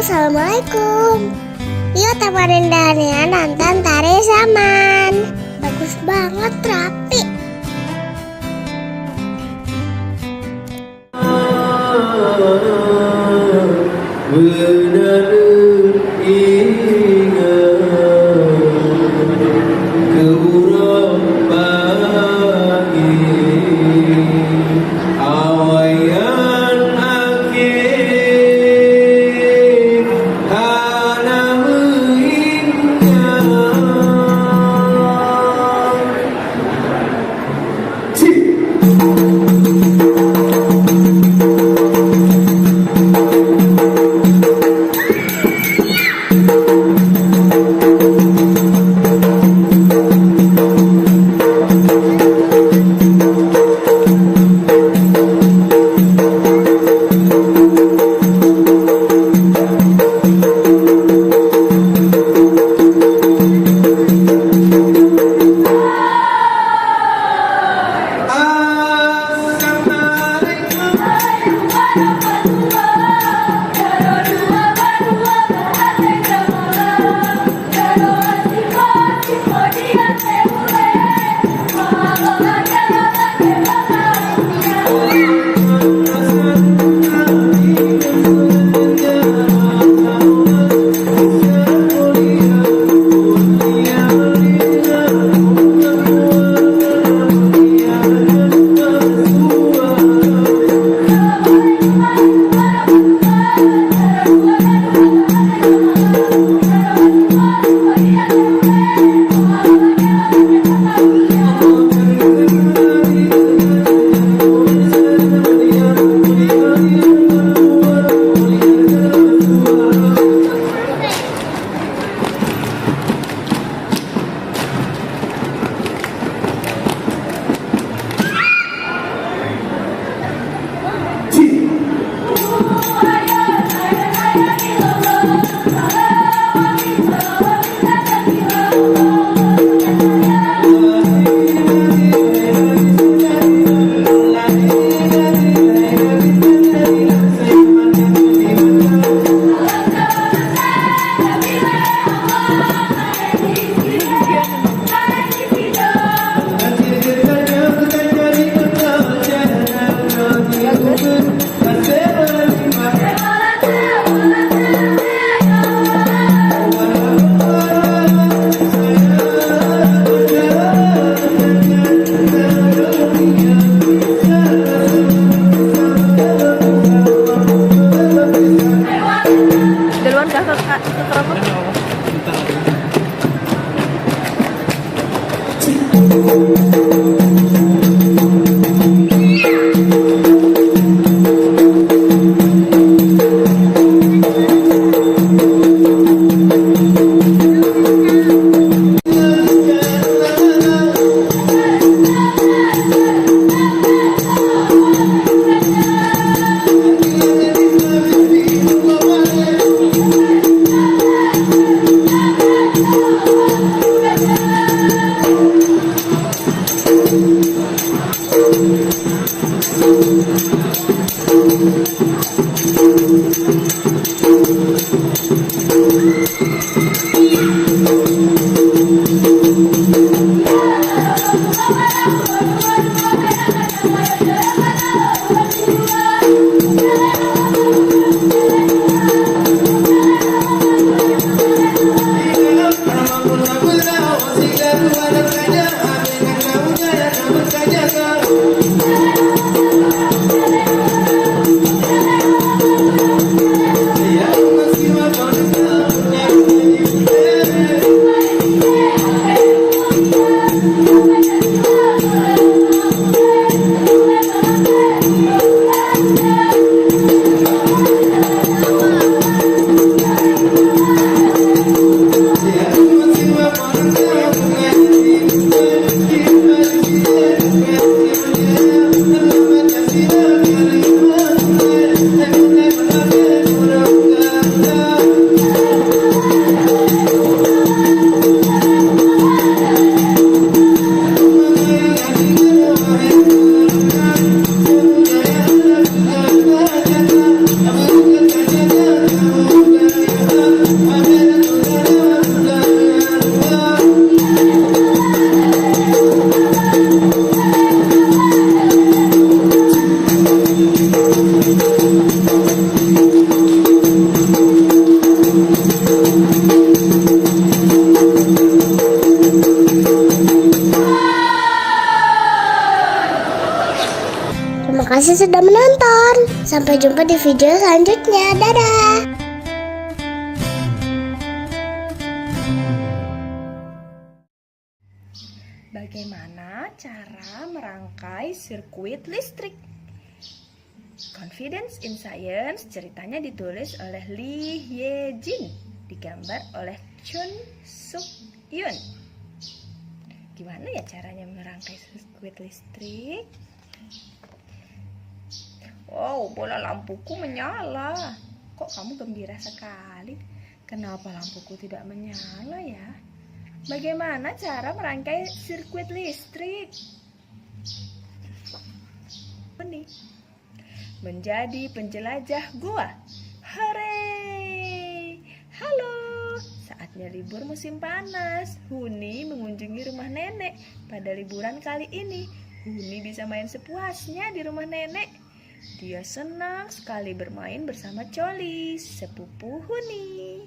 assalamualaikum. Yuk temenin Dania nonton Tari Zaman. Bagus banget, rapi. kasih sudah menonton. Sampai jumpa di video selanjutnya. Dadah. Bagaimana cara merangkai sirkuit listrik? Confidence in Science ceritanya ditulis oleh Lee Ye-jin, digambar oleh Chun Suk Yun. Gimana ya caranya merangkai sirkuit listrik? Wow, bola lampuku menyala. Kok kamu gembira sekali? Kenapa lampuku tidak menyala ya? Bagaimana cara merangkai sirkuit listrik? Ini menjadi penjelajah gua. Hore! Halo! Saatnya libur musim panas. Huni mengunjungi rumah nenek. Pada liburan kali ini, Huni bisa main sepuasnya di rumah nenek. Dia senang sekali bermain bersama Coli, sepupu Huni.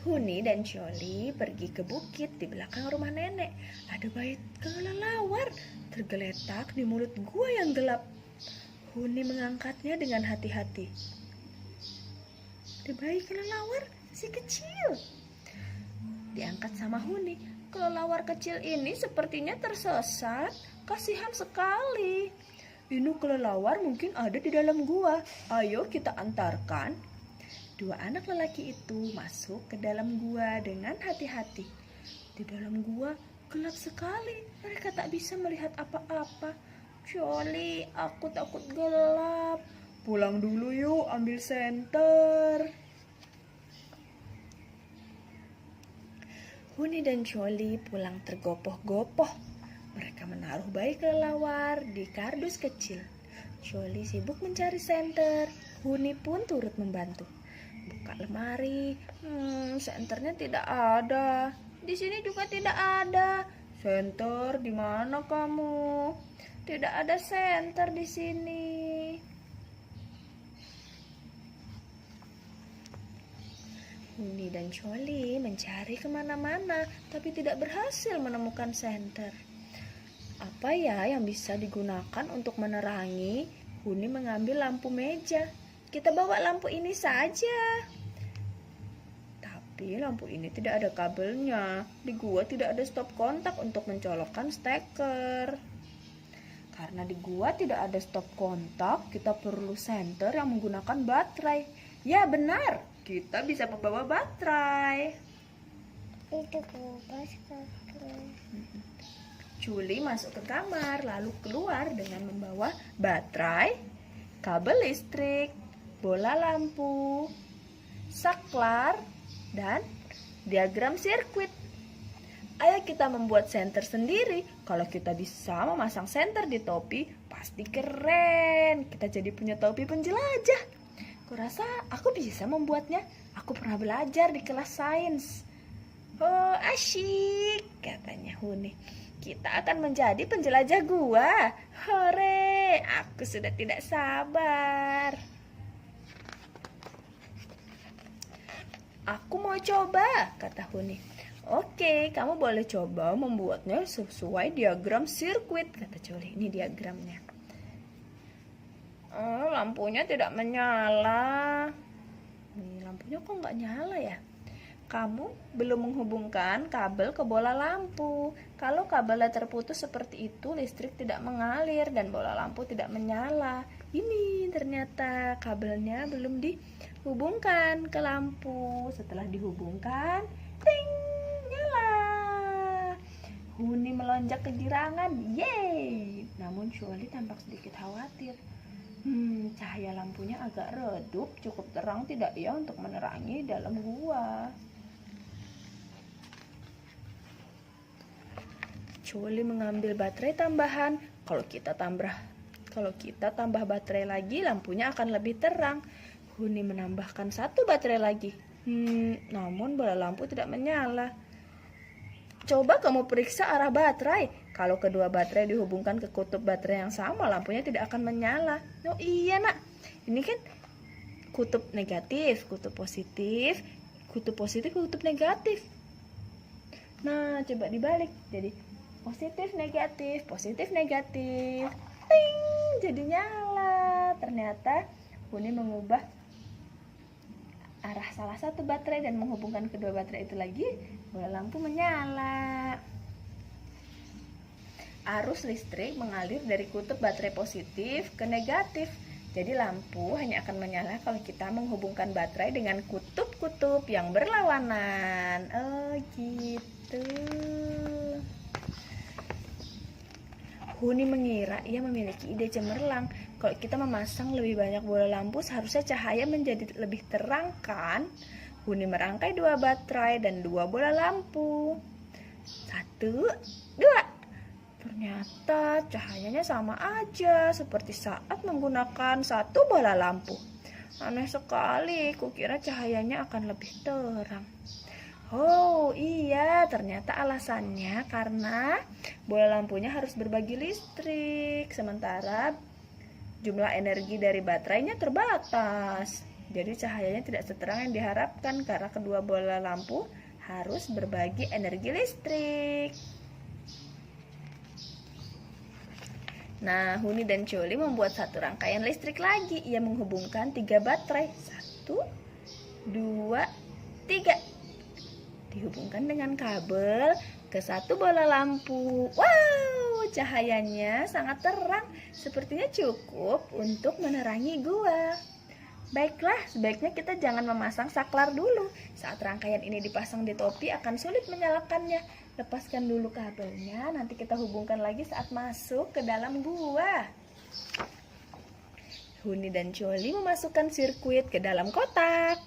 Huni dan Coli pergi ke bukit di belakang rumah nenek. Ada bait kelelawar tergeletak di mulut gua yang gelap. Huni mengangkatnya dengan hati-hati. Ada bayi kelelawar si kecil. Diangkat sama Huni. Kelelawar kecil ini sepertinya tersesat. Kasihan sekali. Ini kelelawar mungkin ada di dalam gua. Ayo kita antarkan. Dua anak lelaki itu masuk ke dalam gua dengan hati-hati. Di dalam gua gelap sekali. Mereka tak bisa melihat apa-apa. Coli, aku takut gelap. Pulang dulu yuk, ambil senter. Huni dan Coli pulang tergopoh-gopoh. Mereka menaruh bayi kelelawar di kardus kecil. Coli sibuk mencari senter. Huni pun turut membantu. Buka lemari. Senternya tidak ada. Di sini juga tidak ada. Senter, di mana kamu? Tidak ada senter di sini. Huni dan Coli mencari kemana-mana, tapi tidak berhasil menemukan senter. Apa ya yang bisa digunakan untuk menerangi? Huni mengambil lampu meja. Kita bawa lampu ini saja. Tapi lampu ini tidak ada kabelnya. Di gua tidak ada stop kontak untuk mencolokkan steker. Karena di gua tidak ada stop kontak, kita perlu senter yang menggunakan baterai. Ya benar, kita bisa membawa baterai. Itu kulkas kakak. Culi masuk ke kamar, lalu keluar dengan membawa baterai, kabel listrik, bola lampu, saklar, dan diagram sirkuit. Ayo kita membuat senter sendiri. Kalau kita bisa memasang senter di topi, pasti keren. Kita jadi punya topi penjelajah. Kurasa aku bisa membuatnya. Aku pernah belajar di kelas sains. Oh, asyik, katanya Huni. Kita akan menjadi penjelajah gua. Hore, aku sudah tidak sabar. Aku mau coba, kata Huni. Oke, kamu boleh coba membuatnya sesuai diagram sirkuit, kata Coli. Ini diagramnya. Oh, lampunya tidak menyala. Nih, lampunya kok nggak nyala ya? Kamu belum menghubungkan kabel ke bola lampu. Kalau kabelnya terputus seperti itu, listrik tidak mengalir dan bola lampu tidak menyala. Ini ternyata kabelnya belum dihubungkan ke lampu. Setelah dihubungkan, ting, nyala. Huni melonjak kegirangan, yeay. Namun Coli tampak sedikit khawatir. Cahaya lampunya agak redup, cukup terang tidak ya untuk menerangi dalam gua. Coli mengambil baterai tambahan. Kalau kita tambah baterai lagi, lampunya akan lebih terang. Huni menambahkan satu baterai lagi. Namun bola lampu tidak menyala. Coba kamu periksa arah baterai. Kalau kedua baterai dihubungkan ke kutub baterai yang sama, lampunya tidak akan menyala. Oh iya nak, ini kan kutub negatif, kutub positif, kutub negatif. Nah, coba dibalik. Jadi Positif, negatif. Ting, jadi nyala. Ternyata Huni mengubah arah salah satu baterai dan menghubungkan kedua baterai itu lagi, bola lampu menyala. Arus listrik mengalir dari kutub baterai positif ke negatif. Jadi lampu hanya akan menyala kalau kita menghubungkan baterai dengan kutub-kutub yang berlawanan. Oh gitu. Huni mengira ia memiliki ide cemerlang. Kalau kita memasang lebih banyak bola lampu, seharusnya cahaya menjadi lebih terang kan? Huni merangkai 2 baterai dan 2 bola lampu. 1, 2. Ternyata cahayanya sama aja seperti saat menggunakan 1 bola lampu. Aneh sekali, kukira cahayanya akan lebih terang. Oh iya, ternyata alasannya karena bola lampunya harus berbagi listrik, sementara jumlah energi dari baterainya terbatas. Jadi cahayanya tidak seterang yang diharapkan karena kedua bola lampu harus berbagi energi listrik. Nah, Huni dan Choli membuat satu rangkaian listrik lagi. Ia menghubungkan 3 baterai. 1, 2, 3. Dihubungkan dengan kabel ke 1 bola lampu. Wow, cahayanya sangat terang. Sepertinya cukup untuk menerangi gua. Baiklah, sebaiknya kita jangan memasang saklar dulu. Saat rangkaian ini dipasang di topi akan sulit menyalakannya. Lepaskan dulu kabelnya, nanti kita hubungkan lagi saat masuk ke dalam gua. Huni dan Choli memasukkan sirkuit ke dalam kotak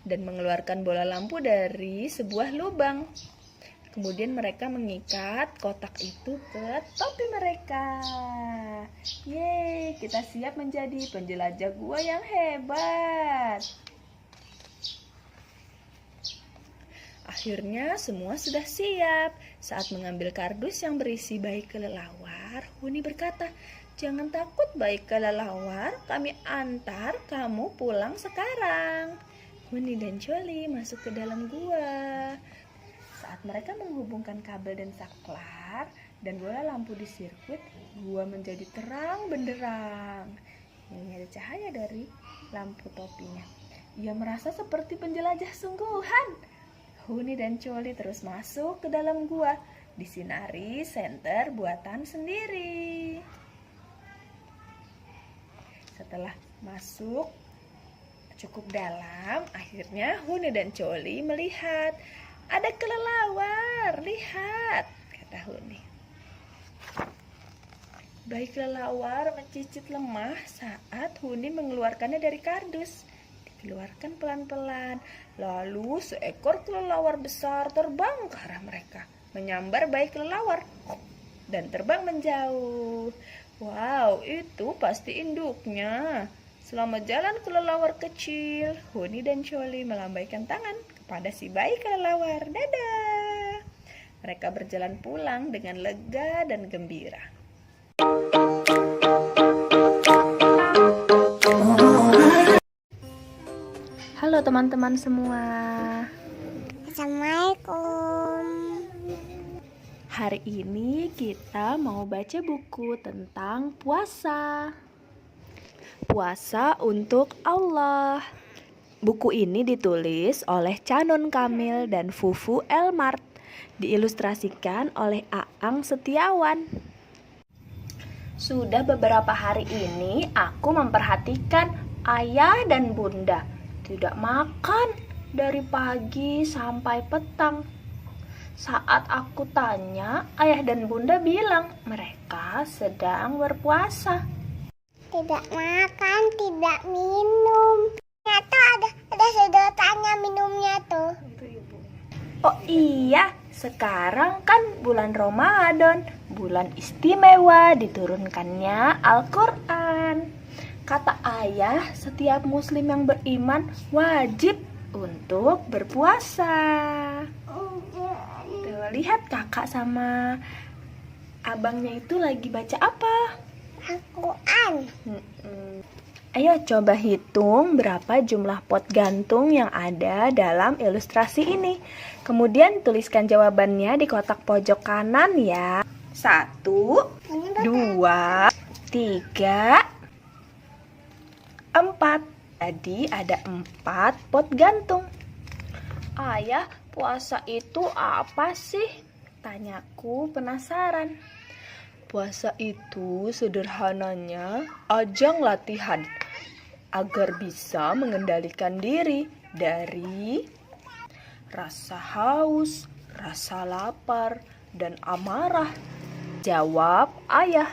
dan mengeluarkan bola lampu dari sebuah lubang. Kemudian mereka mengikat kotak itu ke topi mereka. Yeay, kita siap menjadi penjelajah gua yang hebat. Akhirnya semua sudah siap. Saat mengambil kardus yang berisi bayi kelelawar, Huni berkata, "Jangan takut bayi kelelawar, kami antar kamu pulang sekarang." Huni dan Choli masuk ke dalam gua. Saat mereka menghubungkan kabel dan saklar dan bola lampu di sirkuit, gua menjadi terang benderang. Ini ada cahaya dari lampu topinya. Ia merasa seperti penjelajah sungguhan. Huni dan Choli terus masuk ke dalam gua, disinari senter buatan sendiri. Setelah masuk cukup dalam, akhirnya Huni dan Choli melihat ada kelelawar. Lihat, kata Huni. Bayi kelelawar mencicit lemah saat Huni mengeluarkannya dari kardus. Dikeluarkan pelan-pelan. Lalu seekor kelelawar besar terbang ke arah mereka, menyambar bayi kelelawar dan terbang menjauh. Wow, itu pasti induknya. Selamat jalan kelelawar kecil. Huni dan Choli melambaikan tangan kepada si bayi kelelawar. Dadah. Mereka berjalan pulang dengan lega dan gembira. Halo teman-teman semua. Assalamualaikum. Hari ini kita mau baca buku tentang puasa. Puasa untuk Allah. Buku ini ditulis oleh Canon Kamil dan Fufu Elmart. Diilustrasikan oleh Aang Setiawan. Sudah beberapa hari ini aku memperhatikan ayah dan bunda tidak makan dari pagi sampai petang. Saat aku tanya, ayah dan bunda bilang mereka sedang berpuasa. Tidak makan, tidak minum. Ternyata ada sedotannya minumnya tuh. Oh iya, sekarang kan bulan Ramadan, bulan istimewa diturunkannya Al-Quran. Kata ayah, setiap muslim yang beriman wajib untuk berpuasa. Tuh, lihat kakak sama abangnya itu lagi baca apa? Al-Quran. Ayo coba hitung berapa jumlah pot gantung yang ada dalam ilustrasi ini. Kemudian tuliskan jawabannya di kotak pojok kanan ya. 1, 2, 3, 4. Jadi ada 4 pot gantung. Ayah, puasa itu apa sih? Tanyaku penasaran. Puasa itu sederhananya ajang latihan agar bisa mengendalikan diri dari rasa haus, rasa lapar, dan amarah. Jawab ayah.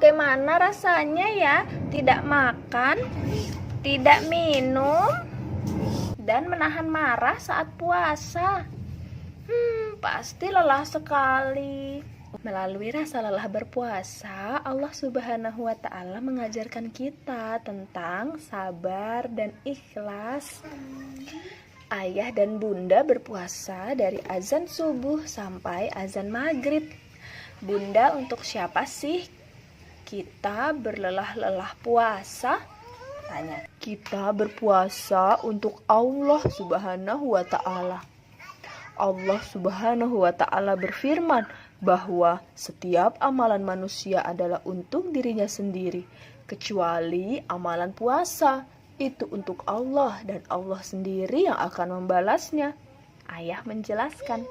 Bagaimana rasanya ya tidak makan, tidak minum, dan menahan marah saat puasa? Pasti lelah sekali. Melalui rasa lelah berpuasa, Allah Subhanahu wa Ta'ala mengajarkan kita tentang sabar dan ikhlas. Ayah dan bunda berpuasa dari azan subuh sampai azan maghrib. Bunda, untuk siapa sih kita berlelah-lelah puasa? Tanya. Kita berpuasa untuk Allah Subhanahu wa Ta'ala. Allah Subhanahu wa Ta'ala berfirman bahwa setiap amalan manusia adalah untuk dirinya sendiri, kecuali amalan puasa. Itu untuk Allah dan Allah sendiri yang akan membalasnya. Ayah menjelaskan.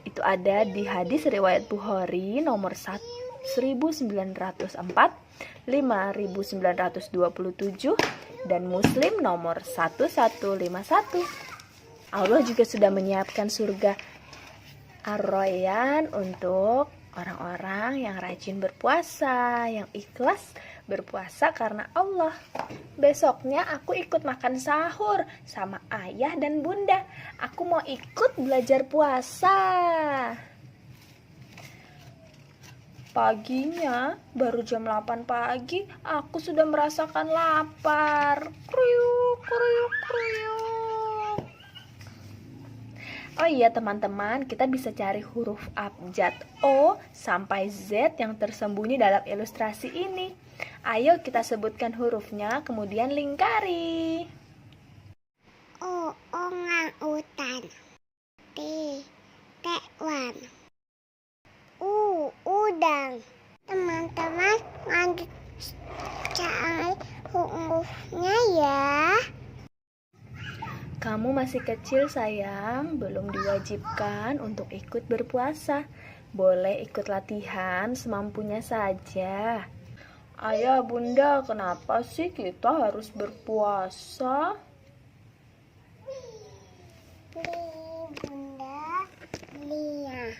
Itu ada di hadis riwayat Bukhari nomor 1904, 5927, dan Muslim nomor 1151. Allah juga sudah menyiapkan surga Ar-Rayyan untuk orang-orang yang rajin berpuasa, yang ikhlas berpuasa karena Allah. Besoknya aku ikut makan sahur sama ayah dan bunda. Aku mau ikut belajar puasa. Paginya, baru jam 8 pagi, aku sudah merasakan lapar. Kriuk, kriuk, kriuk. Oh iya teman-teman, kita bisa cari huruf abjad O sampai Z yang tersembunyi dalam ilustrasi ini. Ayo kita sebutkan hurufnya, kemudian lingkari. O, orang-utan. T, tekwan. U, udang. Teman-teman, lanjut cari hurufnya ya. Kamu masih kecil sayang, belum diwajibkan untuk ikut berpuasa. Boleh ikut latihan semampunya saja. Ayah, bunda, kenapa sih kita harus berpuasa? Bunda, Lia.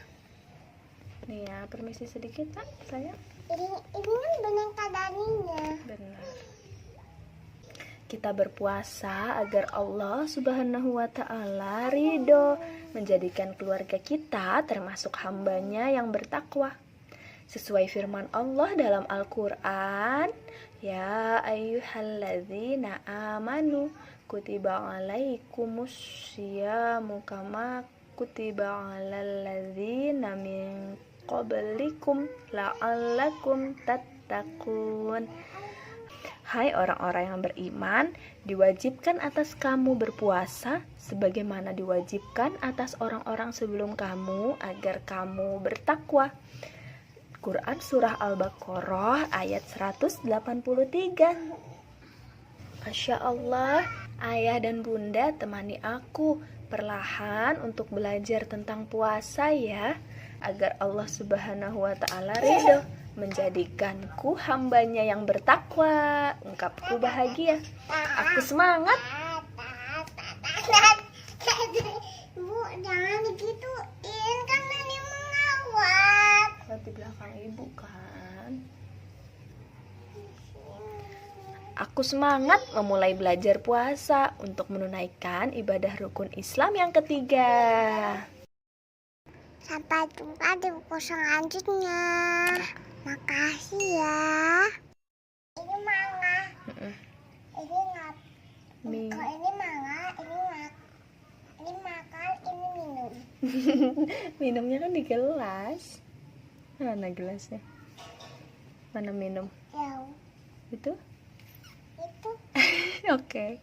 Nia, permisi sedikit Kak, sayang. Ini kan boneka Daninya. Benar. Kita berpuasa agar Allah Subhanahu wa Ta'ala ridho, menjadikan keluarga kita termasuk hambanya yang bertakwa. Sesuai firman Allah dalam Al-Quran, Ya ayyuhalladzina amanu kutiba alaikumus syiyamu kama kutiba alal ladzina min qablikum la'allakum tattaqun. Hai orang-orang yang beriman, diwajibkan atas kamu berpuasa sebagaimana diwajibkan atas orang-orang sebelum kamu agar kamu bertakwa. Quran Surah Al-Baqarah ayat 183. Masya Allah, ayah dan bunda temani aku perlahan untuk belajar tentang puasa ya, agar Allah Subhanahu wa Ta'ala ridho, menjadikanku hambanya yang bertakwa. Ungkapku bahagia. Aku semangat. Bu, jangan digituin, kan Nani mengawat. Di belakang ibu kan. Aku semangat memulai belajar puasa untuk menunaikan ibadah rukun Islam yang ketiga. Sampai jumpa di buku selanjutnya. Makasih ya. Ini manga. Ini ngap. Kalau ini manga, ini makan, ini minum. Minumnya kan di gelas. Mana gelasnya? Mana minum? Jauh. Itu? Oke.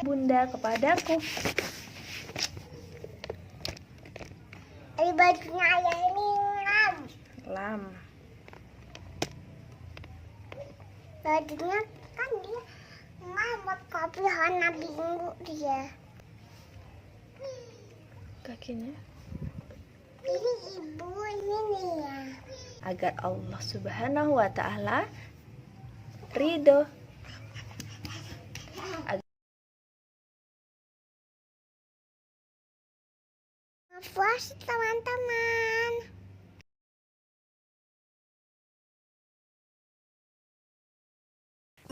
Bunda kepadaku. Di bajunya ayah ini lam. Lam. Bajunya kan dia buat kopi warna biru dia. Kakinya. Ini ibu ini nih ya. Agar Allah Subhanahu wa Ta'ala ridho. Puas teman-teman.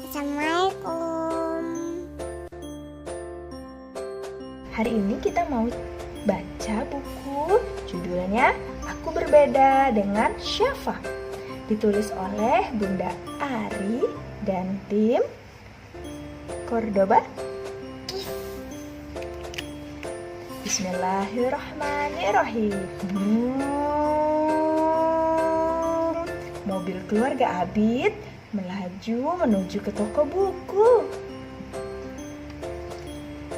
Assalamualaikum. Hari ini kita mau baca buku judulnya Aku Berbeda dengan Syafa. Ditulis oleh Bunda Ari dan tim Cordoba. Bismillahirrahmanirrahim. Mobil keluarga Abid melaju menuju ke toko buku.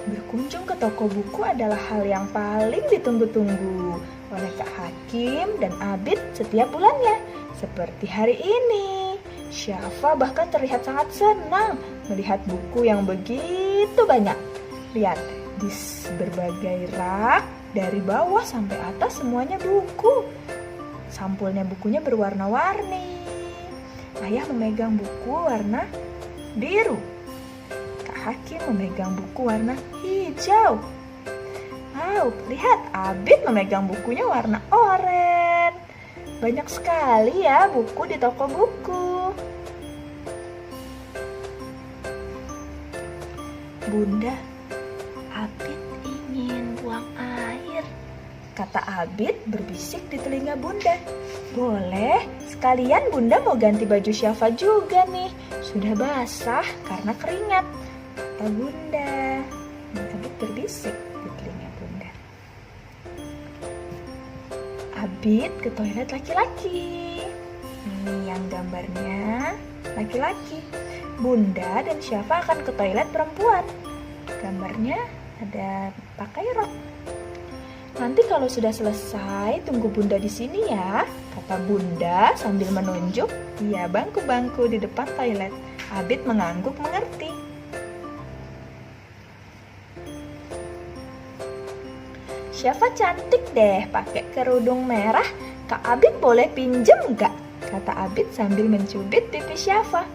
Berkunjung ke toko buku adalah hal yang paling ditunggu-tunggu oleh Kak Hakim dan Abid setiap bulannya. Seperti hari ini, Syafa bahkan terlihat sangat senang melihat buku yang begitu banyak. Lihat, di berbagai rak dari bawah sampai atas semuanya buku. Sampulnya bukunya berwarna-warni. Ayah memegang buku warna biru. Kak Hakim memegang buku warna hijau. Wow, lihat Abid memegang bukunya warna oranye. Banyak sekali ya buku di toko buku. Bunda, Abid ingin buang air, kata Abid berbisik di telinga Bunda. Boleh, sekalian Bunda mau ganti baju Syafa juga nih. Sudah basah karena keringat, kata Bunda. Abid berbisik di telinga Bunda. Abid ke toilet laki-laki. Ini yang gambarnya laki-laki. Bunda dan Syafa akan ke toilet perempuan. Gambarnya ada pakai rok. Nanti kalau sudah selesai, tunggu Bunda di sini ya, kata Bunda sambil menunjuk bangku-bangku di depan toilet. Abid mengangguk mengerti. Syafa cantik deh pakai kerudung merah. Kak Abid boleh pinjem nggak? Kata Abid sambil mencubit pipi Syafa.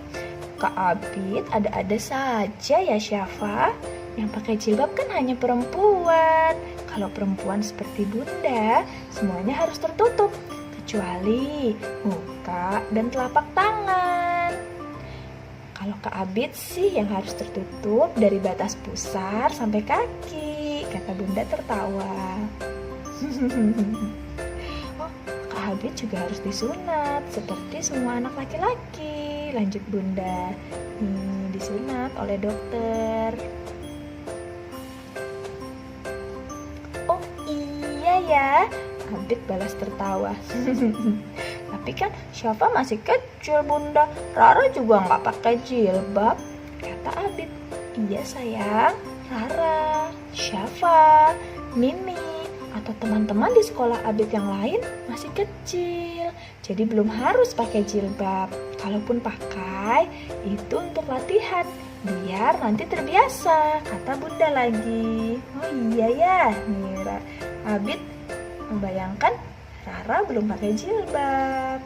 Kak Abid ada-ada saja ya Syafa. Yang pakai jilbab kan hanya perempuan. Kalau perempuan seperti Bunda, semuanya harus tertutup, kecuali muka dan telapak tangan. Kalau Kak Abid sih yang harus tertutup dari batas pusar sampai kaki, kata Bunda tertawa. Oh, Kak Abid juga harus disunat, seperti semua anak laki-laki, lanjut Bunda. Disunat oleh dokter. Ya, Abid balas tertawa. Tapi kan Syafa masih kecil Bunda. Rara juga nggak pakai jilbab, kata Abid. Iya sayang, Rara, Syafa, Mimi, atau teman-teman di sekolah Abid yang lain masih kecil. Jadi belum harus pakai jilbab. Kalaupun pakai, itu untuk latihan. Biar nanti terbiasa, kata Bunda lagi. Oh iya ya, Mira. Abid membayangkan Rara belum pakai jilbab.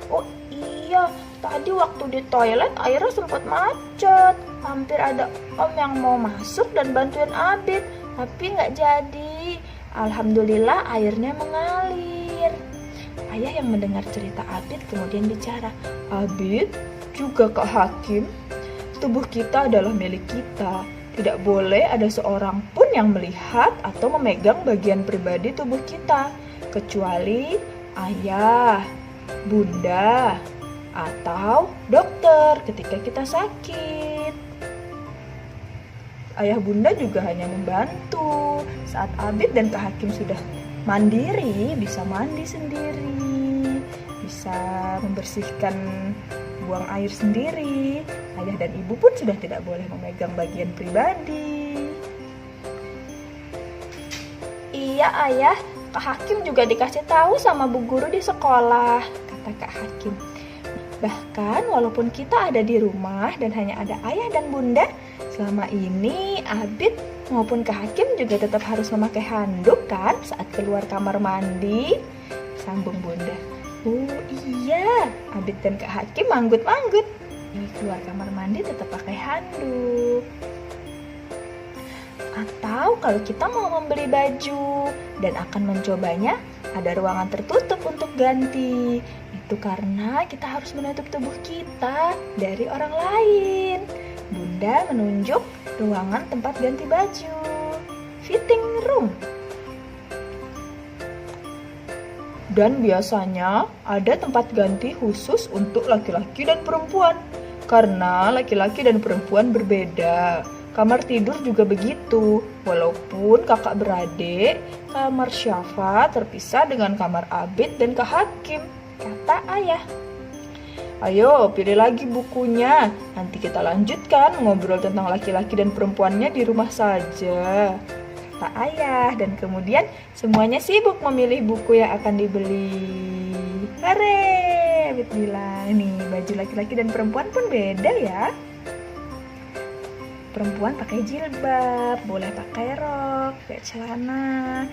Oh iya, tadi waktu di toilet airnya sempat macet. Hampir ada om yang mau masuk dan bantuin Abid, tapi nggak jadi. Alhamdulillah airnya mengalir. Ayah yang mendengar cerita Abid kemudian bicara, Abid, juga Kak Hakim, tubuh kita adalah milik kita. Tidak boleh ada seorang pun yang melihat atau memegang bagian pribadi tubuh kita, kecuali ayah, bunda, atau dokter ketika kita sakit. Ayah bunda juga hanya membantu. Saat Abid dan Kak Hakim sudah mandiri, bisa mandi sendiri, bisa membersihkan buang air sendiri. Ayah dan ibu pun sudah tidak boleh memegang bagian pribadi. Iya ayah, Kak Hakim juga dikasih tahu sama bu guru di sekolah, kata Kak Hakim. Bahkan walaupun kita ada di rumah dan hanya ada ayah dan bunda, selama ini Abid maupun Kak Hakim juga tetap harus memakai handuk kan saat keluar kamar mandi, sambung bunda. Oh iya, Abid dan Kak Hakim manggut-manggut. Keluar kamar mandi tetap pakai handuk. Atau kalau kita mau membeli baju dan akan mencobanya, ada ruangan tertutup untuk ganti. Itu karena kita harus menutup tubuh kita dari orang lain. Bunda menunjuk ruangan tempat ganti baju, fitting room. Dan biasanya ada tempat ganti khusus untuk laki-laki dan perempuan. Karena laki-laki dan perempuan berbeda. Kamar tidur juga begitu. Walaupun kakak beradik, kamar Syafa terpisah dengan kamar Abid dan Kak Hakim, kata ayah. Ayo pilih lagi bukunya. Nanti kita lanjutkan ngobrol tentang laki-laki dan perempuannya di rumah saja, kata ayah. Dan kemudian semuanya sibuk memilih buku yang akan dibeli. Hore, Abid bilang, nih baju laki-laki dan perempuan pun beda ya. Perempuan pakai jilbab, boleh pakai rok, pakai celana.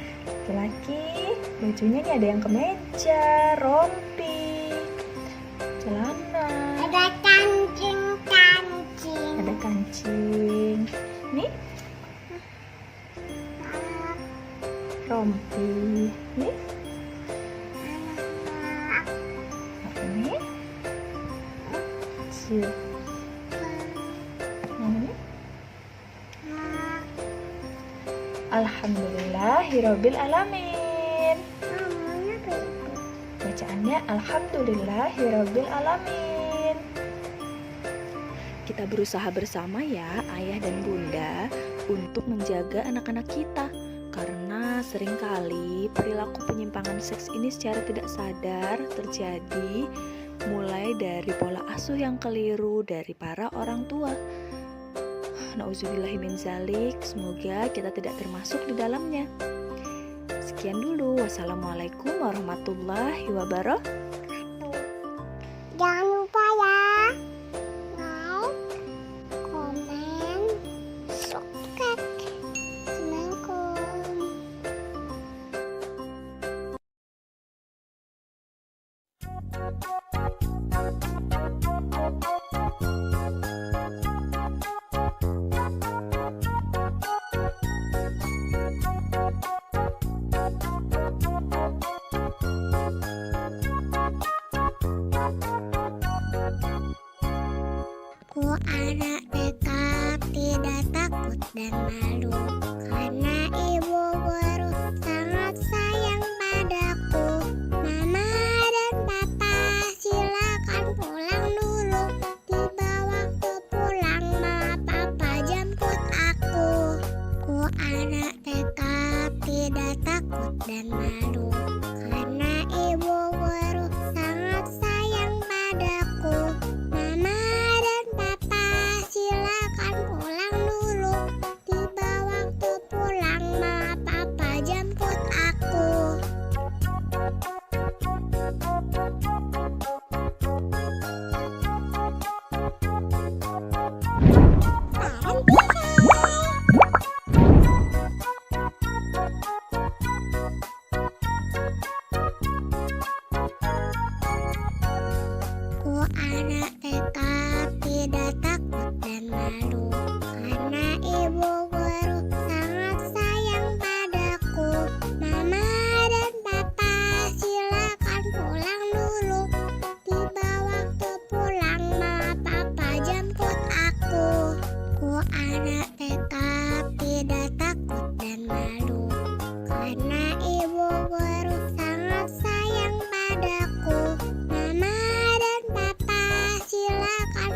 Laki-laki bajunya nih ada yang kemeja, rompi, celana. Ada kancing. Ada kancing. Nih rompi. Nih apa nih? Jilbab. Alhamdulillahirabbil alamin. Bacaannya alhamdulillahirabbil alamin. Kita berusaha bersama ya, ayah dan bunda, untuk menjaga anak-anak kita. Karena seringkali perilaku penyimpangan seks ini secara tidak sadar terjadi mulai dari pola asuh yang keliru dari para orang tua. Nauzubillahi min zalik, semoga kita tidak termasuk di dalamnya. Sekian dulu, wassalamualaikum warahmatullahi wabarakatuh. Jangan lupa ya, like, komen, subscribe. Assalamualaikum. Aku anak TK tidak takut dan malu, karena ibu guru sangat sayang padaku. Mama dan papa silakan pulang dulu. Tiba waktu pulang, mama papa jemput aku. Aku anak TK tidak takut dan malu, karena ibu guru sangat sayang padaku. Mama dan papa silakan pulang dulu. Tiba waktu pulang, mama papa jemput aku. Aku anak TK tidak takut dan malu, karena ibu guru sangat sayang padaku. Mama dan papa silakan pulang dulu. Tiba waktu pulang, mama papa jemput aku. Aku anak TK tidak takut dan malu, karena ibu guru sangat sayang padaku. Mama dan papa silakan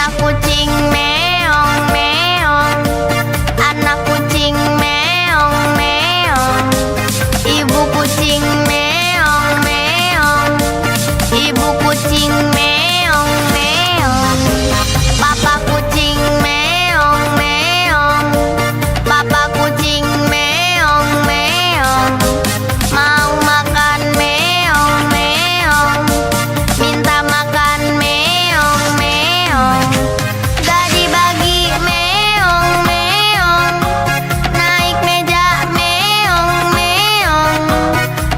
Anak kucing meong meong, anak kucing meong meong, ibu kucing meong meong, ibu kucing meong meong, papa kucing meong meong, papa kucing meong meong, mau makan meong meong, minta makan meong meong, gak dibagi meong meong, naik meja meong meong,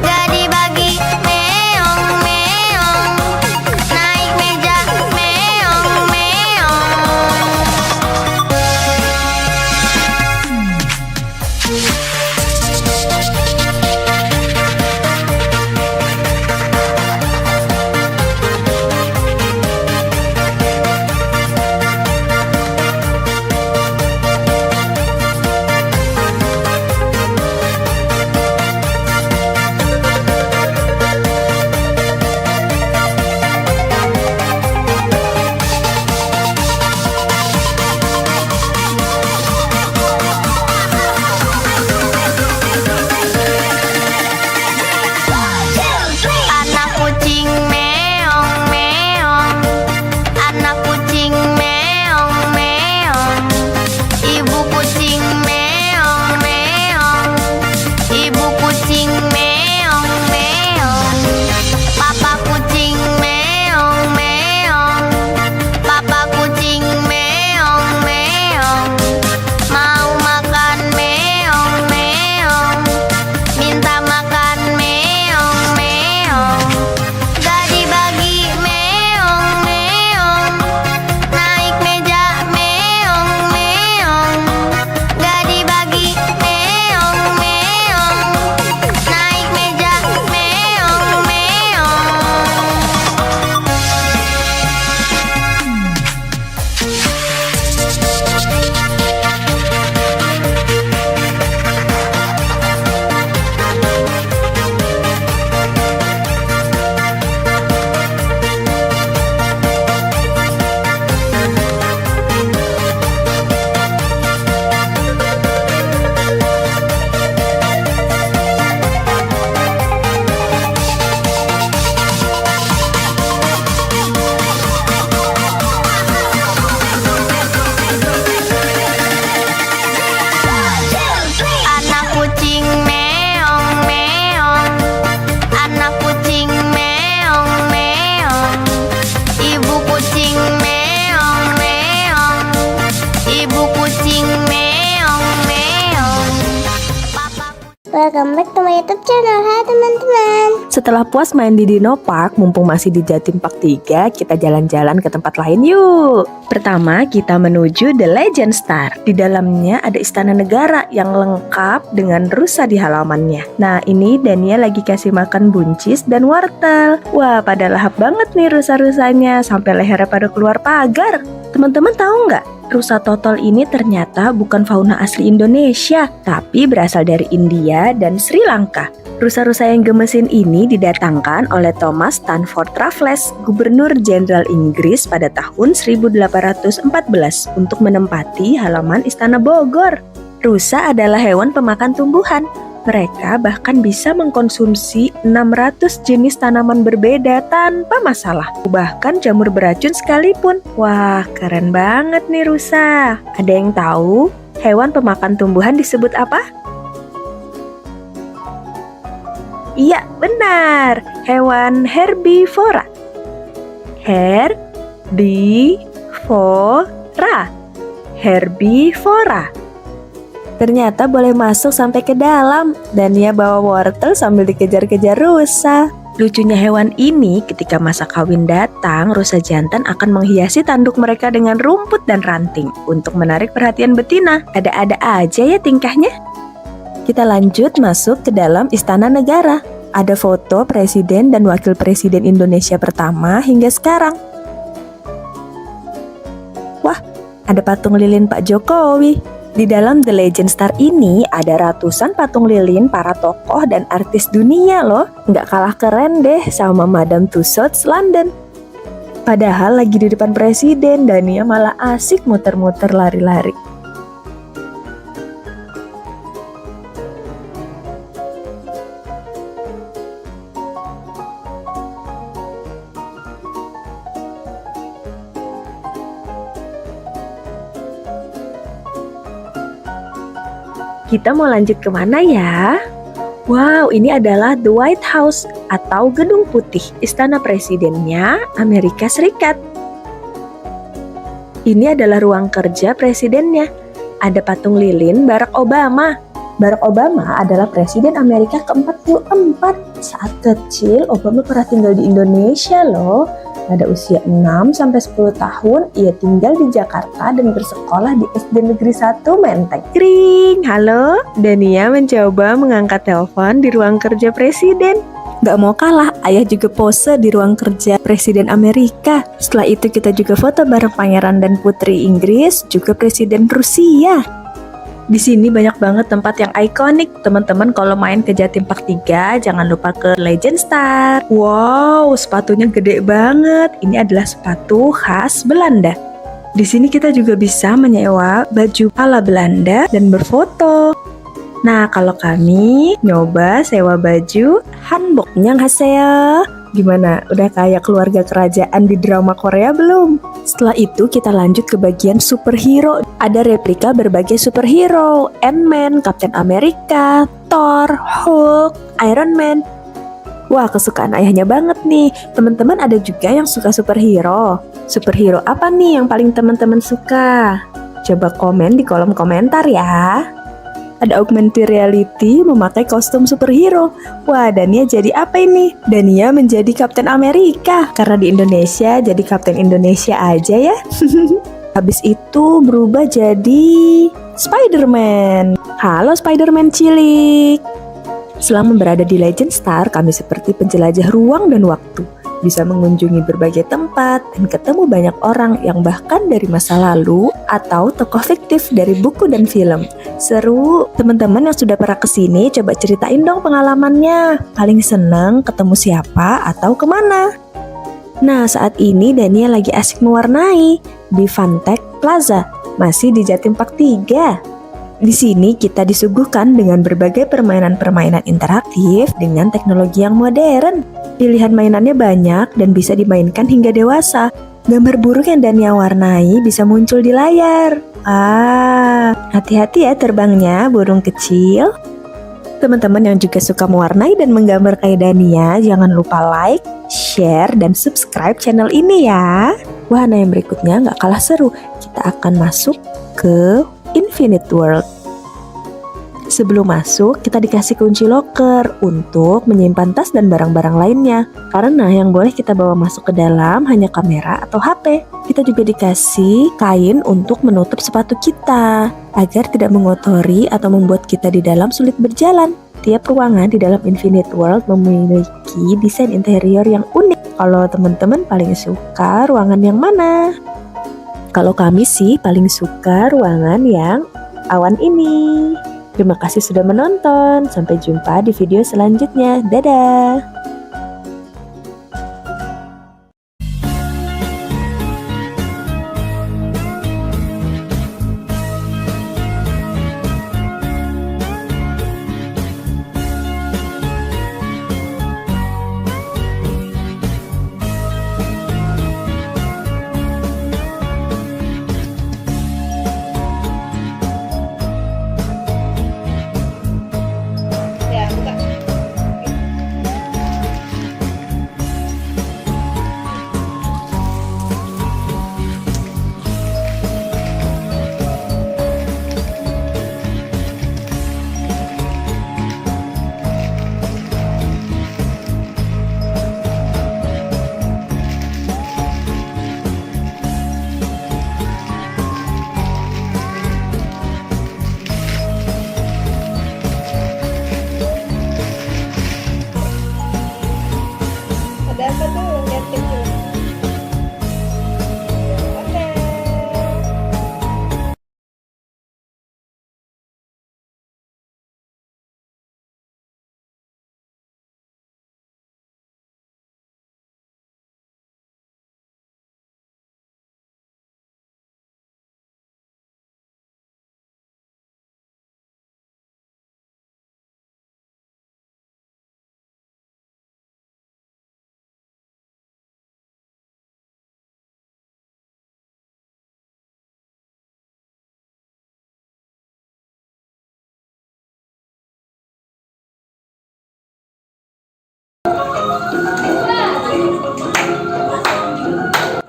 gak dibagi meong meong, naik meja meong meong. Anak kucing meong meong, anak kucing meong meong, ibu kucing meong meong, ibu kucing meong meong, papa kucing meong meong, papa kucing meong meong, mau makan meong meong, minta makan meong meong, gak dibagi meong meong, naik meja meong meong, gak dibagi meong meong, naik meja meong meong. Anak kucing meong meong, anak kucing meong meong, ibu kucing meong meong, ibu kucing meong meong, papa Welcome back to my YouTube channel. Hai teman-teman. Setelah puas main di Dino Park, mumpung masih di Jatim Park 3, kita jalan-jalan ke tempat lain yuk. Pertama, kita menuju The Legend Star. Di dalamnya ada istana negara yang lengkap dengan rusa di halamannya. Nah, ini Dania lagi kasih makan buncis dan wortel. Wah, pada lahap banget nih rusa-rusanya, sampai lehernya pada keluar pagar. Teman-teman tahu nggak? Rusa totol ini ternyata bukan fauna asli Indonesia, tapi berasal dari India dan Sri Lanka. Rusa-rusa yang gemesin ini didatangkan oleh Thomas Stanford Raffles, Gubernur Jenderal Inggris pada tahun 1814 untuk menempati halaman Istana Bogor. Rusa adalah hewan pemakan tumbuhan. Mereka bahkan bisa mengkonsumsi 600 jenis tanaman berbeda tanpa masalah. Bahkan jamur beracun sekalipun. Wah, keren banget nih rusa. Ada yang tahu hewan pemakan tumbuhan disebut apa? Iya, benar. Hewan herbivora. Herbivora. Herbivora. Ternyata boleh masuk sampai ke dalam. Dania bawa wortel sambil dikejar-kejar rusa. Lucunya hewan ini, ketika masa kawin datang, rusa jantan akan menghiasi tanduk mereka dengan rumput dan ranting untuk menarik perhatian betina. Ada-ada aja ya tingkahnya. Kita lanjut masuk ke dalam istana negara. Ada foto presiden dan wakil presiden Indonesia pertama hingga sekarang. Wah, ada patung lilin Pak Jokowi. Di dalam The Legend Star ini ada ratusan patung lilin para tokoh dan artis dunia loh. Nggak kalah keren deh sama Madame Tussauds London. Padahal lagi di depan presiden, Dania malah asik muter-muter lari-lari. Kita mau lanjut kemana ya? Wow, ini adalah The White House atau Gedung Putih, istana presidennya Amerika Serikat. Ini adalah ruang kerja presidennya. Ada patung lilin Barack Obama. Barack Obama adalah presiden Amerika ke-44. Saat kecil, Obama pernah tinggal di Indonesia loh. Pada usia 6-10 tahun, ia tinggal di Jakarta dan bersekolah di SD Negeri 1 Menteng. Kring, halo. Dania mencoba mengangkat telepon di ruang kerja presiden. Gak mau kalah, ayah juga pose di ruang kerja presiden Amerika. Setelah itu kita juga foto bareng pangeran dan putri Inggris, juga presiden Rusia. Di sini banyak banget tempat yang ikonik. Teman-teman kalau main ke Jatim Park 3, jangan lupa ke Legend Star. Wow, sepatunya gede banget. Ini adalah sepatu khas Belanda. Di sini kita juga bisa menyewa baju ala Belanda dan berfoto. Nah, kalau kami nyoba sewa baju hanbok. Annyeonghaseyo. Gimana? Udah kayak keluarga kerajaan di drama Korea belum? Setelah itu kita lanjut ke bagian superhero. Ada replika berbagai superhero, Ant-Man, Captain America, Thor, Hulk, Iron Man. Wah, kesukaan ayahnya banget nih. Teman-teman ada juga yang suka superhero. Superhero apa nih yang paling teman-teman suka? Coba komen di kolom komentar ya. Ada augmented reality memakai kostum superhero. Wah, Dania jadi apa ini? Dania menjadi Kapten Amerika. Karena di Indonesia, jadi Kapten Indonesia aja ya. Habis itu berubah jadi Spider-Man. Halo Spider-Man cilik. Selama berada di Legend Star, kami seperti penjelajah ruang dan waktu. Bisa mengunjungi berbagai tempat dan ketemu banyak orang yang bahkan dari masa lalu atau tokoh fiktif dari buku dan film. Seru, teman-teman yang sudah pernah kesini coba ceritain dong pengalamannya. Paling seneng ketemu siapa atau kemana? Nah, saat ini Dania lagi asik mewarnai di Fantech Plaza, masih di Jatim Park 3. Di sini kita disuguhkan dengan berbagai permainan-permainan interaktif dengan teknologi yang modern. Pilihan mainannya banyak dan bisa dimainkan hingga dewasa. Gambar burung yang Dania warnai bisa muncul di layar. Hati-hati ya terbangnya burung kecil. Teman-teman yang juga suka mewarnai dan menggambar kayak Dania, jangan lupa like, share, dan subscribe channel ini ya. Wahana yang berikutnya gak kalah seru. Kita akan masuk ke Infinite World. Sebelum masuk, kita dikasih kunci loker untuk menyimpan tas dan barang-barang lainnya. Karena yang boleh kita bawa masuk ke dalam hanya kamera atau HP. Kita juga dikasih kain untuk menutup sepatu kita, agar tidak mengotori atau membuat kita di dalam sulit berjalan. Tiap ruangan di dalam Infinite World memiliki desain interior yang unik. Kalau teman-teman paling suka ruangan yang mana? Kalau kami sih paling suka ruangan yang awan ini. Terima kasih sudah menonton. Sampai jumpa di video selanjutnya. Dadah!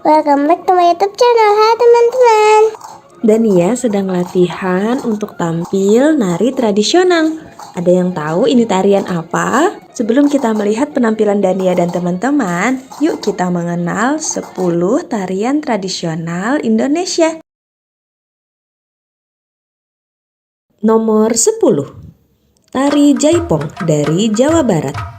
Welcome back to my YouTube channel. Hai teman-teman. Dania sedang latihan untuk tampil nari tradisional. Ada yang tahu ini tarian apa? Sebelum kita melihat penampilan Dania dan teman-teman, yuk kita mengenal 10 tarian tradisional Indonesia. Nomor 10. Tari Jaipong dari Jawa Barat.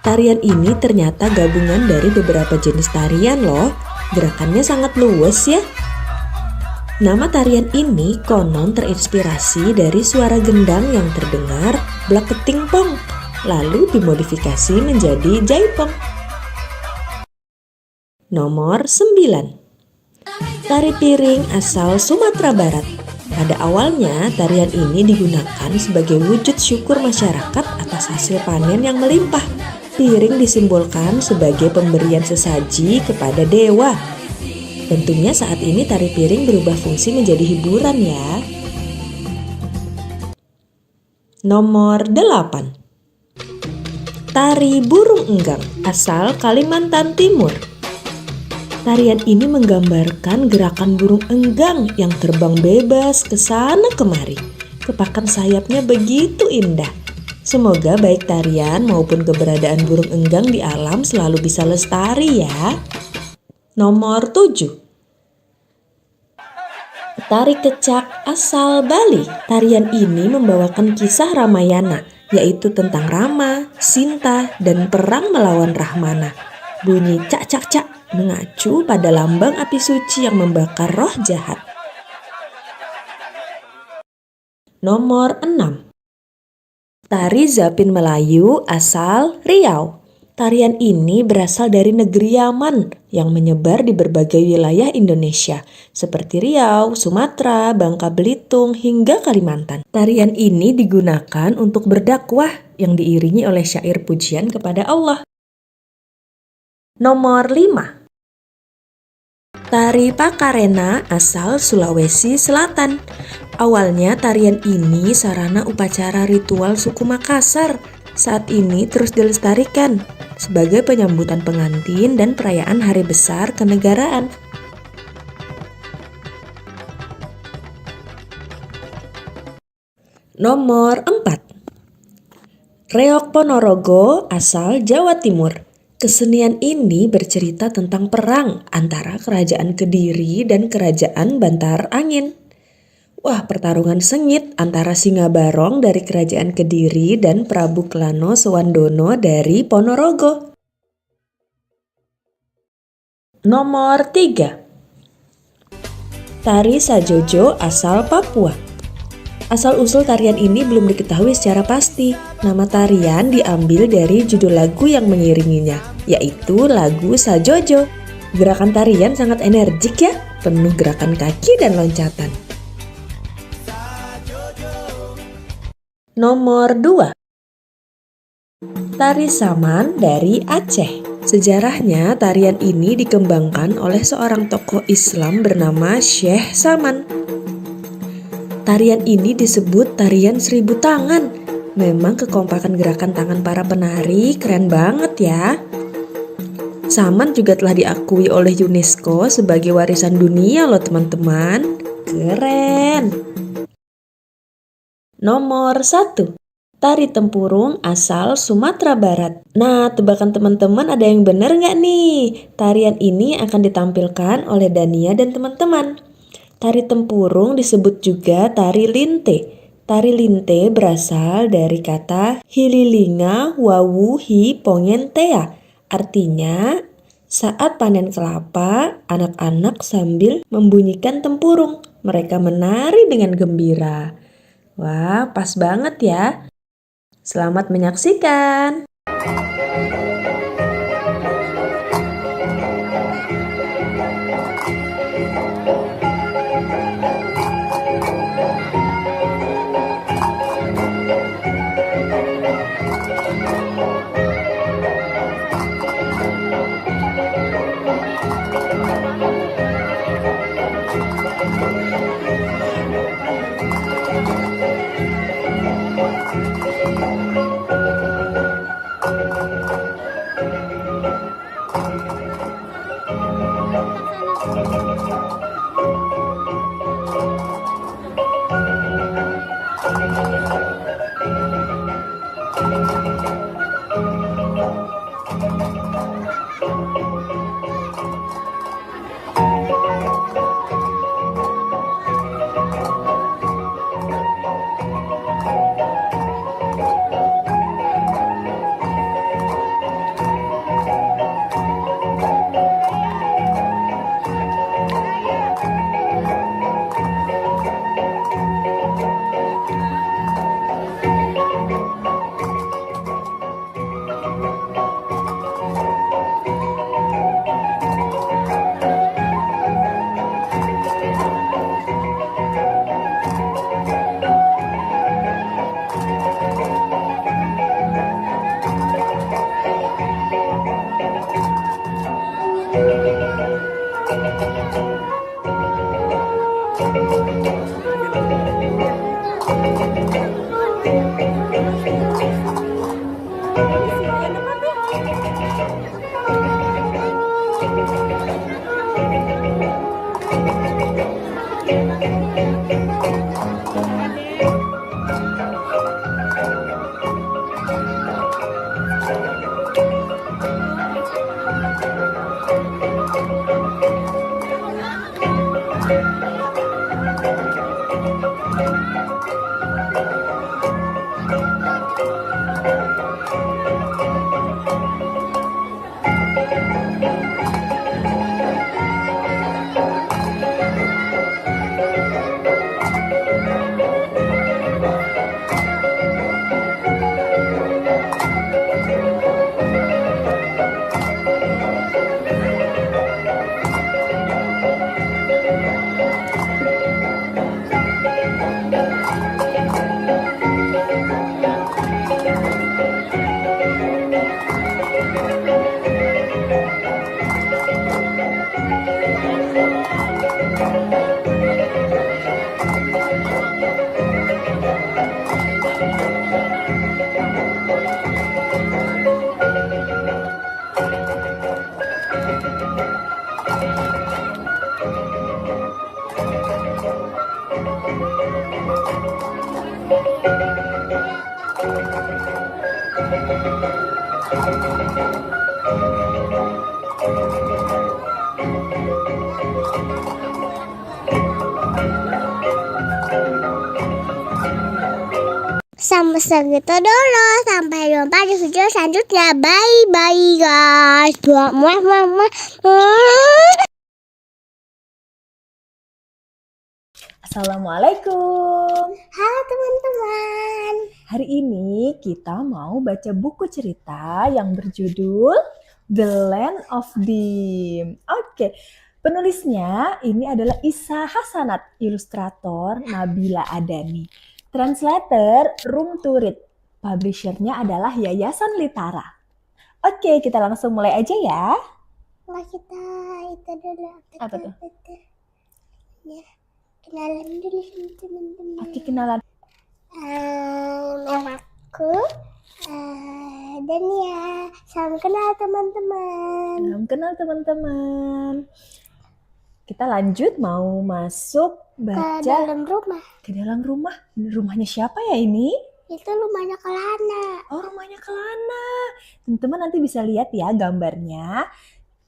Tarian ini ternyata gabungan dari beberapa jenis tarian loh. Gerakannya sangat luwes ya. Nama tarian ini konon terinspirasi dari suara gendang yang terdengar blak keting pong, lalu dimodifikasi menjadi jaipong. Nomor 9. Tari piring asal Sumatera Barat. Pada awalnya, tarian ini digunakan sebagai wujud syukur masyarakat atas hasil panen yang melimpah. Piring disimbolkan sebagai pemberian sesaji kepada dewa. Tentunya saat ini tari piring berubah fungsi menjadi hiburan ya. Nomor 8. Tari burung enggang asal Kalimantan Timur. Tarian ini menggambarkan gerakan burung enggang yang terbang bebas ke sana kemari. Kepakan sayapnya begitu indah. Semoga baik tarian maupun keberadaan burung enggang di alam selalu bisa lestari ya. Nomor 7. Tari kecak asal Bali. Tarian ini membawakan kisah Ramayana, yaitu tentang Rama, Sinta, dan perang melawan Rahmana. Bunyi cak cak cak mengacu pada lambang api suci yang membakar roh jahat. Nomor 6. Tari Zapin Melayu asal Riau. Tarian ini berasal dari negeri Yaman yang menyebar di berbagai wilayah Indonesia seperti Riau, Sumatera, Bangka Belitung, hingga Kalimantan. Tarian ini digunakan untuk berdakwah yang diiringi oleh syair pujian kepada Allah. Nomor 5. Tari Pakarena asal Sulawesi Selatan. Awalnya tarian ini sarana upacara ritual suku Makassar. Saat ini terus dilestarikan sebagai penyambutan pengantin dan perayaan hari besar kenegaraan. Nomor 4. Reok Ponorogo asal Jawa Timur. Kesenian ini bercerita tentang perang antara Kerajaan Kediri dan Kerajaan Bantar Angin. Wah, pertarungan sengit antara Singa Barong dari Kerajaan Kediri dan Prabu Klano Sewandono dari Ponorogo. Nomor 3. Tari Sajojo asal Papua. Asal-usul tarian ini belum diketahui secara pasti. Nama tarian diambil dari judul lagu yang mengiringinya, yaitu lagu Sajojo. Gerakan tarian sangat energik ya, penuh gerakan kaki dan loncatan. Nomor 2. Tari Saman dari Aceh. Sejarahnya tarian ini dikembangkan oleh seorang tokoh Islam bernama Syekh Saman. Tarian ini disebut tarian 1000 tangan. Memang kekompakan gerakan tangan para penari keren banget ya. Saman juga telah diakui oleh UNESCO sebagai warisan dunia loh teman-teman. Keren. Nomor 1. Tari Tempurung asal Sumatera Barat. Nah, tebakan teman-teman ada yang benar nggak nih? Tarian ini akan ditampilkan oleh Dania dan teman-teman. Tari Tempurung disebut juga tari linte. Tari linte berasal dari kata hililinga wawu hi pongentea. Artinya, saat panen kelapa, anak-anak sambil membunyikan tempurung. Mereka menari dengan gembira. Wah, pas banget ya. Selamat menyaksikan. Sampai segitu dulu. Sampai jumpa di video selanjutnya. Bye bye guys. Muah muah muah. Assalamualaikum. Halo teman-teman. Hari ini kita mau baca buku cerita yang berjudul The Land of Dim. Oke, penulisnya ini adalah Isa Hasanat, ilustrator Nabila Adani, translator Room to Read, publishernya adalah Yayasan Litara. Oke, kita langsung mulai aja ya. Nggak, kita itu dulu. Apa tuh? Ya, kenalan dulu sama teman-teman. Oke, kenalan. Namaku Dania. Salam kenal teman-teman. Salam kenal teman-teman. Kita lanjut mau masuk baca Ke dalam rumah. ke dalam rumah. Rumahnya siapa ya ini? Itu rumahnya Kelana. Oh, rumahnya Kelana. Teman-teman nanti bisa lihat ya gambarnya.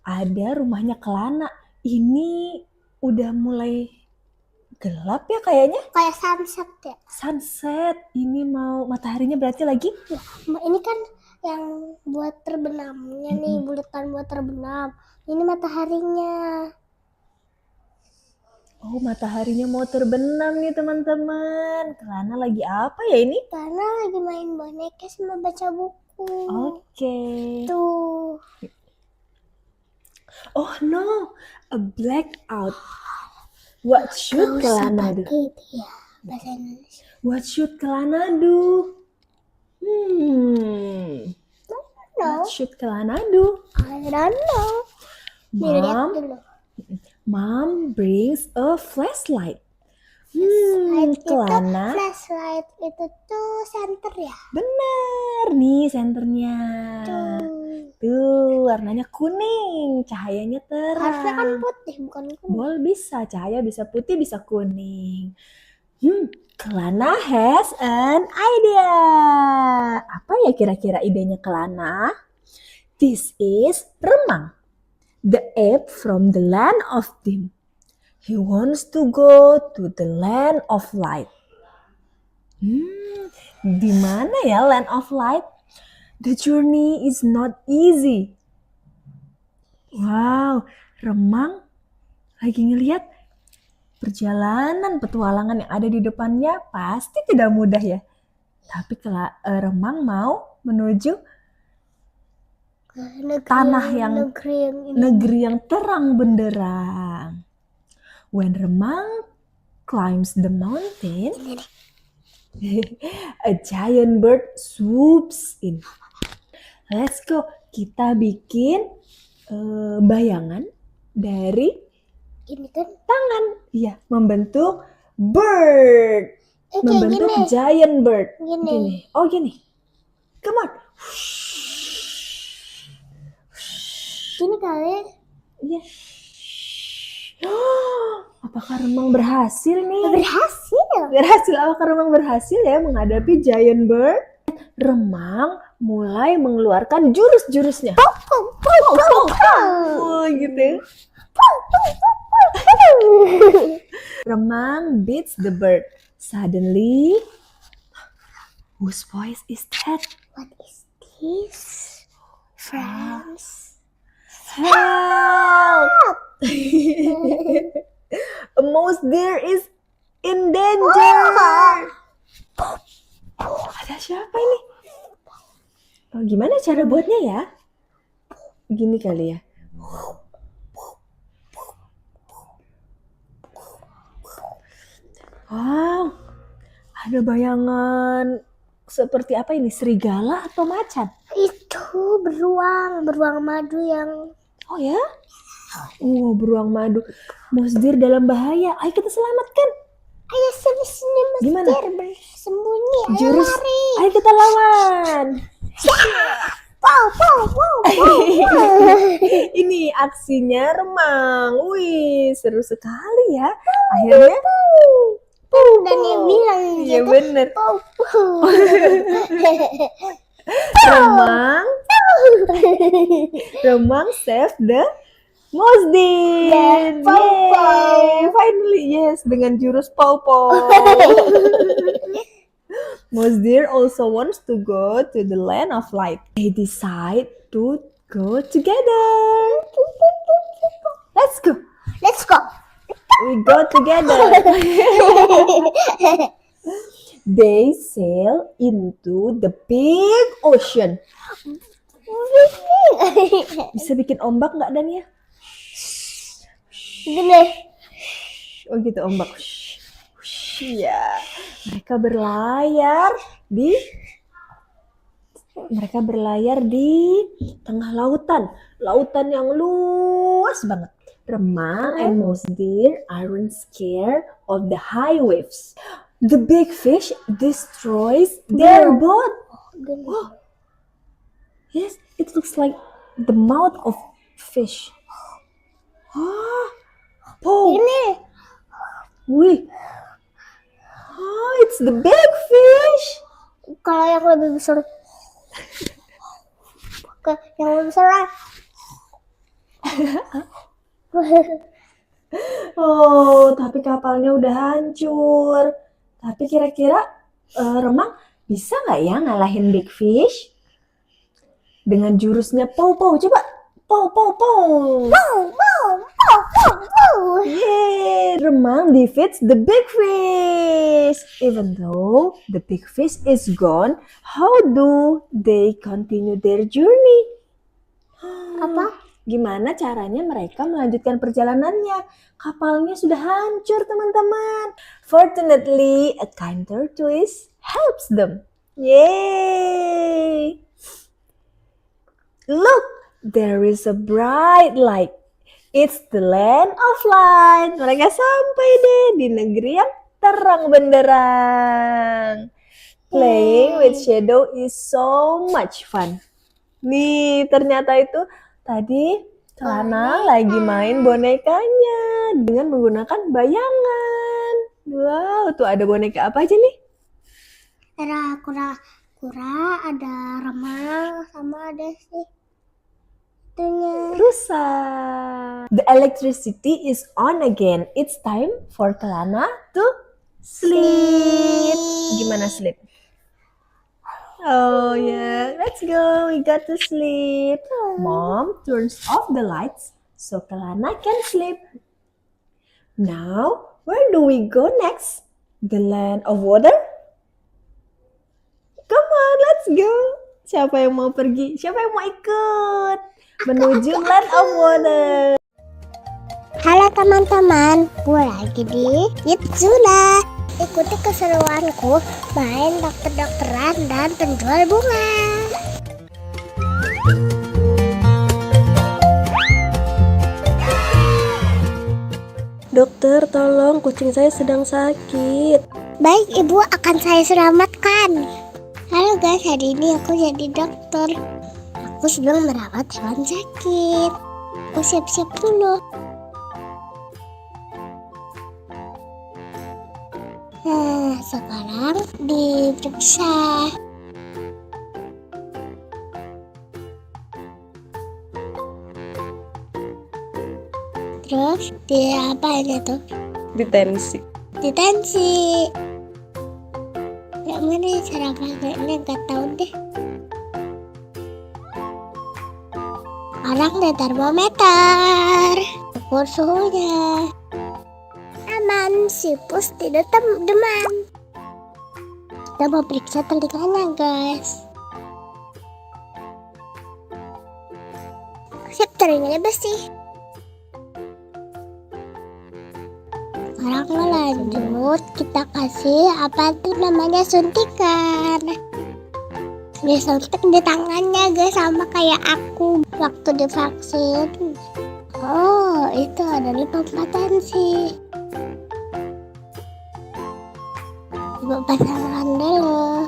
Ada rumahnya Kelana. Ini udah mulai gelap ya kayaknya. Kayak sunset ya. Sunset. Ini mau mataharinya berarti lagi. Ini kan yang buat terbenamnya nih, bulatan buat terbenam. Ini mataharinya. Oh, mataharinya mau terbenam nih teman-teman. Kelana lagi apa ya ini? Karena lagi main boneka sama baca buku. Oke. Tuh. Oh no, a blackout. What should Kelana do? Gitu ya, bahasa Indonesia. What should Kelana do? No, What should Kelana do? I don't know. Nih, lihat Mom, dulu. Mom brings a flashlight. Kelana. Flashlight itu tuh center ya. Bener nih senternya. Tuh, warnanya kuning, cahayanya Harusnya kan terang. putih, bukan kuning. Boleh bisa, cahaya bisa putih, bisa kuning. Kelana has an idea. Apa ya kira-kira idenya Kelana? This is Remang, the ape from the land of Dim. He wants to go to the land of light. Di mana ya land of light? The journey is not easy. Wow, Remang lagi ngelihat perjalanan petualangan yang ada di depannya pasti tidak mudah ya. Tapi Remang mau menuju tanah yang negeri yang terang benderang. When Remang climbs the mountain, a giant bird swoops in. Let's go. Kita bikin bayangan dari Ini kan Tangan. Iya, membentuk bird. kayak Membentuk gini. giant bird. Gini. Oh, gini. Come on. Gini kali. Iya. Apakah remang berhasil nih? Berhasil. Berhasil. Apakah remang berhasil ya menghadapi giant bird? Remang mulai mengeluarkan jurus-jurusnya. Oh, gitu. Remang beats the bird. Suddenly, whose voice is that? What is this? Friends. Help! A mouse deer is in danger. Ada siapa ini? Oh, gimana cara buatnya ya? Gini kali ya. Wow, ada bayangan seperti apa ini? Serigala atau macan? Itu beruang madu yang Oh ya? Oh, beruang madu. Mouse deer dalam bahaya. Ayo kita selamatkan. ayo sini Gimana? bersembunyi. Ayo Jurus. lari. Ayo kita lawan. Wow. Ini aksinya remang. Wih, seru sekali ya. Akhirnya Dan dia bilang iya gitu. bener. Remang save the mouse deer. Yeah, pow, pow. Yay, finally yes dengan jurus pow pow. Mouse deer also wants to go to the land of light. They decide to go together. Let's go. Let's go. We go together. They sail into the big ocean. Bisa bikin ombak nggak Dania? Gini. Oh gitu ombak. Iya. Mereka berlayar di tengah lautan. Lautan yang luas banget. Remang and mouse deer aren't scared of the high waves. The big fish destroys their boat. Oh. Yes, it looks like the mouth of fish. Oh, Ini. wih. Oh, it's the big fish. Kalau yang lebih besar. Yang lebih besar. Oh, tapi kapalnya udah hancur. Tapi kira-kira Remang bisa nggak ya ngalahin big fish? Dengan jurusnya pow-pow. Coba. Pow-pow-pow. Yeay, Remang defeats the big fish. Even though the big fish is gone, how do they continue their journey? Apa? Gimana caranya mereka melanjutkan perjalanannya? Kapalnya sudah hancur, teman-teman. Fortunately, a kind tortoise helps them. Yay! Look, there is a bright light. It's the land of light. Mereka sampai deh di negeri yang terang benderang. Playing with shadow is so much fun. Nih, ternyata itu tadi Kelana lagi main bonekanya dengan menggunakan bayangan. Wow, tuh ada boneka apa aja nih? Ada kura-kura, ada remang, sama ada sih itunya. Rusa. The electricity is on again. It's time for Kelana to sleep. Gimana sleep? Oh yeah, let's go. We got to sleep. Mom turns off the lights so Kelana can sleep. Now, where do we go next? The land of water? Come on, let's go. Siapa yang mau pergi? Siapa yang mau ikut? Menuju land of water. Halo teman-teman, gue lagi di Yitsuna. Ikuti keseruanku main dokter-dokteran dan penjual bunga. dokter, tolong kucing saya sedang sakit. Baik ibu, akan saya selamatkan. Halo guys, hari ini aku jadi dokter. Aku sedang merawat hewan sakit. Aku siap-siap dulu. Nah, sekarang diperiksa. Terus diapain itu? Ditensi. Ditensi. Yang mana ya cara pakainya, gak tahu deh. Sekarang ada termometer, ukur suhunya. Aman, sipus tidak demam. Kita mau periksa telinganya guys. Sip, telinganya bersih. Sekarang lanjut, kita kasih apa tuh namanya, suntikan. Disuntik di tangannya guys, sama kayak aku waktu divaksin. Oh, itu adalah pempatan sih. Ibu pasangkan dulu.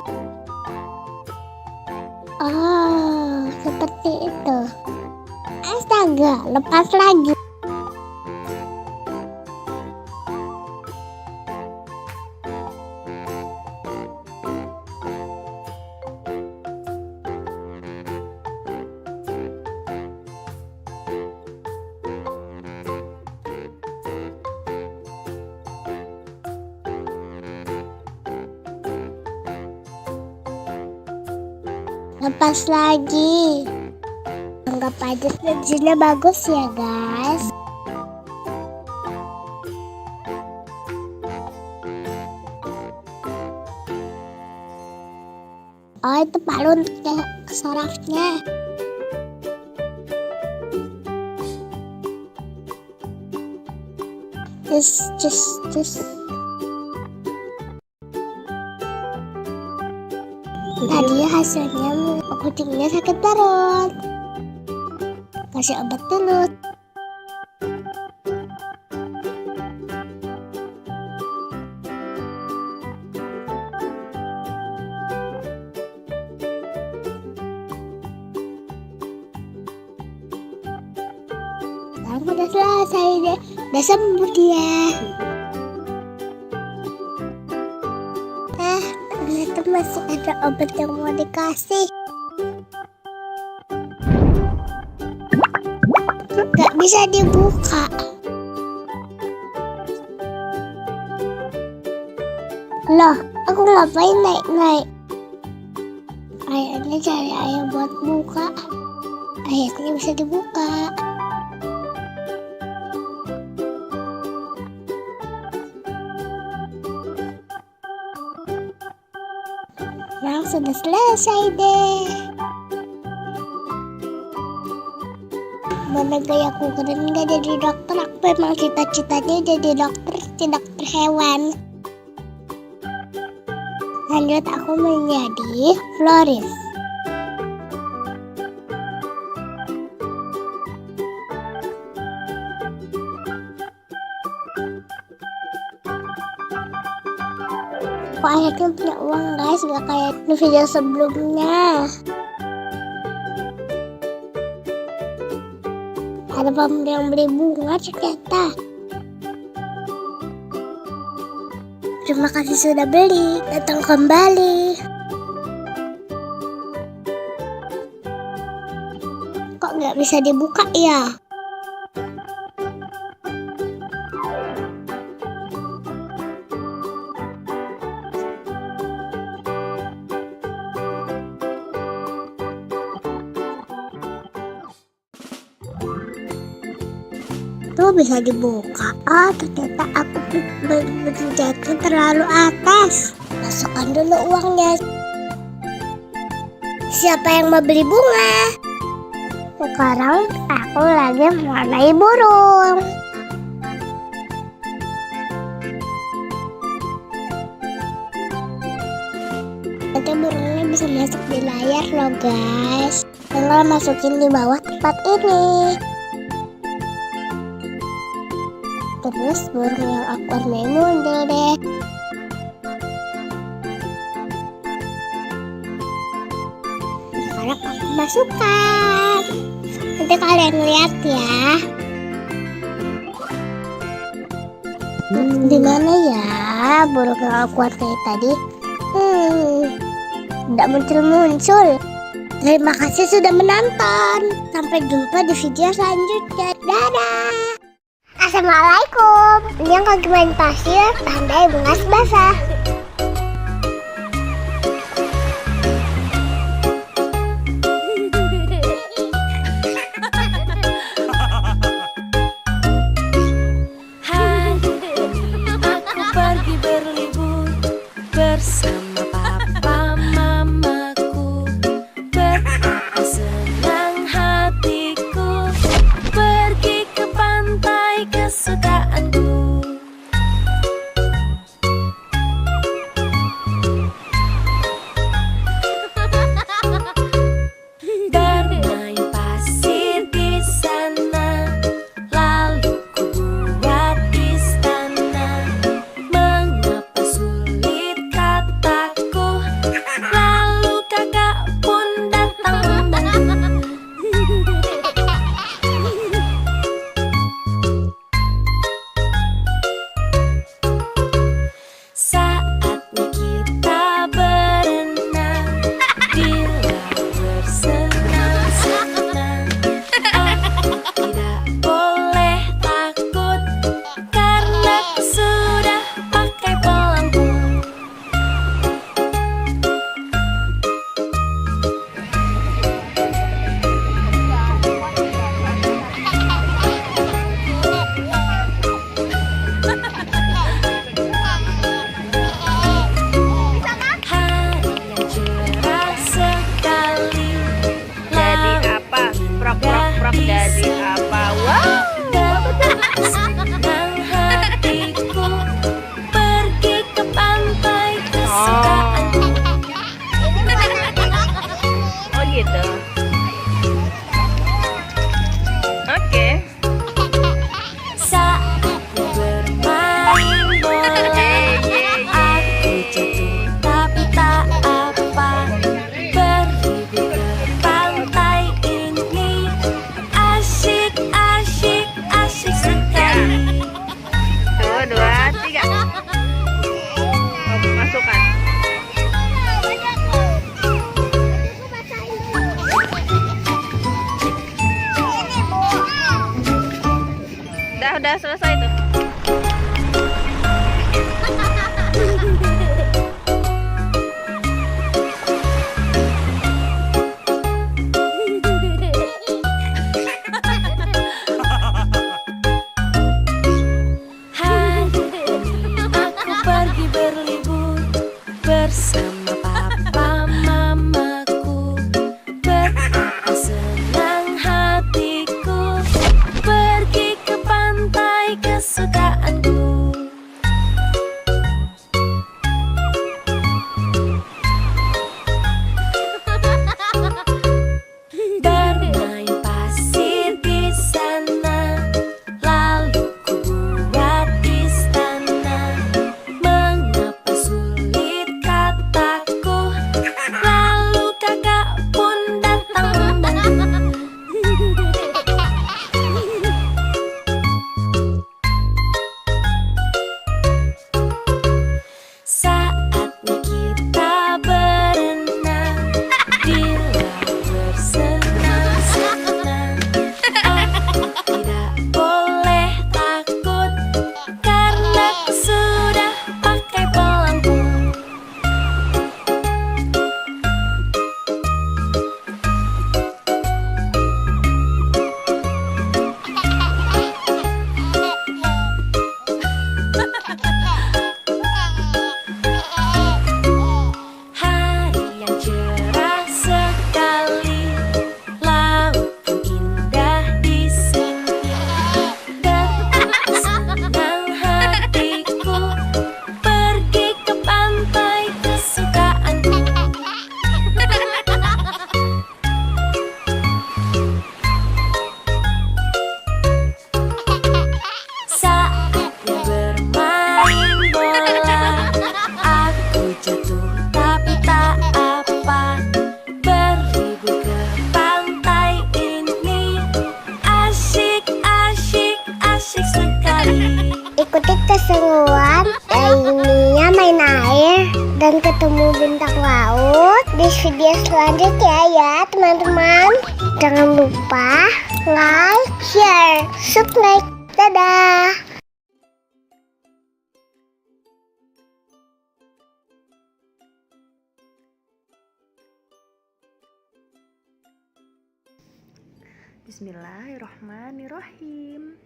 Oh, seperti itu. Astaga, lepas lagi. Lepas lagi. Anggap aja hasilnya bagus ya guys. Oh, itu palu untuk sarafnya. Cus. Tadi hasilnya kucingnya sakit perut. Kasih obat dulu. Sekarang udah selesai deh. Udah sembuh dia. Ternyata masih ada obat yang mau dikasih. Gak bisa dibuka. Loh, aku ngapain naik-naik? Kayaknya cari ayah buat buka. Akhirnya bisa dibuka. Sekarang sudah selesai deh. Mana gaya aku keren gak jadi dokter. Aku memang cita-citanya jadi dokter hewan. Lanjut aku menjadi floris. Kok akhirnya punya uang guys, gak kayak di video sebelumnya. Ada pembeli yang beli bunga ternyata. Terima kasih sudah beli, datang kembali. Kok nggak bisa dibuka ya? Tuh bisa dibuka. Ah, ternyata aku menjatuh terlalu atas. Masukkan dulu uangnya. Siapa yang mau beli bunga? Sekarang aku lagi mewarnai burung. Nanti burungnya bisa masuk di layar loh guys. Tinggal masukin di bawah tempat ini. Terus burung yang aku warnai muncul deh. Sekarang aku masukkan. Nanti kalian lihat ya. Di mana ya burung yang aku warnai tadi? Tidak muncul-muncul. Terima kasih sudah menonton. Sampai jumpa di video selanjutnya. Dadah. Assalamualaikum. Ini yang kaki main pasir, pandai bungas basah. Aku pergi berlibur bersama papa mamaku. Betapa senang hatiku pergi ke pantai kesukaanku. dan ketemu bintang laut di video selanjutnya ya teman-teman. Jangan lupa like, share, subscribe. Dadah. Bismillahirrahmanirrahim.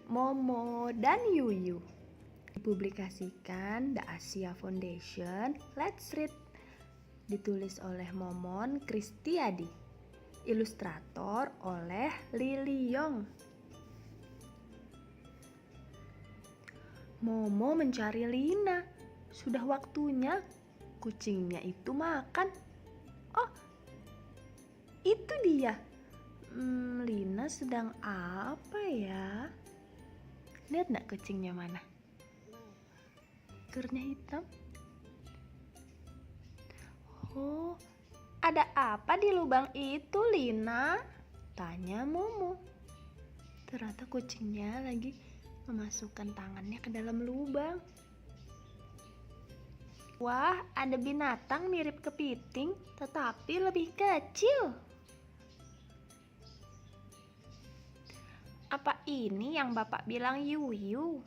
Momo dan Yuyu dipublikasikan The Asia Foundation. Let's read. Ditulis oleh Momon Kristiadi. Ilustrator oleh Lily Yong. Momo mencari Lina. Sudah waktunya kucingnya itu makan. Oh, itu dia. Lina sedang apa ya? Lihat nggak kucingnya mana? Ekornya hitam. Oh, ada apa di lubang itu, Lina? Tanya Momo. Ternyata kucingnya lagi memasukkan tangannya ke dalam lubang. Wah, ada binatang mirip kepiting, tetapi lebih kecil. Apa ini yang Bapak bilang Yuyu?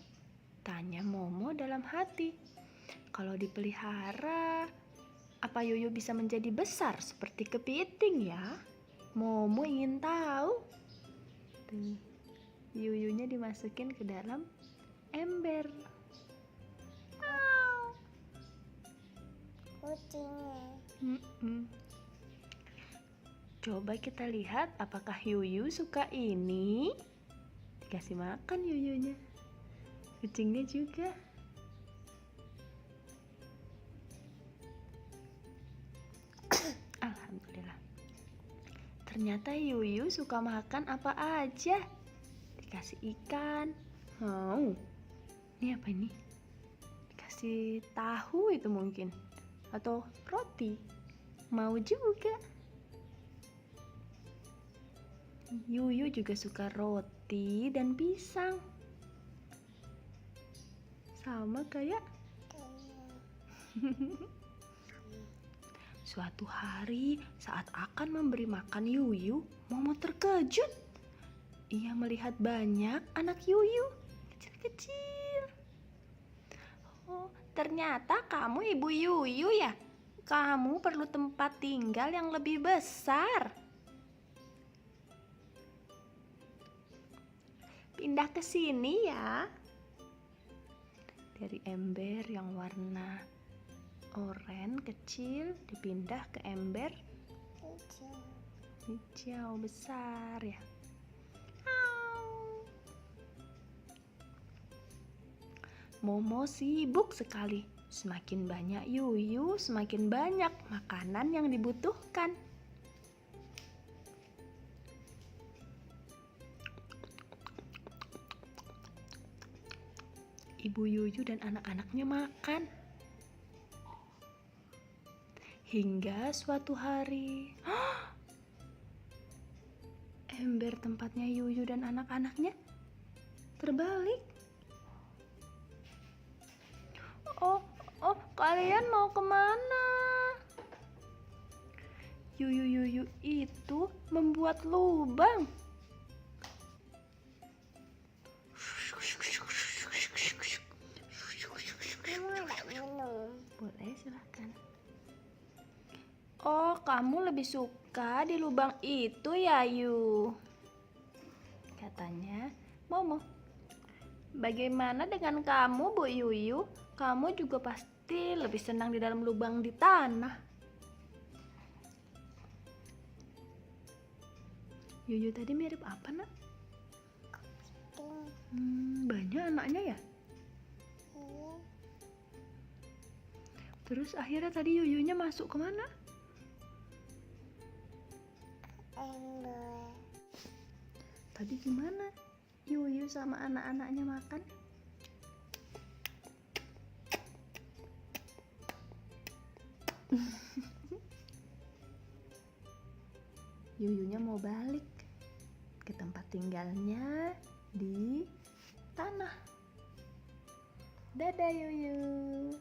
Tanya Momo dalam hati. Kalau dipelihara, apa Yuyu bisa menjadi besar seperti kepiting ya? Momo ingin tahu. Tuh, Yuyunya dimasukin ke dalam ember. Kucingnya. Coba kita lihat apakah Yuyu suka ini. Dikasih makan Yuyunya. Kucingnya juga. Alhamdulillah. Ternyata Yuyu suka makan apa aja. Dikasih ikan. Mau. Ini apa ini? Dikasih tahu itu mungkin. Atau roti. Mau juga. Yuyu juga suka roti dan pisang. Sama kayak suatu hari saat akan memberi makan Yuyu, Momo terkejut. Ia melihat banyak anak Yuyu kecil-kecil. Oh, ternyata kamu ibu Yuyu ya? Kamu perlu tempat tinggal yang lebih besar. Pindah ke sini ya. Dari ember yang warna oranye kecil dipindah ke ember hijau besar ya. Momo sibuk sekali. Semakin banyak Yuyu, semakin banyak makanan yang dibutuhkan. Ibu Yuyu dan anak-anaknya makan. Hingga suatu hari, ember tempatnya Yuyu dan anak-anaknya terbalik. Oh, kalian mau kemana? Yuyu itu membuat lubang. Boleh, silahkan. Oh, kamu lebih suka di lubang itu ya, Yu? Katanya Momo. Bagaimana dengan kamu, Bu Yuyu? Kamu juga pasti lebih senang di dalam lubang di tanah. Yuyu tadi mirip apa, Nak? Banyak anaknya ya? Terus akhirnya tadi Yuyunya masuk kemana? Ember. Tadi gimana Yuyu sama anak-anaknya makan? Yuyunya mau balik ke tempat tinggalnya di tanah. Dadah Yuyu.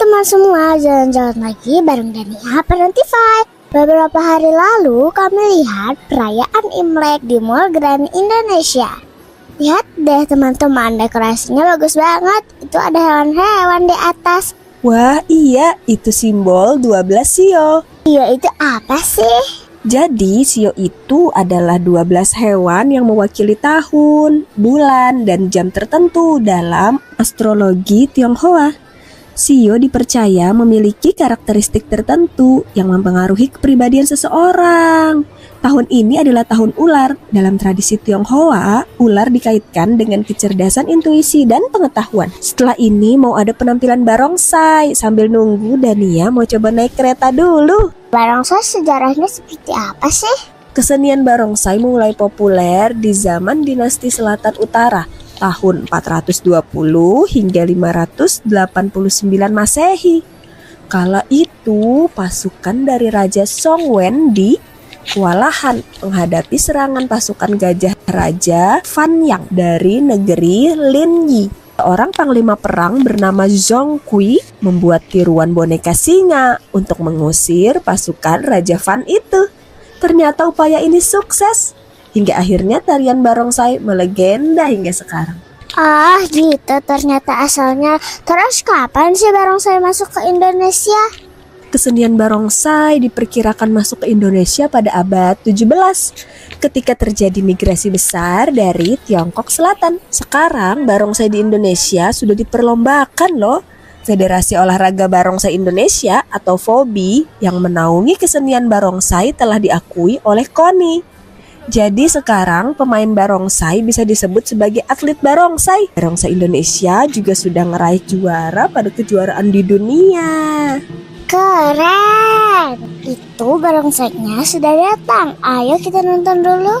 teman-teman semua jalan-jalan lagi bareng Dania Penantify. Beberapa hari lalu kami lihat perayaan Imlek di Mall Grand Indonesia. Lihat deh teman-teman, dekorasinya bagus banget. Itu ada hewan-hewan di atas. Wah iya, itu simbol 12 sio. Iya, itu apa sih? Jadi sio itu adalah 12 hewan yang mewakili tahun, bulan, dan jam tertentu dalam astrologi Tionghoa. Sio dipercaya memiliki karakteristik tertentu yang mempengaruhi kepribadian seseorang. Tahun ini adalah tahun ular. Dalam tradisi Tionghoa, ular dikaitkan dengan kecerdasan intuisi dan pengetahuan. Setelah ini mau ada penampilan barongsai. Sambil nunggu, Dania mau coba naik kereta dulu. Barongsai sejarahnya seperti apa sih? Kesenian barongsai mulai populer di zaman dinasti Selatan Utara tahun 420 hingga 589 Masehi. Kala itu pasukan dari Raja Songwen kewalahan menghadapi serangan pasukan gajah Raja Fan Yang dari negeri Linyi. Seorang panglima perang bernama Zhong Kui membuat tiruan boneka singa untuk mengusir pasukan Raja Fan itu. Ternyata upaya ini sukses, hingga akhirnya tarian barongsai melegenda hingga sekarang. Ah gitu ternyata asalnya. Terus kapan sih barongsai masuk ke Indonesia? Kesenian barongsai diperkirakan masuk ke Indonesia pada abad 17 ketika terjadi migrasi besar dari Tiongkok Selatan. Sekarang barongsai di Indonesia sudah diperlombakan loh. Federasi Olahraga Barongsai Indonesia atau FOBI yang menaungi kesenian barongsai telah diakui oleh KONI. Jadi sekarang pemain barongsai bisa disebut sebagai atlet barongsai. Barongsai Indonesia juga sudah meraih juara pada kejuaraan di dunia. Keren! Itu barongsainya sudah datang. Ayo kita nonton dulu.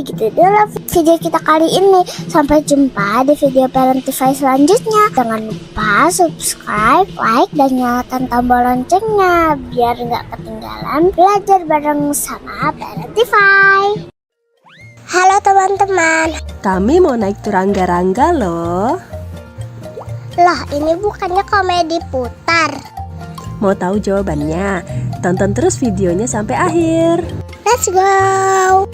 segitu dulu video kita kali ini. Sampai jumpa di video Parentify selanjutnya. Jangan lupa subscribe, like, dan nyalakan tombol loncengnya biar nggak ketinggalan belajar bareng sama Parentify. Halo teman-teman. Kami mau naik turangga-rangga loh. Lah, ini bukannya komedi putar. Mau tahu jawabannya? Tonton terus videonya sampai akhir. Let's go.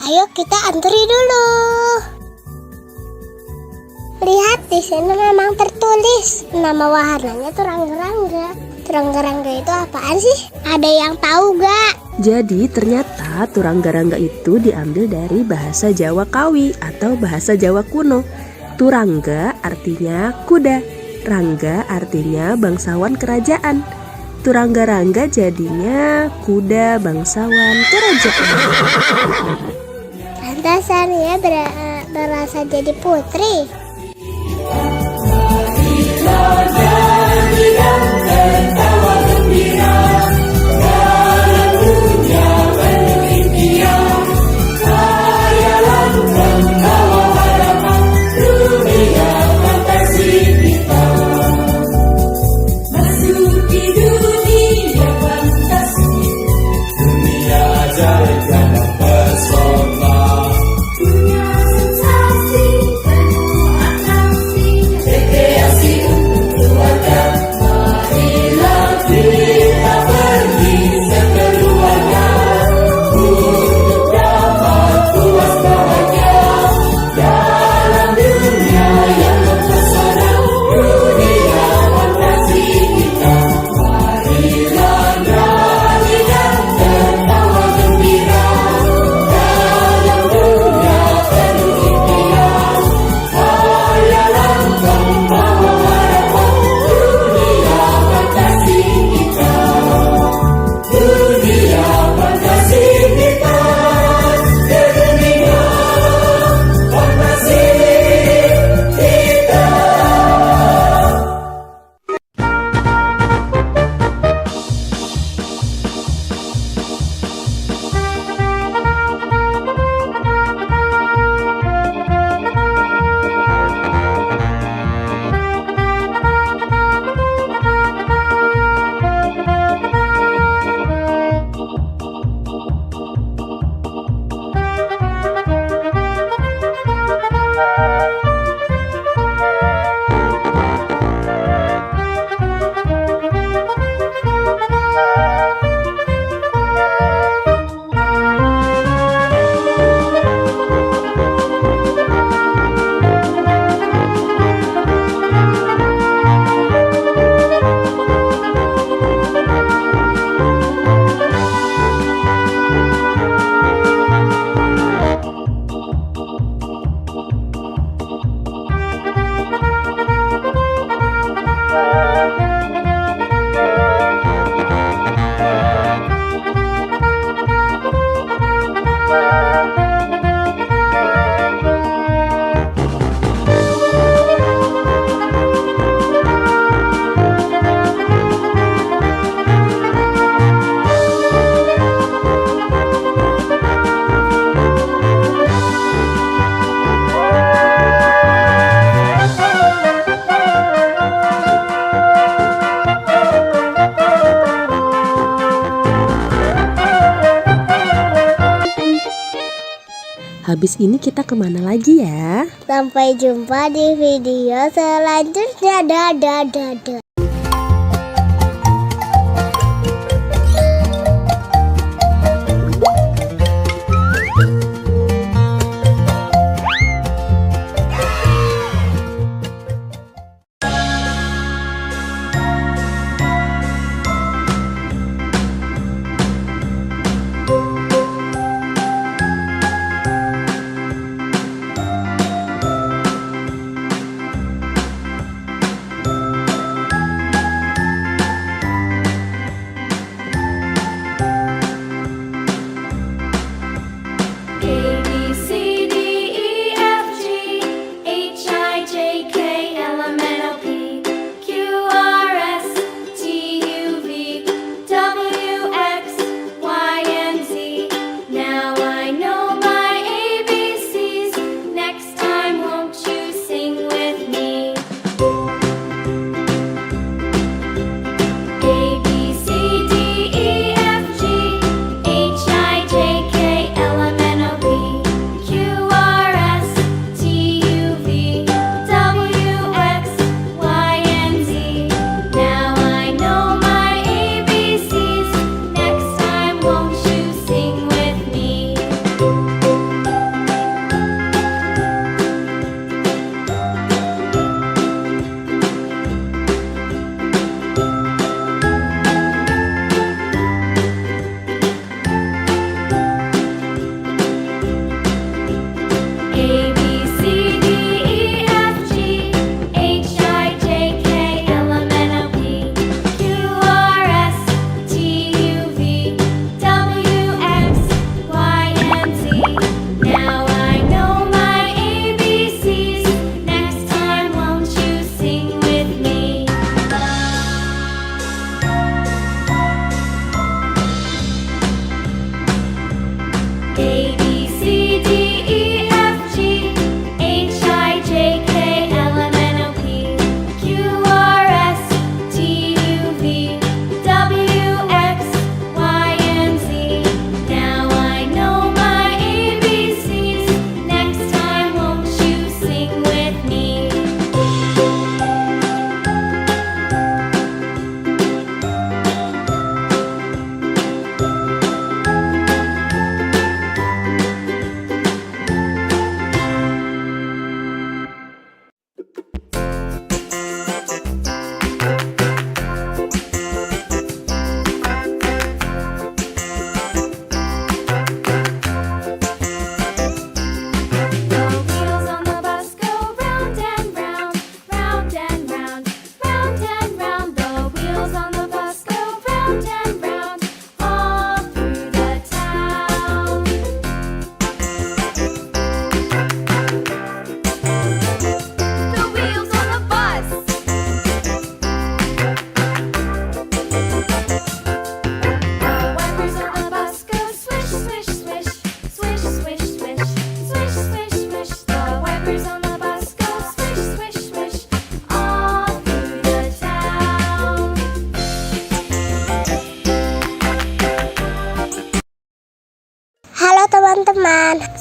Ayo kita antri dulu. Lihat di sini memang tertulis nama wahananya turangga-rangga. Turangga-rangga itu apaan sih? Ada yang tahu gak? Jadi ternyata turangga-rangga itu diambil dari bahasa Jawa Kawi atau bahasa Jawa kuno. Turangga artinya kuda, rangga artinya bangsawan kerajaan. Turangga-rangga jadinya kuda bangsawan kerajaan. Pantasan ya berasa jadi putri. Habis ini kita kemana lagi ya? Sampai jumpa di video selanjutnya. Dadah, dadah.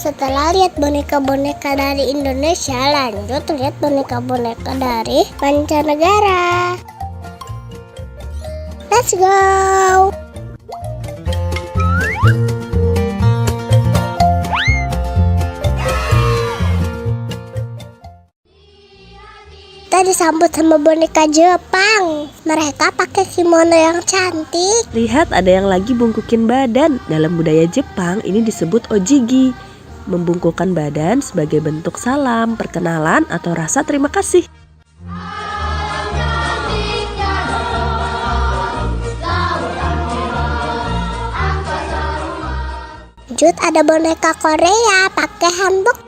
Setelah lihat boneka-boneka dari Indonesia, lanjut lihat boneka-boneka dari mancanegara. Let's go! Kita disambut sama boneka Jepang. Mereka pakai kimono yang cantik. Lihat, ada yang lagi bungkukin badan. Dalam budaya Jepang ini disebut ojigi. Membungkukkan badan sebagai bentuk salam, perkenalan, atau rasa terima kasih. Lanjut ada boneka Korea pakai hanbok.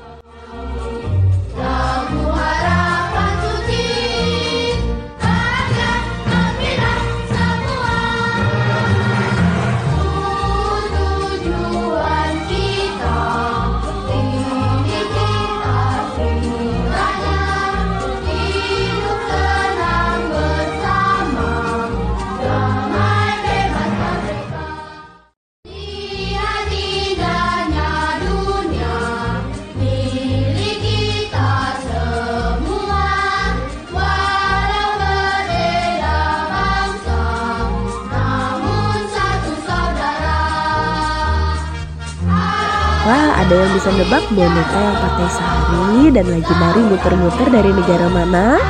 Wah, ada yang bisa nebak boneka yang pakai sari dan lagi nari muter-muter dari negara mana?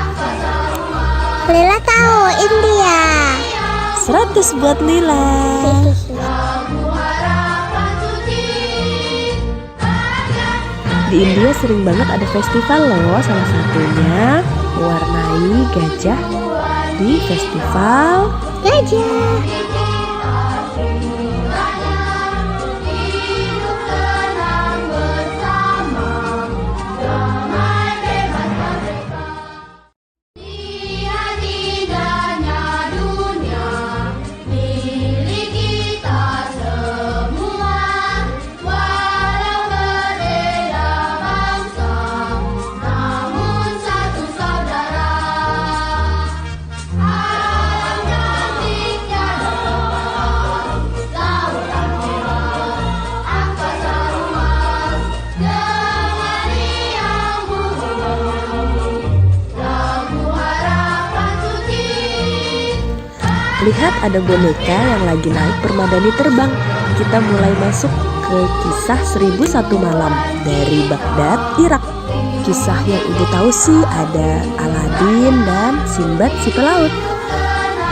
Lila tahu, India. 100 buat Lila. Di India sering banget ada festival loh, salah satunya mewarnai gajah di festival Gajah. Lihat, ada boneka yang lagi naik permadani terbang. Kita mulai masuk ke kisah 1001 malam dari Baghdad, Irak. Kisah yang ibu tahu sih ada Aladin dan Sinbad si pelaut.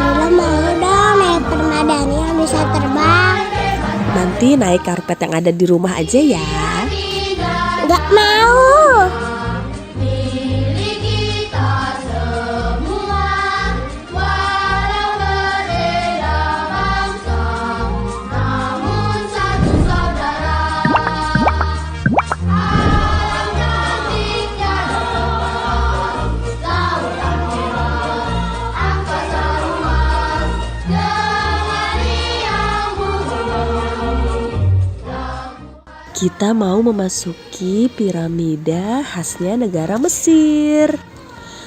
Lila mau dong naik permadani yang bisa terbang. Nanti naik karpet yang ada di rumah aja ya. Gak mau. Kita mau memasuki piramida khasnya negara Mesir.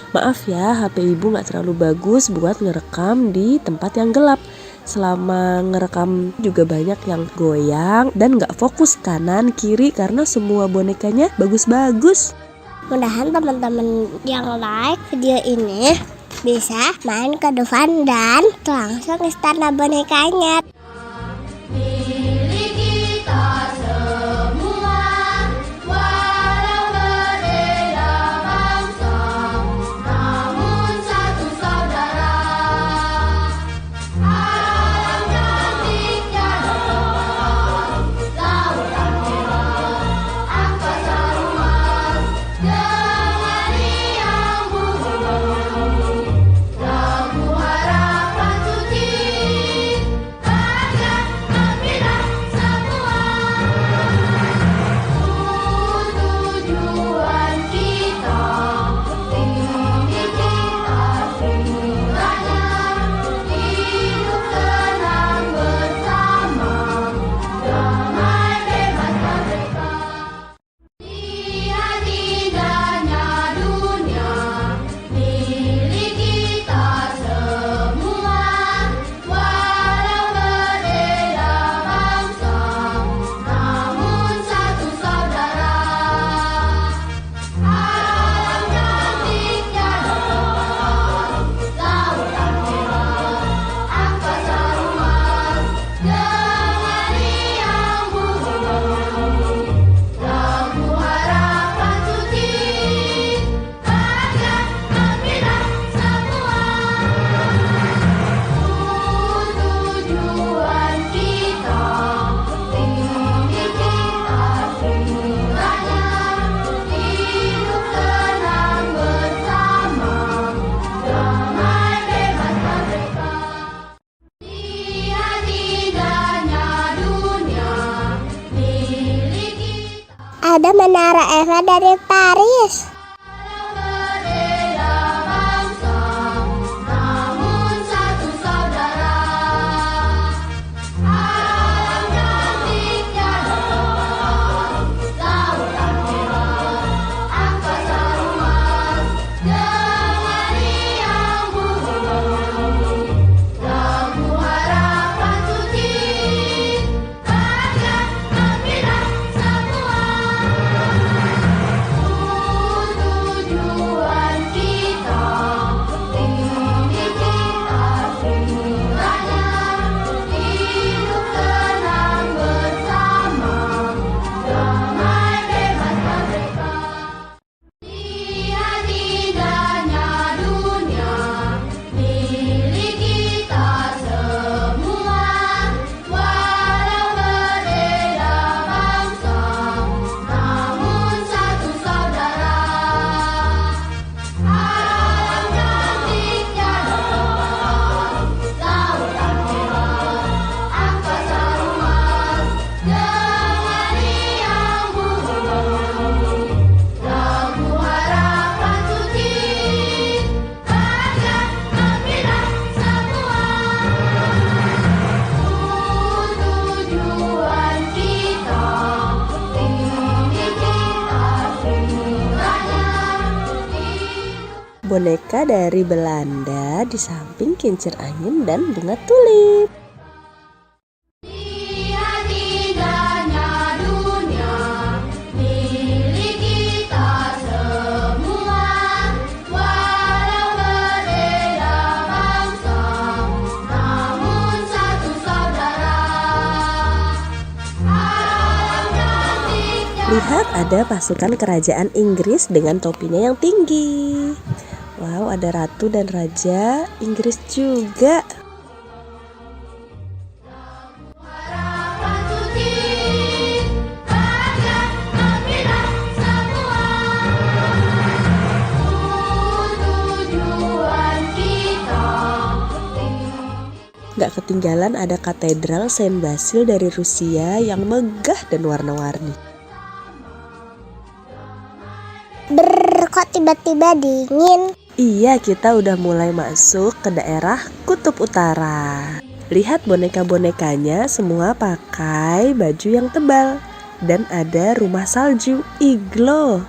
Maaf ya, HP ibu gak terlalu bagus buat ngerekam di tempat yang gelap. Selama ngerekam juga banyak yang goyang dan gak fokus kanan kiri karena semua bonekanya bagus-bagus. Mudahan teman-teman yang like video ini bisa main ke depan dan langsung istana bonekanya. ada Menara Eiffel dari Paris. Boneka dari Belanda di samping kincir angin dan bunga tulip. Lihat, ada pasukan kerajaan Inggris dengan topinya yang tinggi. Wow, ada ratu dan raja Inggris juga. Gak ketinggalan ada katedral Saint Basil dari Rusia yang megah dan warna-warni. Kok tiba-tiba dingin? Iya, kita udah mulai masuk ke daerah Kutub Utara. Lihat boneka-bonekanya semua pakai baju yang tebal. Dan ada rumah salju, iglo.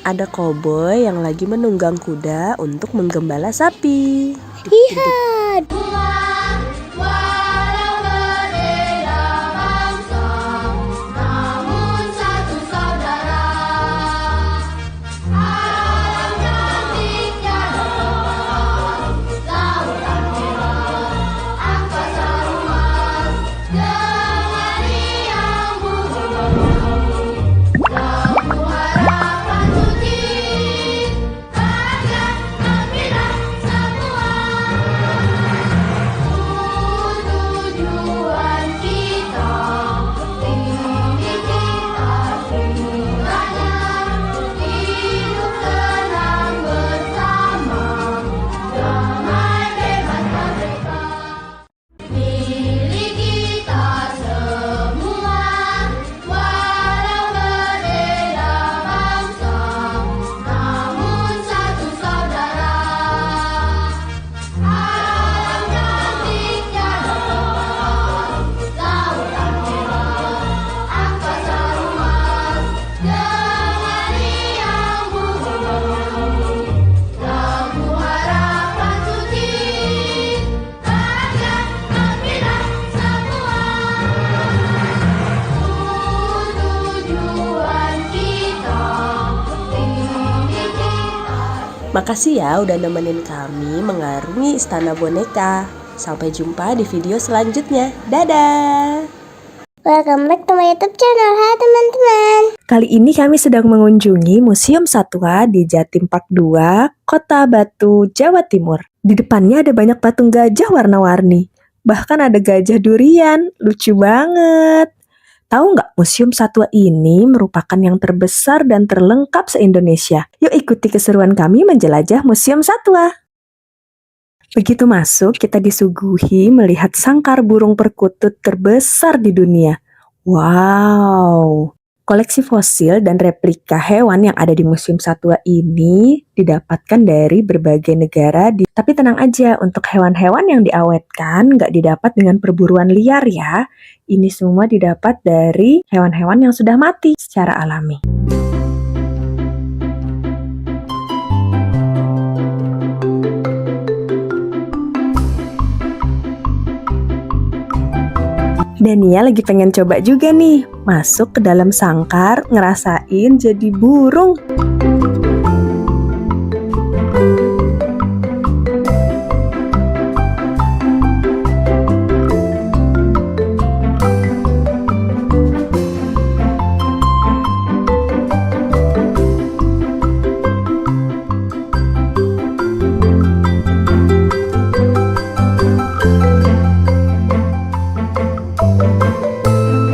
Ada koboi yang lagi menunggang kuda untuk menggembala sapi. Lihat. Makasih ya udah nemenin kami mengarungi Istana Boneka. Sampai jumpa di video selanjutnya. Dadah! Welcome back to my YouTube channel. Hai teman-teman. Kali ini kami sedang mengunjungi Museum Satwa di Jatim Park 2, Kota Batu, Jawa Timur. Di depannya ada banyak patung gajah warna-warni. Bahkan ada gajah durian, lucu banget. Tahu nggak, Museum Satwa ini merupakan yang terbesar dan terlengkap se-Indonesia. Yuk ikuti keseruan kami menjelajah Museum Satwa. Begitu masuk, kita disuguhi melihat sangkar burung perkutut terbesar di dunia. Wow! Koleksi fosil dan replika hewan yang ada di Museum Satwa ini didapatkan dari berbagai negara. Tapi tenang aja, untuk hewan-hewan yang diawetkan nggak didapat dengan perburuan liar ya. Ini semua didapat dari hewan-hewan yang sudah mati secara alami. Dania lagi pengen coba juga nih, masuk ke dalam sangkar, ngerasain jadi burung.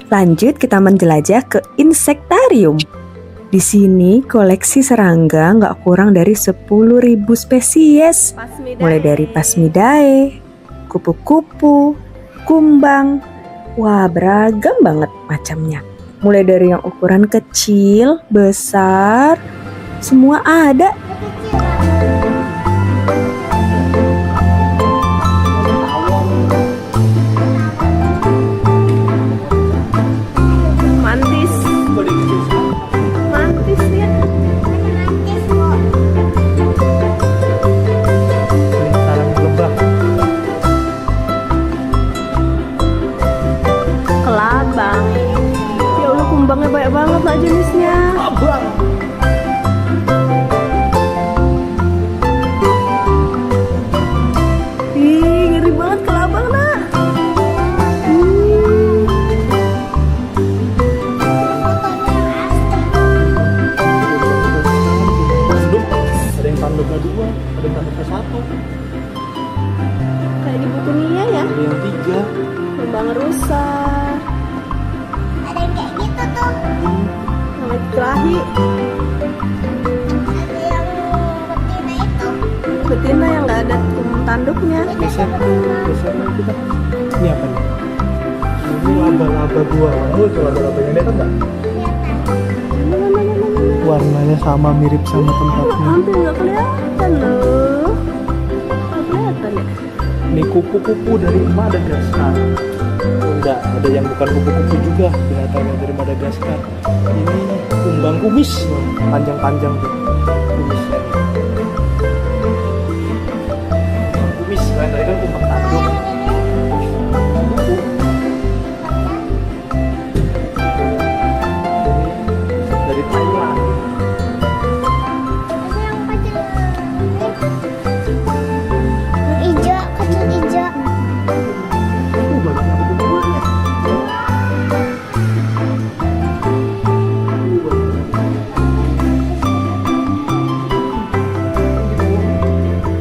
Lanjut kita menjelajah ke insektarium. Di sini koleksi serangga nggak kurang dari 10.000 spesies. Mulai dari Phasmidae, kupu-kupu, kumbang. Wah, beragam banget macamnya. Mulai dari yang ukuran kecil, besar, semua ada. Kumbangnya banyak banget lah jenisnya. Abang. Ih, ngeri banget kelabang nak. Ada yang tanduknya 2, ada yang tanduknya 1. Kayak di buku Nia ya. Ada yang 3. Kumbang rusa. Ada yang kayak gitu tuh. Nama kelahi. Ada yang betina itu. Betina yang nggak ada tanduknya. Geser kita. Ini apa nih? Ini laba-laba gua. Oh, itu laba-labanya dia kan enggak? Warnanya sama, mirip sama tempatnya. Hampir nggak kelihatan loh. Nggak kelihatan ya. Ini kupu-kupu dari Madagaskar. Enggak, ada yang bukan kupu-kupu juga, binatang yang dari Madagaskar. Ini kumbang kumis, panjang-panjang tuh. Kumisnya. Kumbang kumis, kan tadi kan kumbang tanduk. Dari Thailand. Yang hijau, kecil hijau. Banyak kupu-kupunya.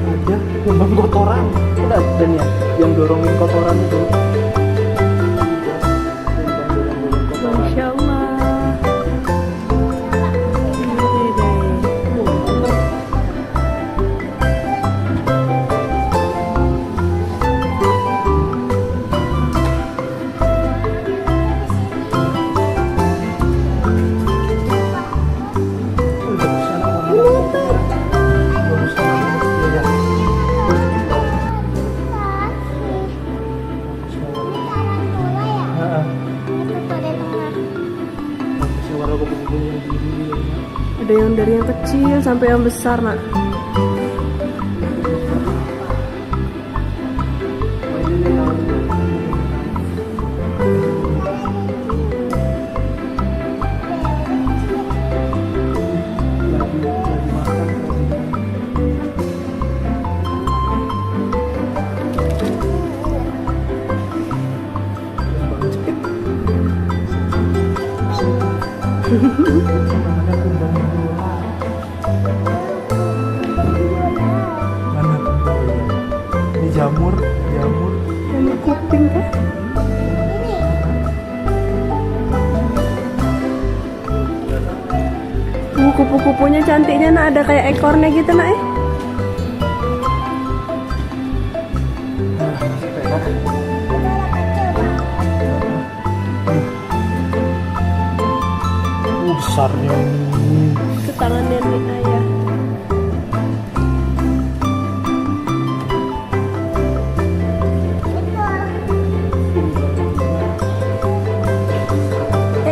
Ada kumbang kotoran. Udah dan ya yang dorongin kotoran itu. Masya Allah. Ada yang dari yang kecil sampai yang besar nak. Namanya kumbang bola. Mana? Oh, iya. Ini jamur. Ini kuping kan? Kupu-kupunya cantiknya nak, ada kayak ekornya gitu nak. Besarnya ini. Itu tangan nenek ayah.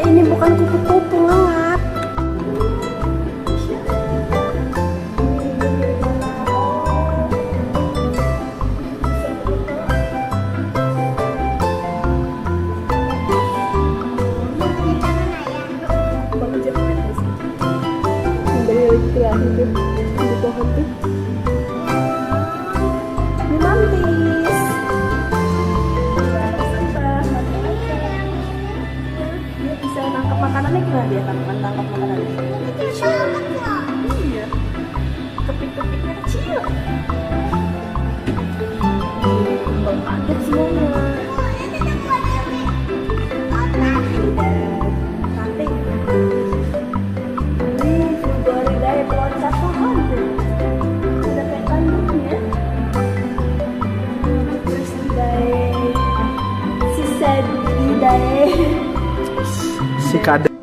Ini bukan kupu-kupu ngelap. Hidup di pohon tuh. Ini mantis. Dia bisa nangkap makanannya, gimana dia tangkap makanannya? Iya. Kepik-kepiknya kecil. Kaget semuanya. Si kadek.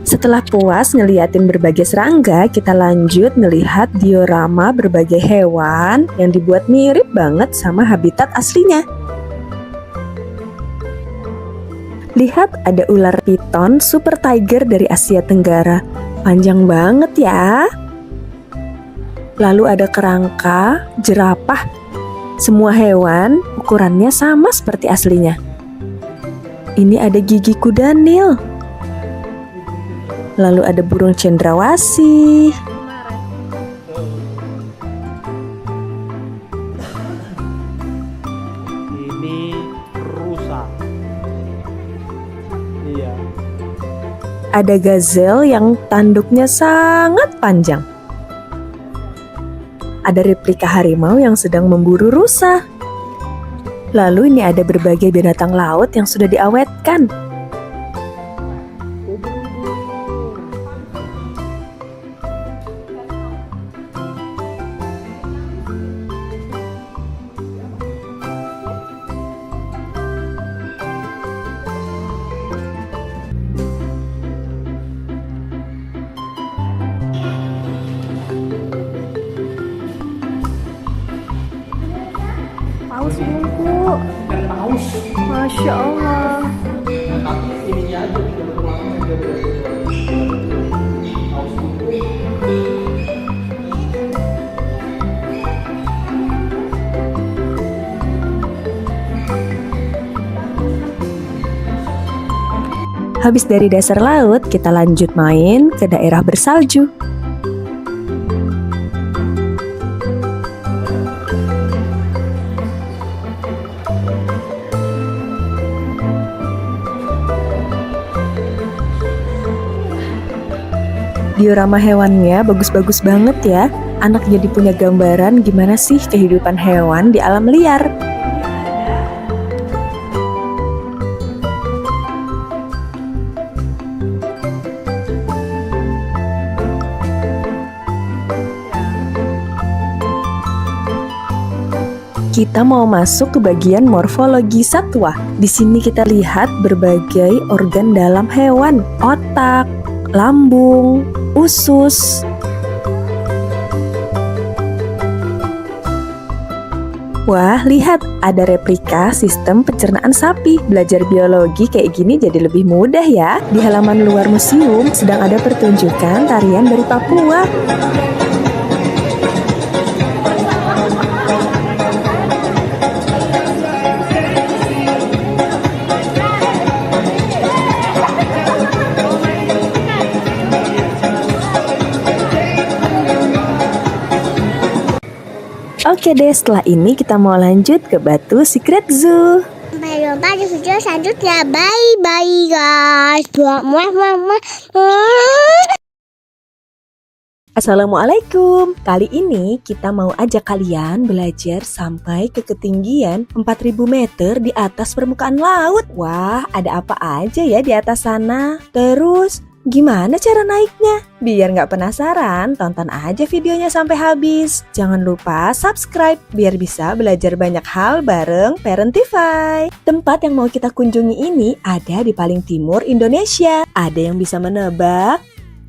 Setelah puas ngeliatin berbagai serangga, kita lanjut ngelihat diorama berbagai hewan yang dibuat mirip banget sama habitat aslinya. Lihat, ada ular piton super tiger dari Asia Tenggara. Panjang banget ya. Lalu ada kerangka, jerapah. Semua hewan ukurannya sama seperti aslinya. Ini ada gigi kuda Nil. Lalu ada burung cendrawasih. Ini rusa. Iya. Ada gazelle yang tanduknya sangat panjang. Ada replika harimau yang sedang memburu rusa. Lalu ini ada berbagai binatang laut yang sudah diawetkan. Paus bungku. Masya Allah. Habis dari dasar laut, kita lanjut main ke daerah bersalju. Diorama hewannya bagus-bagus banget ya. Anak jadi punya gambaran gimana sih kehidupan hewan di alam liar. Kita mau masuk ke bagian morfologi satwa. Di sini kita lihat berbagai organ dalam hewan, otak, lambung, usus. Wah, lihat, ada replika sistem pencernaan sapi. Belajar biologi kayak gini jadi lebih mudah ya. Di halaman luar museum sedang ada pertunjukan tarian dari Papua. Oke deh, setelah ini kita mau lanjut ke Batu Secret Zoo. Belum jumpa di video selanjutnya. Bye bye guys. Muah muah muah. Assalamualaikum. Kali ini kita mau ajak kalian belajar sampai ke ketinggian 4000 meter di atas permukaan laut. Wah, ada apa aja ya di atas sana? Terus, gimana cara naiknya? Biar nggak penasaran, tonton aja videonya sampai habis. Jangan lupa subscribe biar bisa belajar banyak hal bareng Parentify. Tempat yang mau kita kunjungi ini ada di paling timur Indonesia. Ada yang bisa menebak?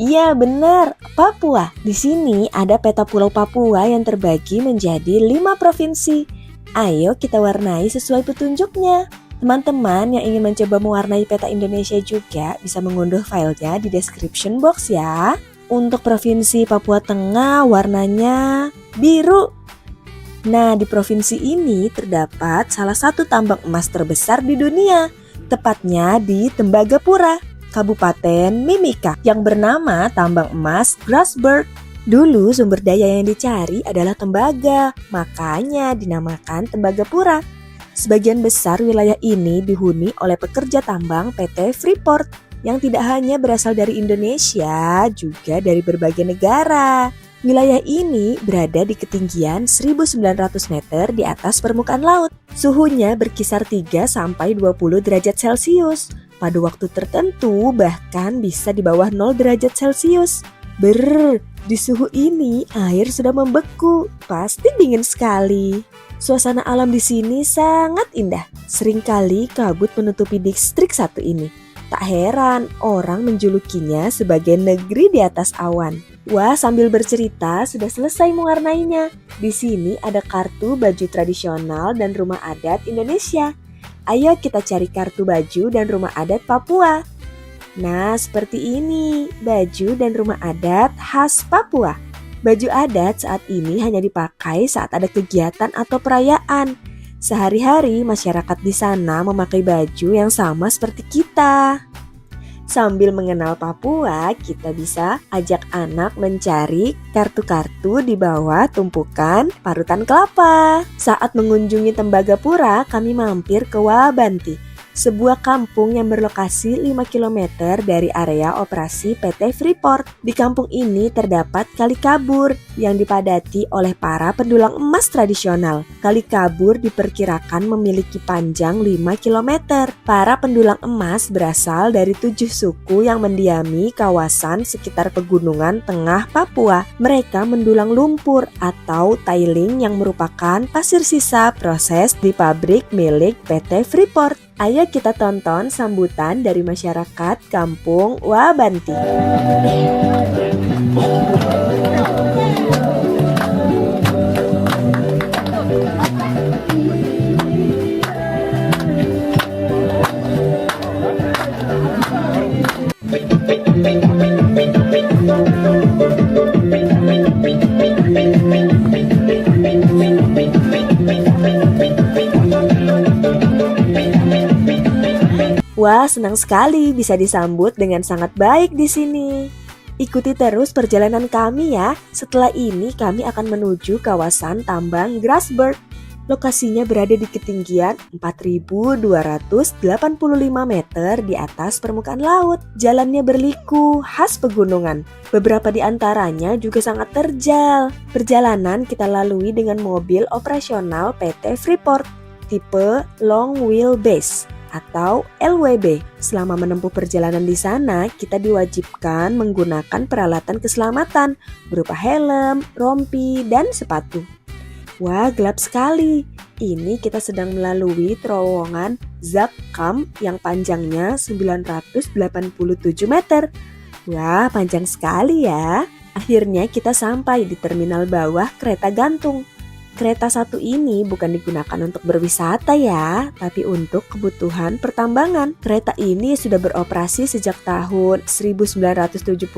Iya benar, Papua. Di sini ada peta pulau Papua yang terbagi menjadi 5 provinsi. Ayo kita warnai sesuai petunjuknya. Teman-teman yang ingin mencoba mewarnai peta Indonesia juga bisa mengunduh filenya di description box ya. Untuk provinsi Papua Tengah warnanya biru. Nah, di provinsi ini terdapat salah satu tambang emas terbesar di dunia, tepatnya di Tembagapura, Kabupaten Mimika, yang bernama tambang emas Grasberg. Dulu sumber daya yang dicari adalah tembaga, makanya dinamakan Tembagapura. Sebagian besar wilayah ini dihuni oleh pekerja tambang PT Freeport yang tidak hanya berasal dari Indonesia, juga dari berbagai negara. Wilayah ini berada di ketinggian 1900 meter di atas permukaan laut. Suhunya berkisar 3 sampai 20 derajat Celcius. Pada waktu tertentu bahkan bisa di bawah 0 derajat Celcius. Di suhu ini air sudah membeku, pasti dingin sekali. Suasana alam di sini sangat indah. Seringkali kabut menutupi distrik satu ini. Tak heran orang menjulukinya sebagai negeri di atas awan. Wah, sambil bercerita sudah selesai mewarnainya. Di sini ada kartu baju tradisional dan rumah adat Indonesia. Ayo kita cari kartu baju dan rumah adat Papua. Nah, seperti ini, baju dan rumah adat khas Papua. Baju adat saat ini hanya dipakai saat ada kegiatan atau perayaan. Sehari-hari masyarakat di sana memakai baju yang sama seperti kita. Sambil mengenal Papua, kita bisa ajak anak mencari kartu-kartu di bawah tumpukan parutan kelapa. Saat mengunjungi Tembagapura, kami mampir ke Wabanti, sebuah kampung yang berlokasi 5 km dari area operasi PT Freeport. Di kampung ini terdapat Kali Kabur yang dipadati oleh para pendulang emas tradisional. Kali Kabur diperkirakan memiliki panjang 5 km. Para pendulang emas berasal dari 7 suku yang mendiami kawasan sekitar pegunungan tengah Papua. Mereka mendulang lumpur atau tiling yang merupakan pasir sisa proses di pabrik milik PT Freeport. Ayo kita tonton sambutan dari masyarakat kampung Wabanti. Wah, senang sekali bisa disambut dengan sangat baik di sini. Ikuti terus perjalanan kami ya. Setelah ini kami akan menuju kawasan tambang Grasberg. Lokasinya berada di ketinggian 4.285 meter di atas permukaan laut. Jalannya berliku, khas pegunungan. Beberapa di antaranya juga sangat terjal. Perjalanan kita lalui dengan mobil operasional PT Freeport, tipe Long Wheelbase atau LWB. Selama menempuh perjalanan di sana, kita diwajibkan menggunakan peralatan keselamatan berupa helm, rompi, dan sepatu. Wah, gelap sekali. Ini kita sedang melalui terowongan Zakkam yang panjangnya 987 meter. Wah, panjang sekali ya. Akhirnya kita sampai di terminal bawah kereta gantung. Kereta satu ini bukan digunakan untuk berwisata ya, tapi untuk kebutuhan pertambangan. Kereta ini sudah beroperasi sejak tahun 1972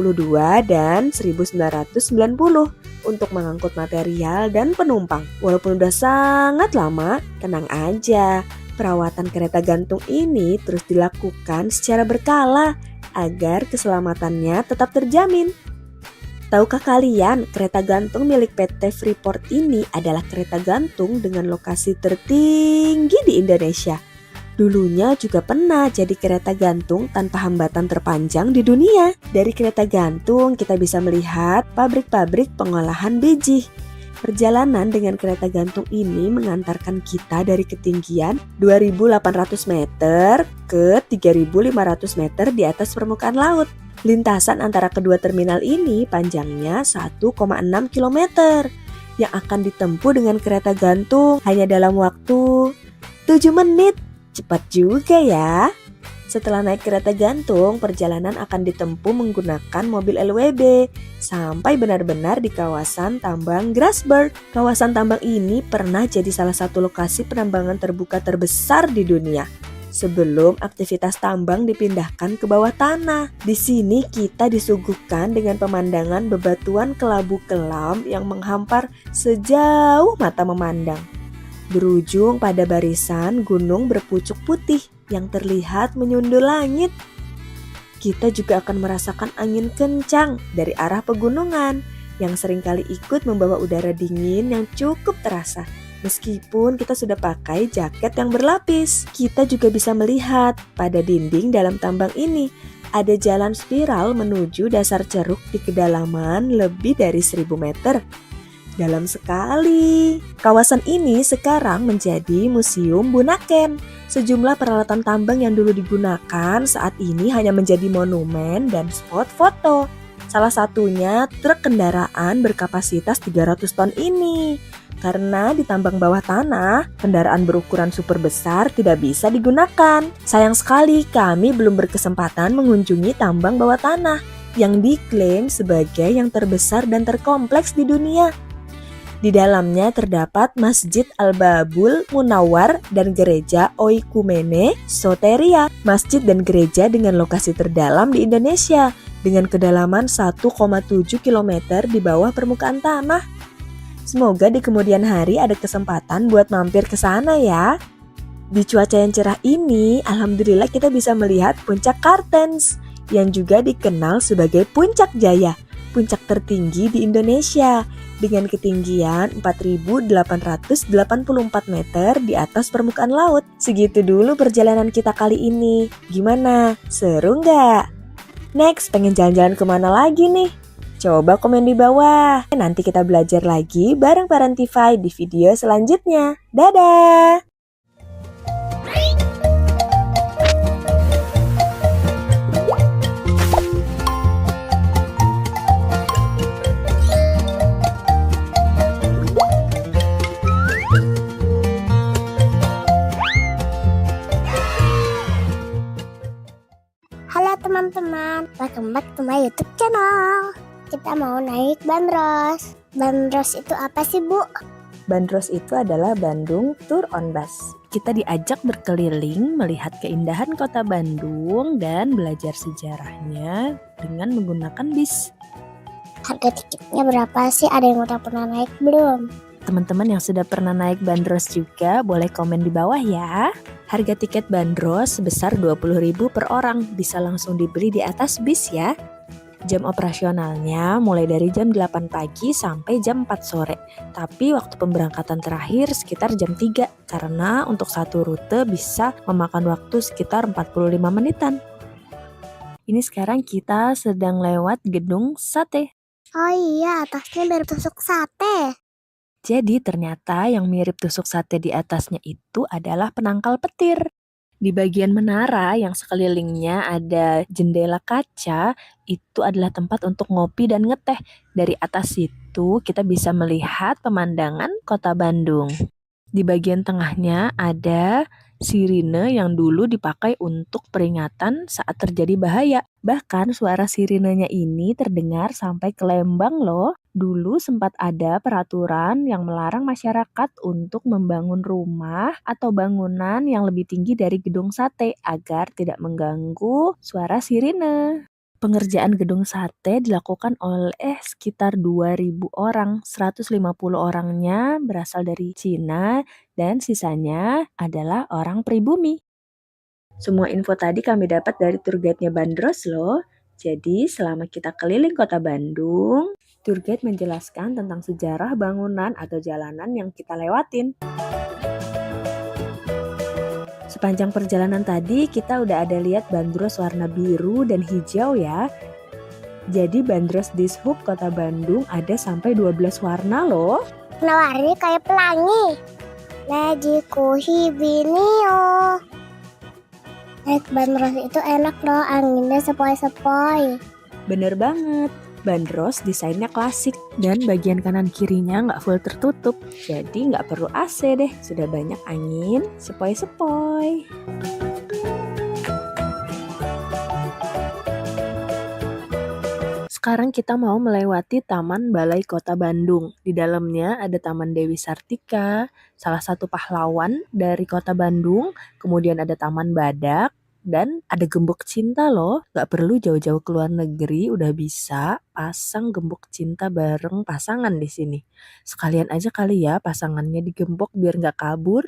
dan 1990 untuk mengangkut material dan penumpang. Walaupun udah sangat lama, tenang aja. Perawatan kereta gantung ini terus dilakukan secara berkala agar keselamatannya tetap terjamin. Tahukah kalian, kereta gantung milik PT Freeport ini adalah kereta gantung dengan lokasi tertinggi di Indonesia. Dulunya juga pernah jadi kereta gantung tanpa hambatan terpanjang di dunia. Dari kereta gantung kita bisa melihat pabrik-pabrik pengolahan biji. Perjalanan dengan kereta gantung ini mengantarkan kita dari ketinggian 2.800 meter ke 3.500 meter di atas permukaan laut. Lintasan antara kedua terminal ini panjangnya 1,6 km yang akan ditempuh dengan kereta gantung hanya dalam waktu 7 menit. Cepat juga ya. Setelah naik kereta gantung, perjalanan akan ditempuh menggunakan mobil LWB sampai benar-benar di kawasan tambang Grasberg. Kawasan tambang ini pernah jadi salah satu lokasi penambangan terbuka terbesar di dunia sebelum aktivitas tambang dipindahkan ke bawah tanah. Di sini kita disuguhkan dengan pemandangan bebatuan kelabu kelam yang menghampar sejauh mata memandang. Berujung pada barisan gunung berpucuk putih yang terlihat menyundul langit. Kita juga akan merasakan angin kencang dari arah pegunungan yang seringkali ikut membawa udara dingin yang cukup terasa. Meskipun kita sudah pakai jaket yang berlapis, kita juga bisa melihat pada dinding dalam tambang ini ada jalan spiral menuju dasar ceruk di kedalaman lebih dari 1.000 meter. Dalam sekali. Kawasan ini sekarang menjadi Museum Bunaken. Sejumlah peralatan tambang yang dulu digunakan saat ini hanya menjadi monumen dan spot foto. Salah satunya truk kendaraan berkapasitas 300 ton ini. Karena di tambang bawah tanah, kendaraan berukuran super besar tidak bisa digunakan. Sayang sekali kami belum berkesempatan mengunjungi tambang bawah tanah yang diklaim sebagai yang terbesar dan terkompleks di dunia. Di dalamnya terdapat Masjid Al-Babul Munawwar dan Gereja Oikumene Soteria, masjid dan gereja dengan lokasi terdalam di Indonesia dengan kedalaman 1,7 km di bawah permukaan tanah. Semoga di kemudian hari ada kesempatan buat mampir ke sana ya. Di cuaca yang cerah ini, alhamdulillah kita bisa melihat puncak Kartens yang juga dikenal sebagai Puncak Jaya, puncak tertinggi di Indonesia dengan ketinggian 4.884 meter di atas permukaan laut. Segitu dulu perjalanan kita kali ini. Gimana? Seru nggak? Next, pengen jalan-jalan kemana lagi nih? Coba komen di bawah. Nanti kita belajar lagi bareng Parentify di video selanjutnya. Dadah! Halo teman-teman, welcome back to my YouTube channel. Kita mau naik bandros. Bandros itu apa sih, Bu? Bandros itu adalah Bandung Tour on Bus. Kita diajak berkeliling melihat keindahan kota Bandung dan belajar sejarahnya dengan menggunakan bis. Harga tiketnya berapa sih? Ada yang udah pernah naik belum? Teman-teman yang sudah pernah naik bandros juga boleh komen di bawah ya. Harga tiket bandros sebesar 20.000 per orang, bisa langsung dibeli di atas bis ya. Jam operasionalnya mulai dari jam 8 pagi sampai jam 4 sore. Tapi waktu pemberangkatan terakhir sekitar jam 3 karena untuk satu rute bisa memakan waktu sekitar 45 menitan. Ini sekarang kita sedang lewat gedung sate. Oh iya, atasnya baru tusuk sate. Jadi ternyata yang mirip tusuk sate di atasnya itu adalah penangkal petir. Di bagian menara yang sekelilingnya ada jendela kaca, itu adalah tempat untuk ngopi dan ngeteh. Dari atas situ kita bisa melihat pemandangan kota Bandung. Di bagian tengahnya ada sirine yang dulu dipakai untuk peringatan saat terjadi bahaya. Bahkan suara sirinenya ini terdengar sampai ke Lembang loh. Dulu sempat ada peraturan yang melarang masyarakat untuk membangun rumah atau bangunan yang lebih tinggi dari gedung sate agar tidak mengganggu suara sirine. Pengerjaan gedung sate dilakukan oleh sekitar 2.000 orang, 150 orangnya berasal dari Cina dan sisanya adalah orang pribumi. Semua info tadi kami dapat dari tour guide-nya Bandros loh. Jadi selama kita keliling kota Bandung, tour guide menjelaskan tentang sejarah bangunan atau jalanan yang kita lewatin. Sepanjang perjalanan tadi kita udah ada lihat bandros warna biru dan hijau ya. Jadi bandros Dishub Kota Bandung ada sampai 12 warna loh. Warnanya kayak pelangi. Najiku hibinio. Naik bandros itu enak loh, anginnya sepoi-sepoi. Bener banget. Bandros desainnya klasik dan bagian kanan kirinya nggak full tertutup. Jadi nggak perlu AC deh, sudah banyak angin, sepoi-sepoi. Sekarang kita mau melewati Taman Balai Kota Bandung. Di dalamnya ada Taman Dewi Sartika, salah satu pahlawan dari Kota Bandung. Kemudian ada Taman Badak. Dan ada gembok cinta loh, gak perlu jauh-jauh ke luar negeri, udah bisa pasang gembok cinta bareng pasangan di sini. Sekalian aja kali ya pasangannya digembok biar gak kabur.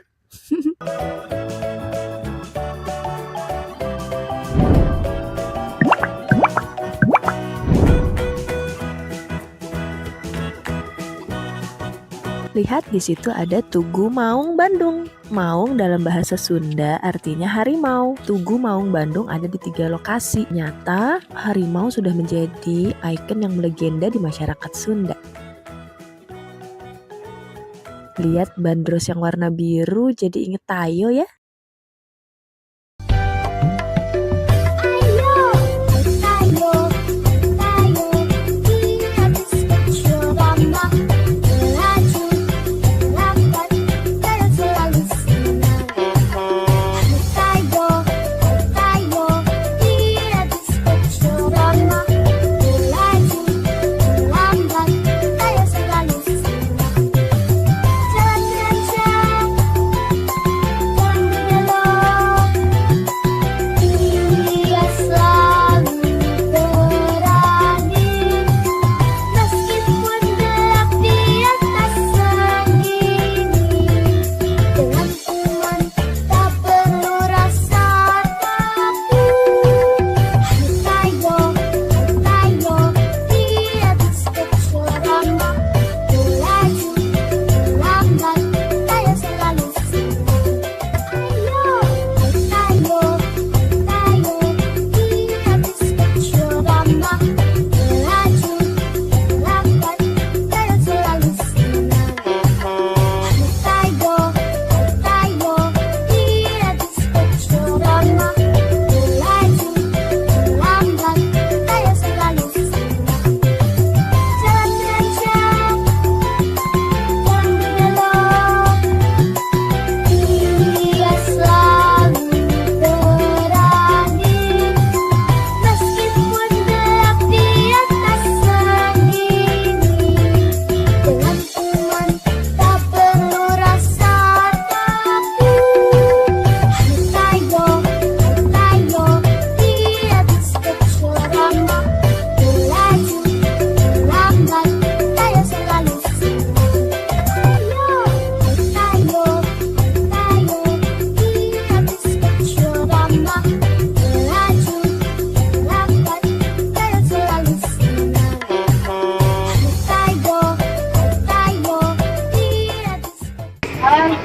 Lihat di situ ada Tugu Maung Bandung. Maung dalam bahasa Sunda artinya harimau. Tugu Maung Bandung ada di 3 lokasi. Nyata, harimau sudah menjadi ikon yang melegenda di masyarakat Sunda. Lihat bandros yang warna biru jadi inget Tayo ya.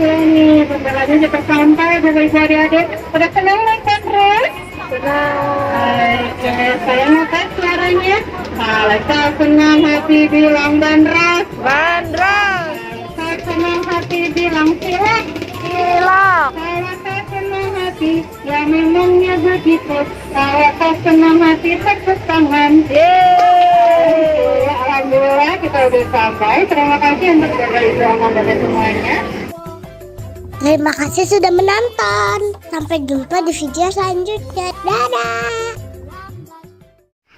Nih, bentar lagi kita sampai, Bapak Ibu adik-adik. Udah senang naik bandros? Senang. Oke, saya mau tes suaranya. Kalau saya senang hati bilang bandros. Bandros. Saya senang hati bilang silak. Silak. Kalau saya senang hati, ya memangnya begitu. Kalau saya senang hati, tepuk tangan. Yeay. Alhamdulillah kita udah sampai. Terima kasih untuk Bapak Ibu adik-adik semuanya. Terima kasih sudah menonton. Sampai jumpa di video selanjutnya. Dadah.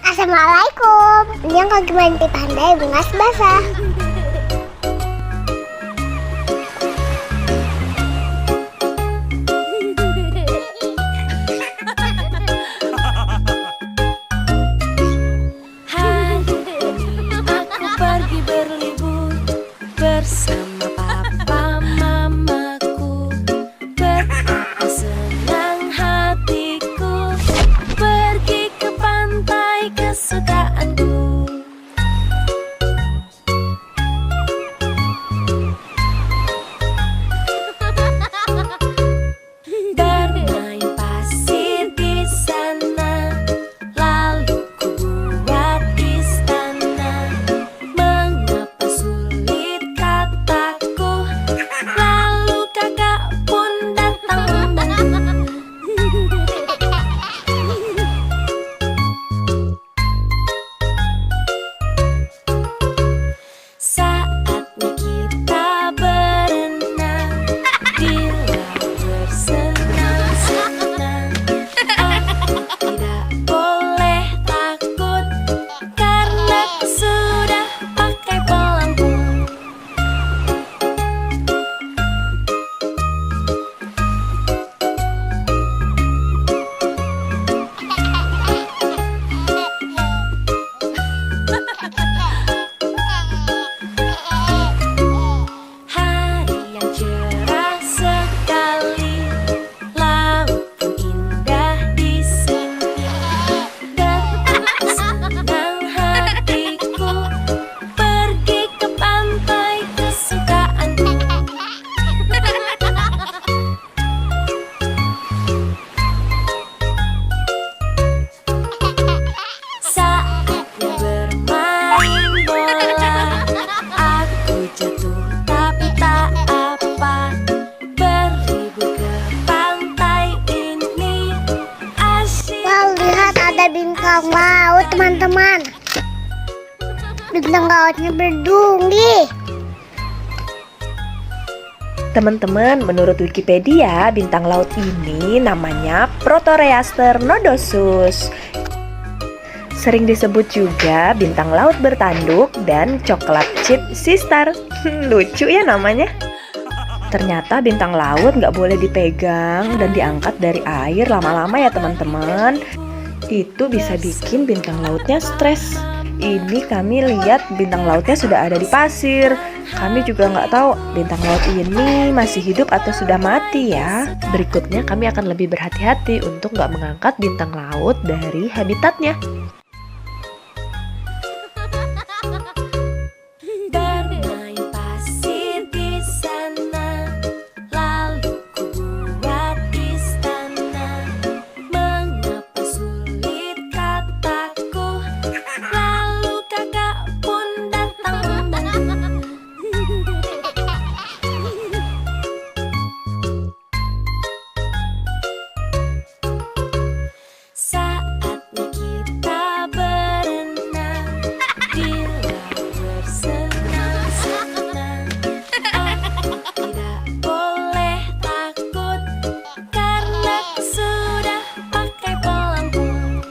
Assalamualaikum. Ini yang lagi main di Pandai Bungas Basah. Hai, aku pergi berlibur bersama papa mamaku. Betapa senang hatiku pergi ke pantai kesukaanku. bintang laut, teman-teman. Bintang lautnya berduri. Teman-teman, menurut Wikipedia, bintang laut ini namanya Proteroaster nodosus. Sering disebut juga bintang laut bertanduk dan coklat chip sistar. Lucu ya namanya. Ternyata bintang laut nggak boleh dipegang dan diangkat dari air lama-lama ya teman-teman. Itu bisa bikin bintang lautnya stres. Ini kami lihat bintang lautnya sudah ada di pasir. Kami juga nggak tahu bintang laut ini masih hidup atau sudah mati ya. Berikutnya kami akan lebih berhati-hati untuk nggak mengangkat bintang laut dari habitatnya. Bermain pasir di sana, lalu ku buat istana. Mengapa sulit kataku, lalu kakak pun datang membantu. Saatnya kita berenang di laut bersenang-senang. Aku tidak boleh takut karena aku sudah pakai pelampung.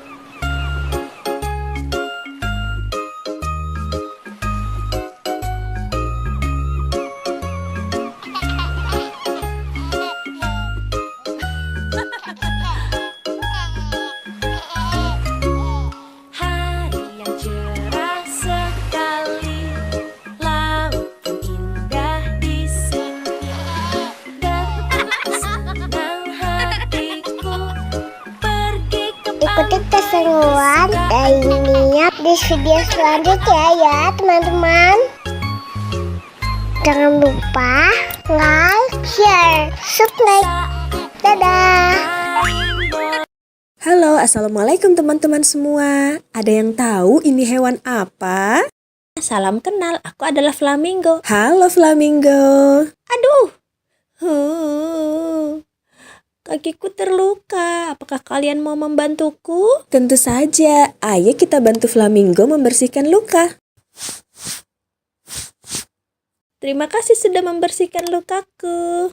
Hari yang cerah sekali, laut pun indah di sini. Betapa senang hatiku pergi ke Ikuti keseruan dan niat di video selanjutnya ya teman-teman. Jangan lupa like, share, subscribe. Dadah. Halo, assalamualaikum teman-teman semua. Ada yang tahu ini hewan apa? Salam kenal, aku adalah flamingo. Halo flamingo. Aduh, kakiku terluka. Apakah kalian mau membantuku? Tentu saja. Ayo kita bantu flamingo membersihkan luka. Terima kasih sudah membersihkan lukaku.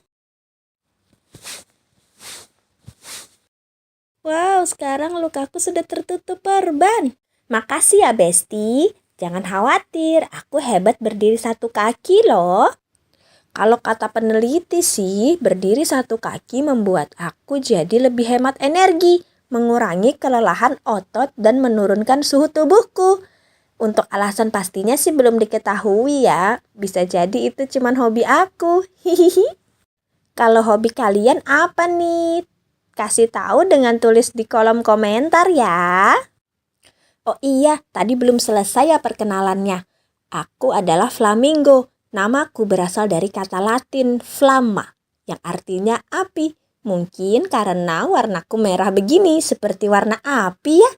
Wow, sekarang lukaku sudah tertutup perban. Makasih ya, Besti. Jangan khawatir, aku hebat berdiri satu kaki loh. Kalau kata peneliti sih, berdiri satu kaki membuat aku jadi lebih hemat energi, mengurangi kelelahan otot dan menurunkan suhu tubuhku. Untuk alasan pastinya sih belum diketahui ya. Bisa jadi itu cuman hobi aku. Hihihi. Kalau hobi kalian apa nih? Kasih tahu dengan tulis di kolom komentar ya. Oh iya, tadi belum selesai ya perkenalannya. Aku adalah flamingo. Namaku berasal dari kata Latin flamma, yang artinya api. Mungkin karena warnaku merah begini, seperti warna api ya.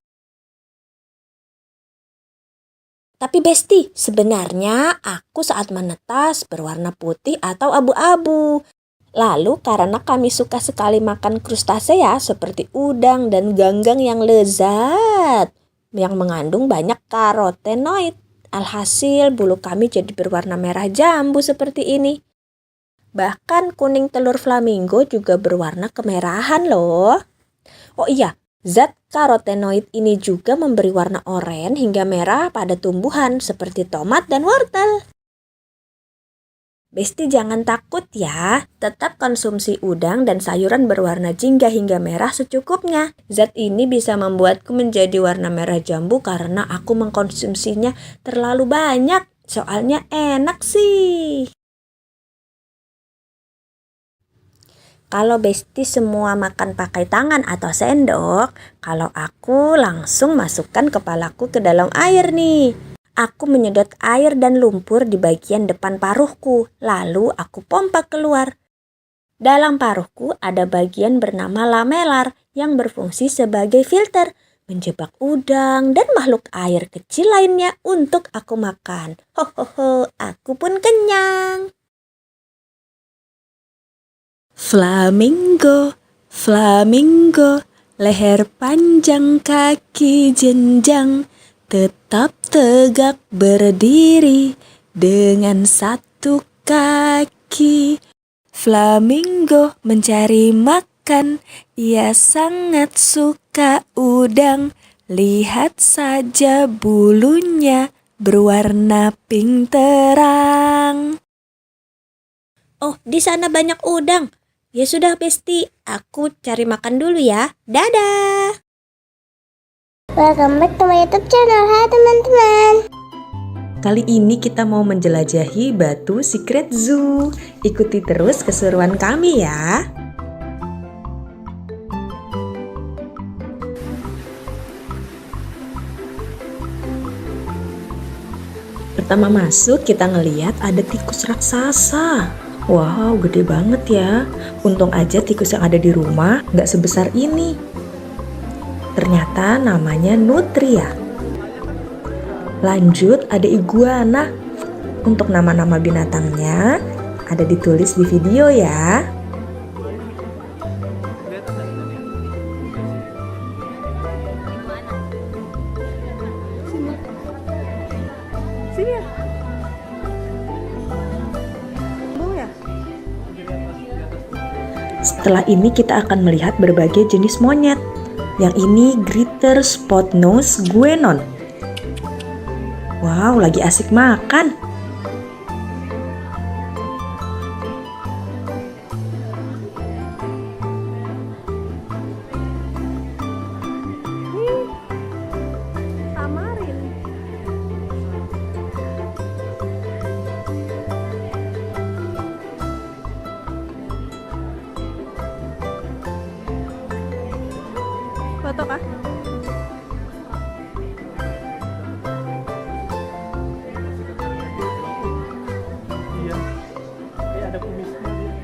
Tapi Besti, sebenarnya aku saat menetas berwarna putih atau abu-abu. Lalu karena kami suka sekali makan krustasea seperti udang dan ganggang yang lezat, yang mengandung banyak karotenoid. Alhasil bulu kami jadi berwarna merah jambu seperti ini. Bahkan kuning telur flamingo juga berwarna kemerahan loh. Oh iya, zat karotenoid ini juga memberi warna oranye hingga merah pada tumbuhan seperti tomat dan wortel. Besti jangan takut ya, tetap konsumsi udang dan sayuran berwarna jingga hingga merah secukupnya. Zat ini bisa membuatku menjadi warna merah jambu karena aku mengkonsumsinya terlalu banyak. Soalnya enak sih. Kalau Besti semua makan pakai tangan atau sendok, kalau aku langsung masukkan kepalaku ke dalam air nih. Aku menyedot air dan lumpur di bagian depan paruhku, lalu aku pompa keluar. Dalam paruhku ada bagian bernama lamelar yang berfungsi sebagai filter, menjebak udang dan makhluk air kecil lainnya untuk aku makan. Hohoho, aku pun kenyang. Flamingo, flamingo, Leher panjang, kaki jenjang, tetap tegak berdiri dengan satu kaki. Flamingo mencari makan, ia sangat suka udang. Lihat saja bulunya berwarna pink terang. Oh, di sana banyak udang. Ya sudah, Besti, aku cari makan dulu ya. Dadah. Welcome back to my YouTube channel. Hai teman-teman. Kali ini kita mau menjelajahi Batu Secret Zoo. Ikuti terus keseruan kami ya. Pertama masuk kita ngeliat ada tikus raksasa. Wow, gede banget ya. Untung aja tikus yang ada di rumah nggak sebesar ini. Ternyata namanya nutria. Lanjut ada iguana. Untuk nama-nama binatangnya ada ditulis di video ya. Sini ya. Mau ya? Setelah ini kita akan melihat berbagai jenis monyet. Yang ini Greater Spot Nose Guenon. Wow, lagi asik makan. Tamarin. Foto kah? Iya. Ada kumisnya dia.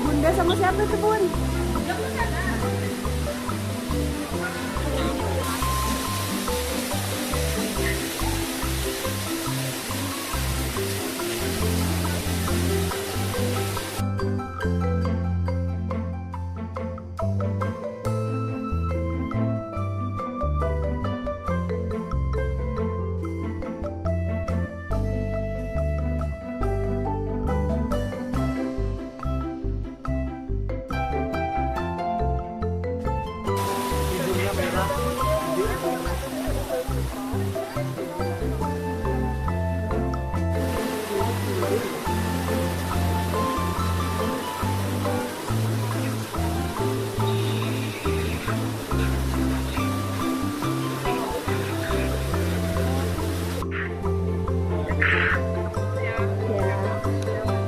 Bunda sama siapa tuh, Bun?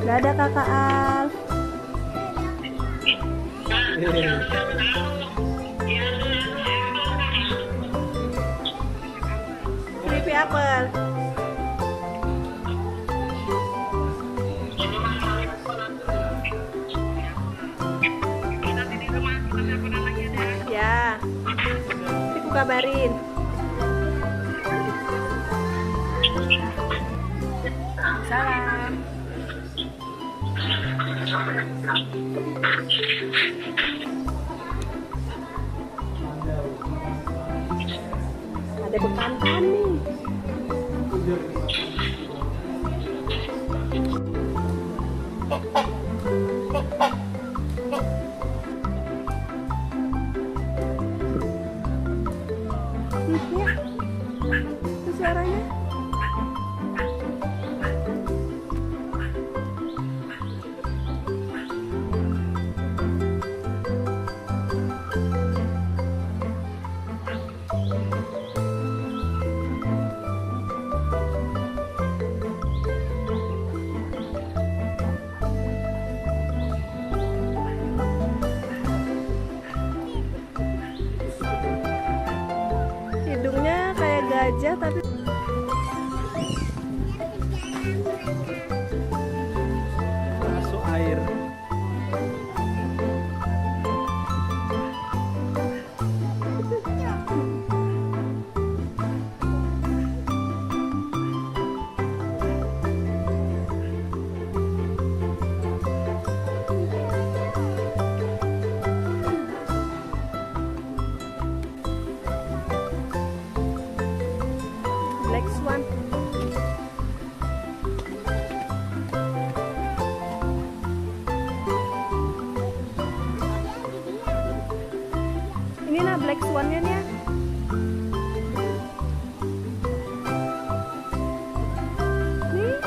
Dadah Kakak Al. Creepy apple. Ya. Nanti aku kabarin. Salam. Ada bekantan nih. Ya, itu suaranya. aja tapi Masuk air. Black Swan. Ini nah Black Swan-nya nih. Nih.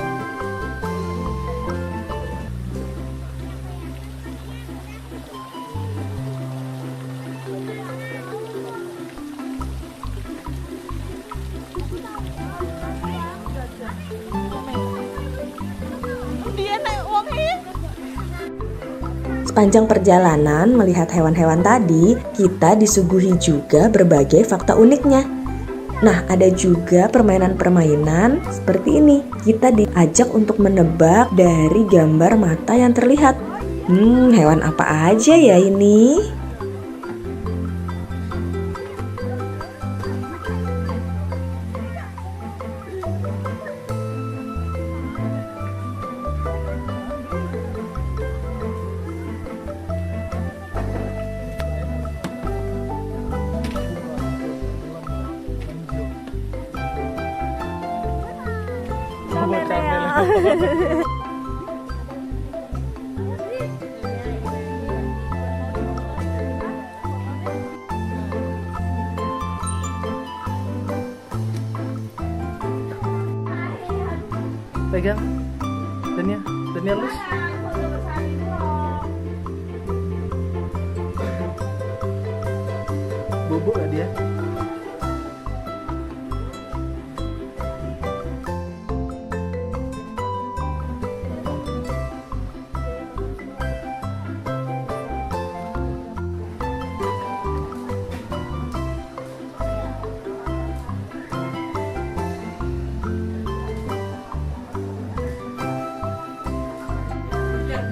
Sepanjang perjalanan melihat hewan-hewan tadi, kita disuguhi juga berbagai fakta uniknya. Nah, ada juga permainan-permainan seperti ini. Kita diajak untuk menebak dari gambar mata yang terlihat. Hewan apa aja ya ini? Pegang. Dania lus. Bubuk gak dia?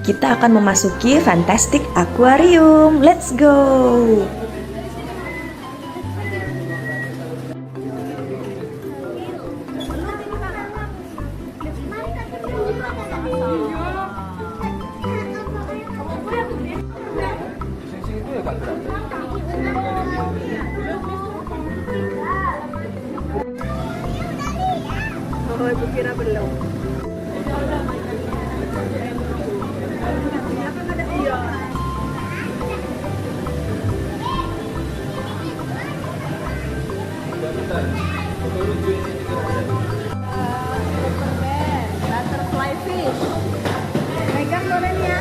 Kita akan memasuki Fantastic Aquarium. Let's go! Oh, ibu kira belum. Butterfly fish. Pegang Lorennya.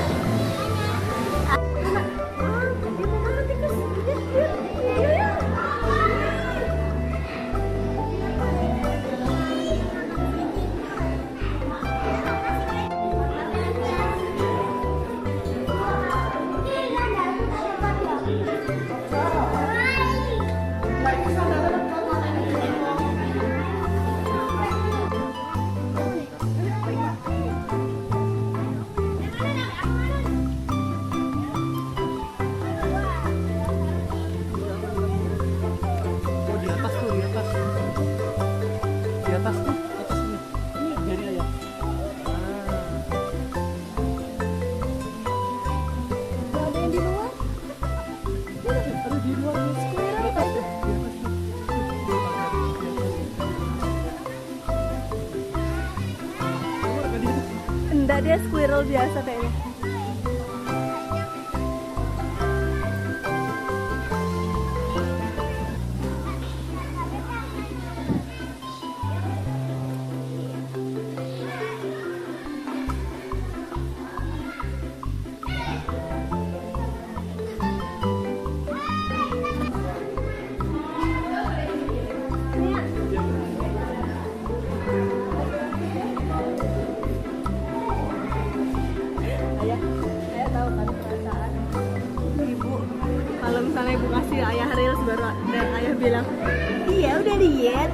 Enggak, dia squirrel biasa kayaknya. misalnya ibu kasih ayah reels baru ayah bilang, iya udah diet.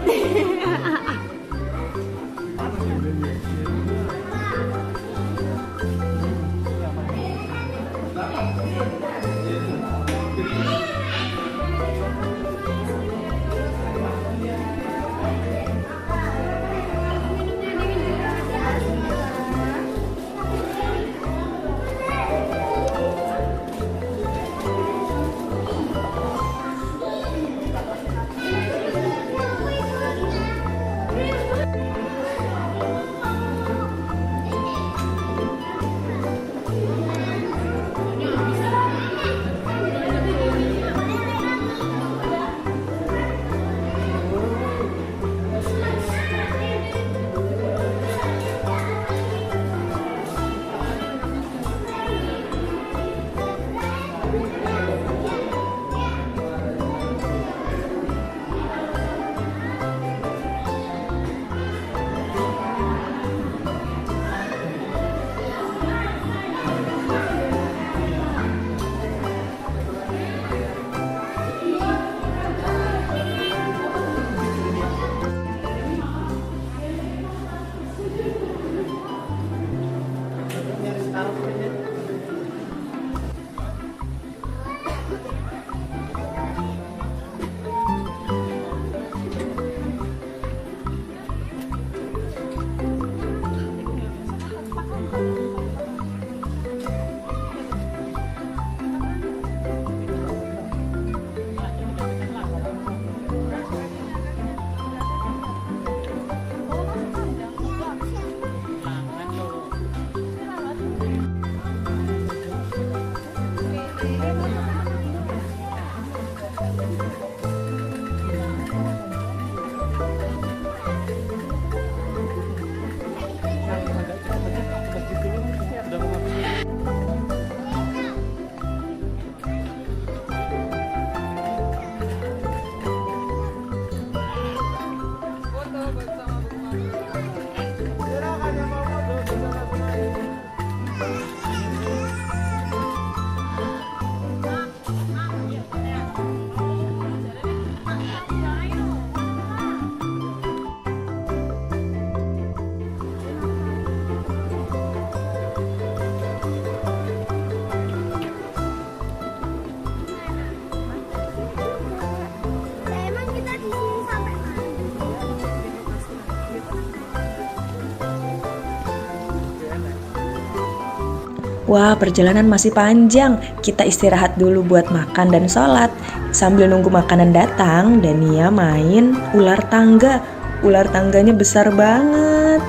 Wah, perjalanan masih panjang. Kita istirahat dulu buat makan dan sholat. Sambil nunggu makanan datang, Dania main ular tangga. Ular tangganya besar banget.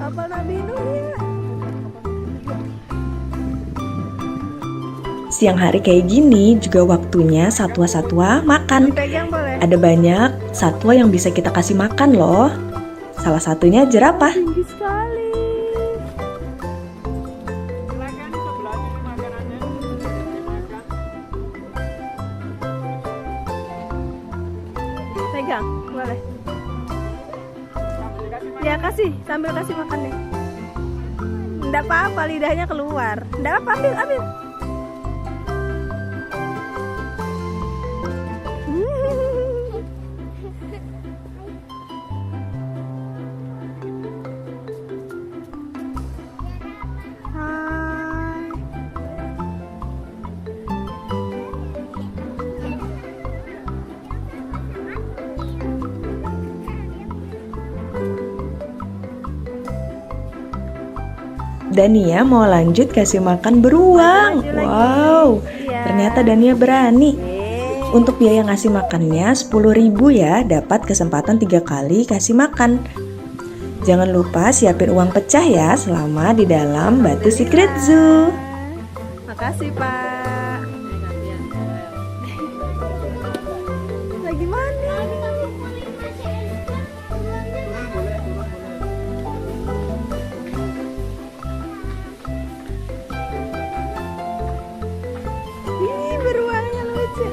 Kapal Nabi Nuh ya. Siang hari kayak gini juga waktunya satwa-satwa makan. Ada banyak satwa yang bisa kita kasih makan loh. Salah satunya jerapah. Tinggi sekali. Pegang, boleh. Ya kasih, sambil kasih makan deh. Nggak apa-apa, lidahnya keluar. Nggak apa, ambil. Dania mau lanjut kasih makan beruang. Wow, ternyata Dania berani. Untuk biaya ngasih makannya 10.000 ya, dapat kesempatan 3 kali kasih makan. Jangan lupa siapin uang pecah ya selama di dalam Batu Secret Zoo. Makasih Pak. Lagi mana? Ih, beruangnya lucu.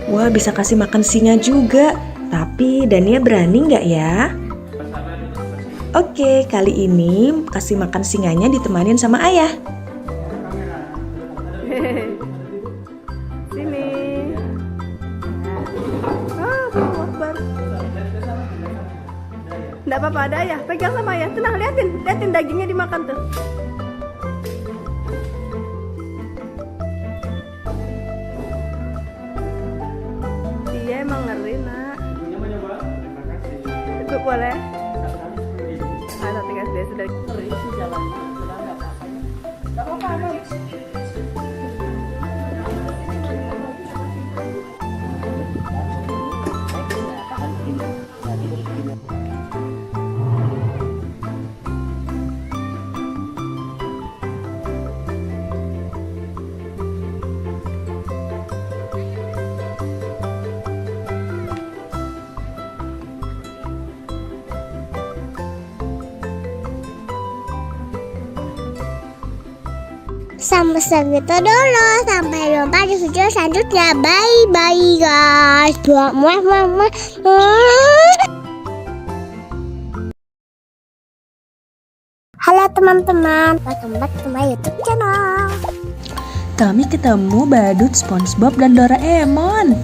Wah, bisa kasih makan singa juga. Tapi Dania berani nggak ya? Oke, kali ini kasih makan singanya ditemanin sama ayah. Sini. Allahu Akbar. Nggak apa-apa, ada ayah. Pegang sama ayah. Tenang, liatin dagingnya dimakan tuh. Iya emang ngeri nak. Ibu boleh? Ada tinggal dia sudah ngeri sih jalan. Gak apa-apa. Sampai segitu dulu. Sampai jumpa di video selanjutnya. Bye bye guys. Halo teman-teman, welcome back to my YouTube channel. Kami ketemu badut SpongeBob dan Doraemon.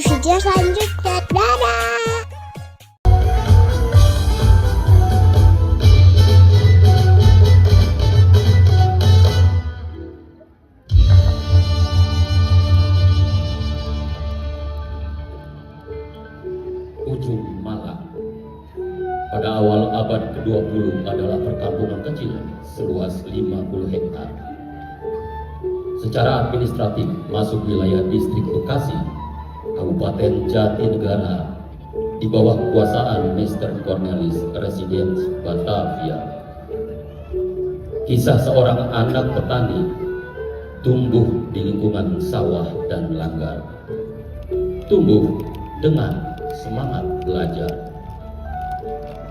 di video selanjutnya. Dadah! Ujung Malang pada awal abad ke-20 adalah perkampungan kecil seluas 50 hektar. Secara administratif masuk wilayah distrik Bekasi, Kabupaten Jatinegara, di bawah kuasaan Mr. Cornelis Residence Batavia. Kisah seorang anak petani tumbuh di lingkungan sawah dan langgar. Tumbuh dengan semangat belajar.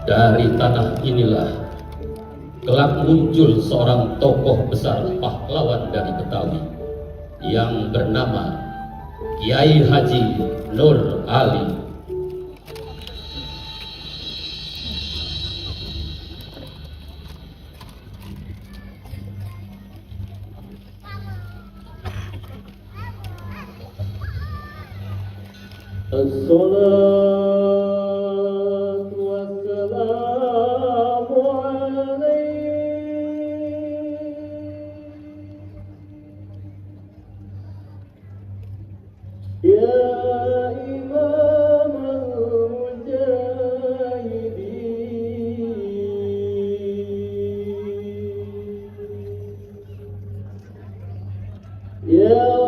Dari tanah inilah kelak muncul seorang tokoh besar pahlawan dari Betawi yang bernama Kiai Haji Nur Ali. As-salatu wassalamu alaik ya imam al-mujahidin ya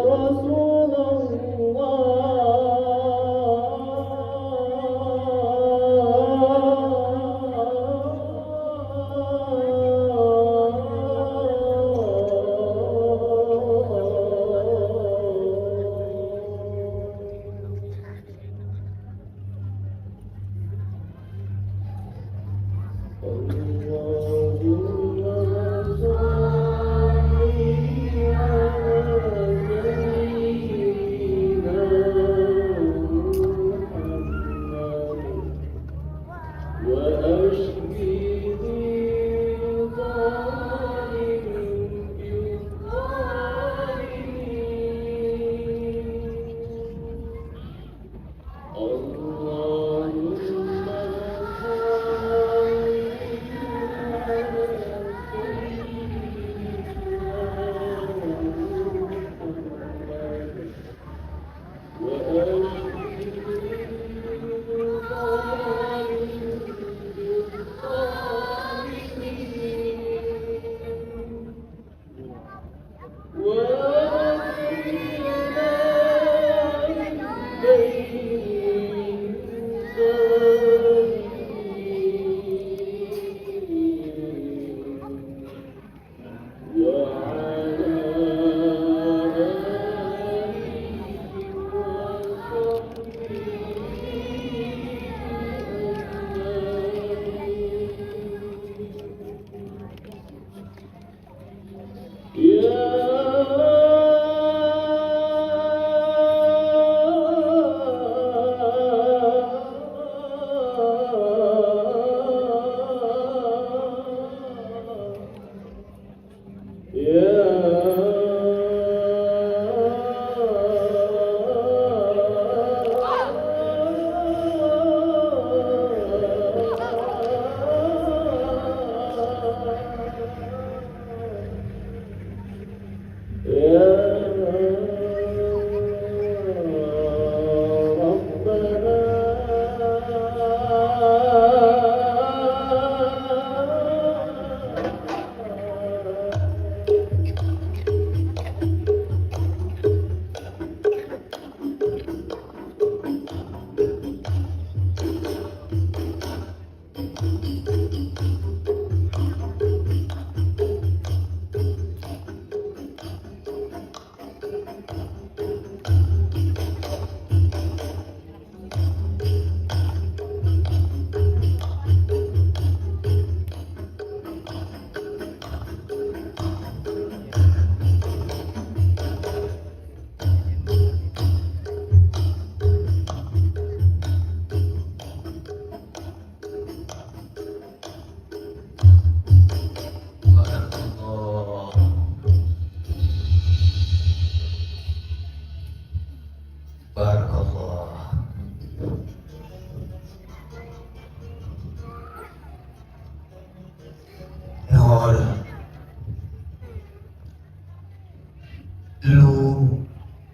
Lu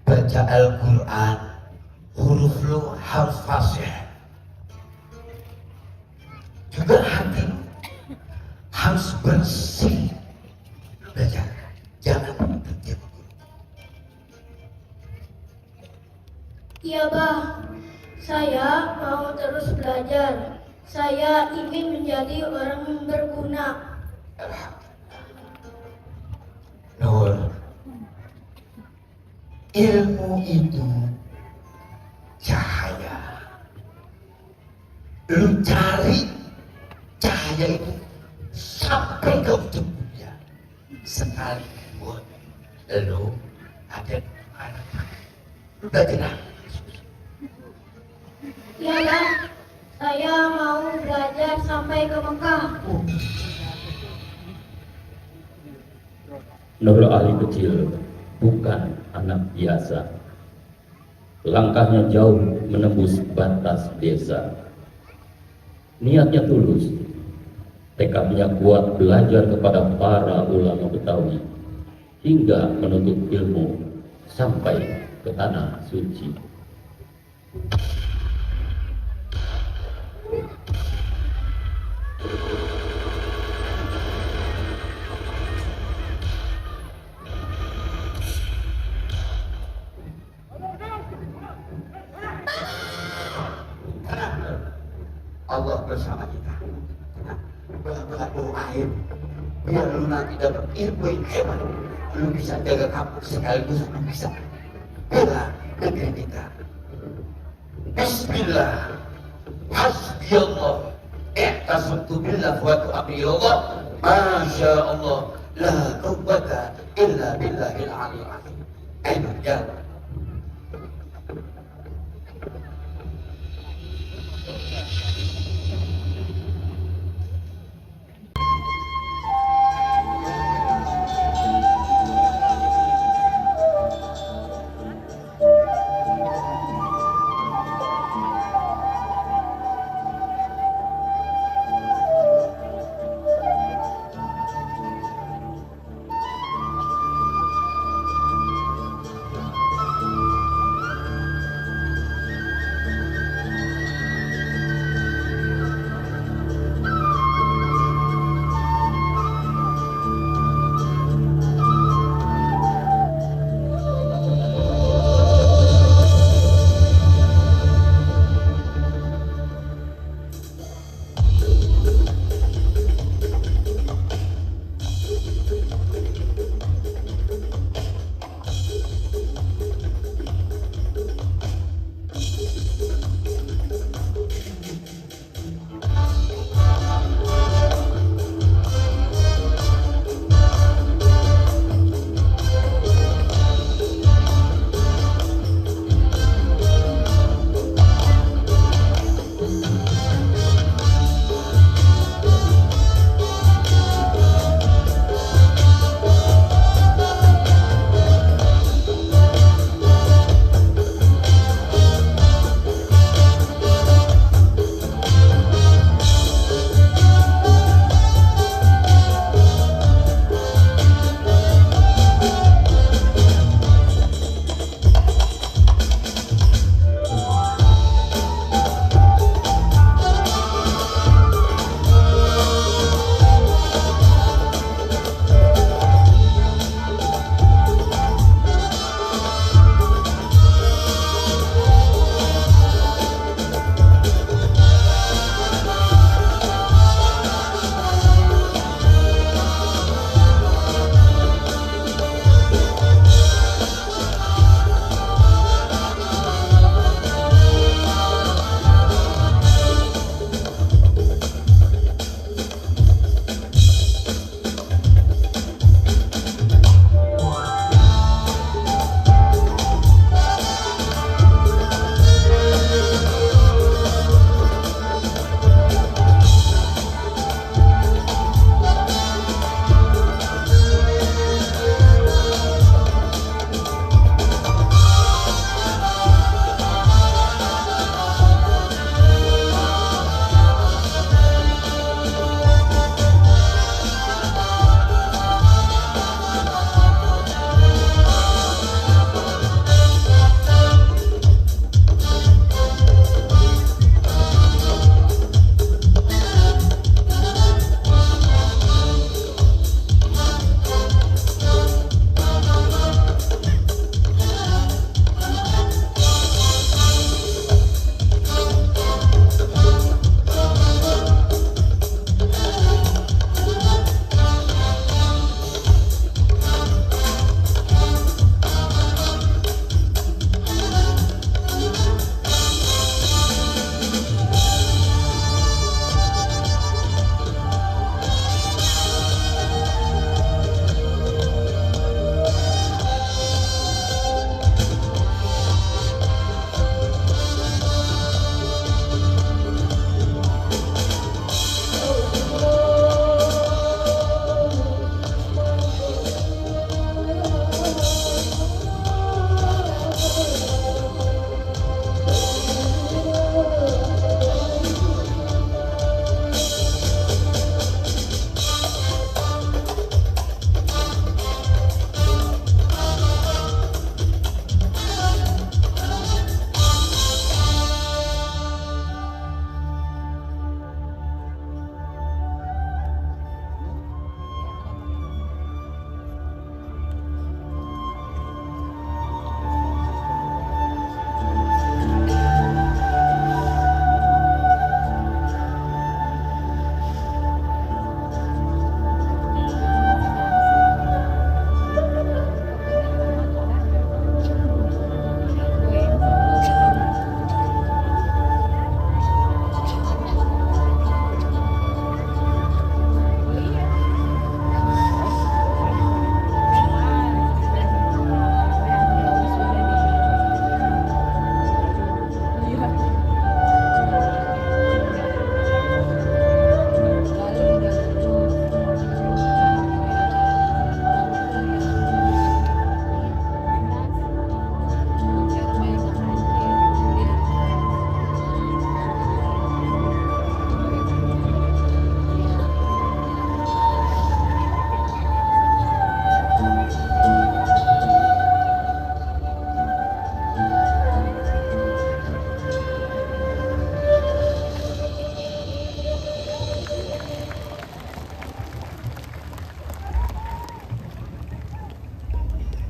baca Al-Quran, huruf lu harus fasih. Juga hati lu harus bersih. Belajar, jangan berhenti. Iya Bang, saya mau terus belajar. Saya ingin menjadi orang yang berguna. Nur, ilmu itu cahaya. Lu cari cahaya itu sampai ke ujung dunia. Sekalipun lu ada di mana. Udah tenang. Iya Bang, saya mau belajar sampai ke Mekah. Nur Ali kecil bukan anak biasa. Langkahnya jauh menembus batas desa. Niatnya tulus, tekadnya kuat belajar kepada para ulama Betawi hingga menuntut ilmu sampai ke tanah suci. Allah bersama kita. Belah-belah lu akhir, biar lu nanti dapat ilmu yang hebat. Lu bisa jaga kampung sekaligus lu bisa bela negeri kita. Bismillah, hasbiyallah, ihtasamtu billah wa tu'abiyallah, masya Allah, la quwwata illa billahil aliyil azim. Ayo jalan.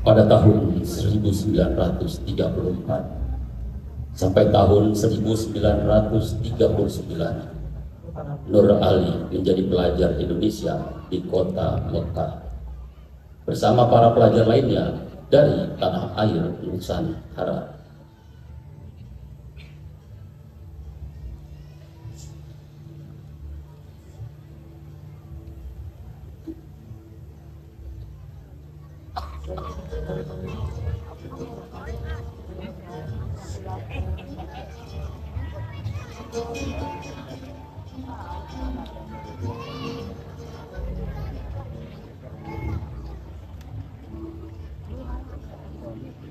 pada tahun 1934 sampai tahun 1939, Nur Ali menjadi pelajar Indonesia di kota Mekah bersama para pelajar lainnya dari tanah air Nusantara.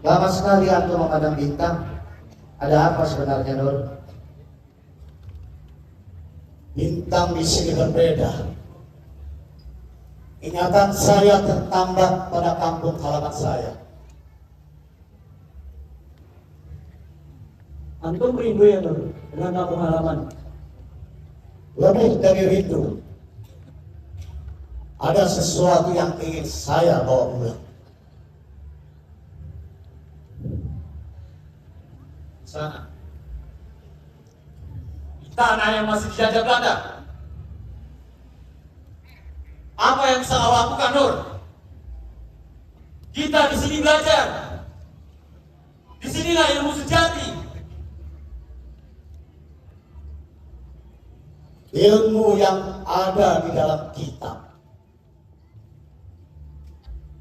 Lama sekali antum memandang bintang. Ada apa sebenarnya, Nur? Bintang di sini berbeda. Ingatan saya tertambat pada kampung halaman saya. Antum rindu ya Nur dengan kampung halaman? Lebih dari rindu, ada sesuatu yang ingin saya bawa pulang. Sana, di tanah yang masih dijajah Belanda. Apa yang bisa kau lakukan, Nur? Kita di sini belajar. Di sinilah ilmu sejati. Ilmu yang ada di dalam kitab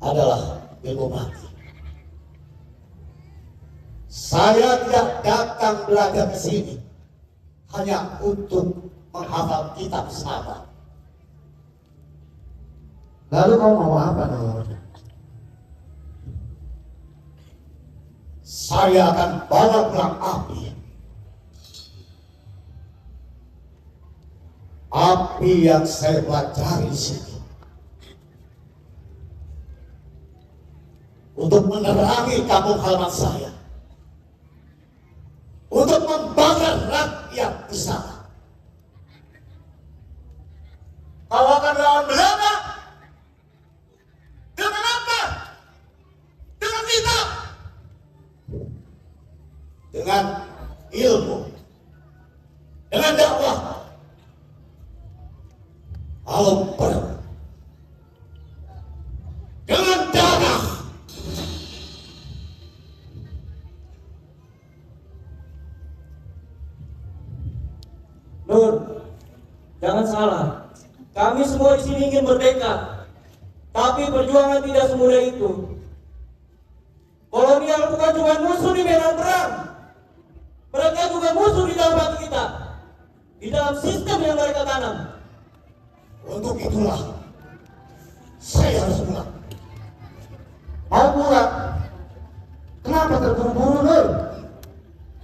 adalah ilmu mati. Saya tidak datang belajar ke sini hanya untuk menghafal kitab semata. Lalu kau mau apa, Nur? Saya akan bawa pulang api. Api yang saya pelajari di sini untuk menerangi kampung halaman saya, untuk membakar rakyat di sana. Kau akan lawan Belanda. Dengan apa? Dengan kita. Dengan ilmu, dengan dakwah. Kalau perlu dengan darah. Nur, jangan salah. Kami semua di sini ingin merdeka, tapi perjuangan tidak semudah itu. Kolonial bukan cuma musuh di medan perang, mereka juga musuh di dalam hati kita, di dalam sistem yang mereka tanam. Untuk itulah saya harus pulang. Mau pulang? Kenapa terburu-buru, Nur?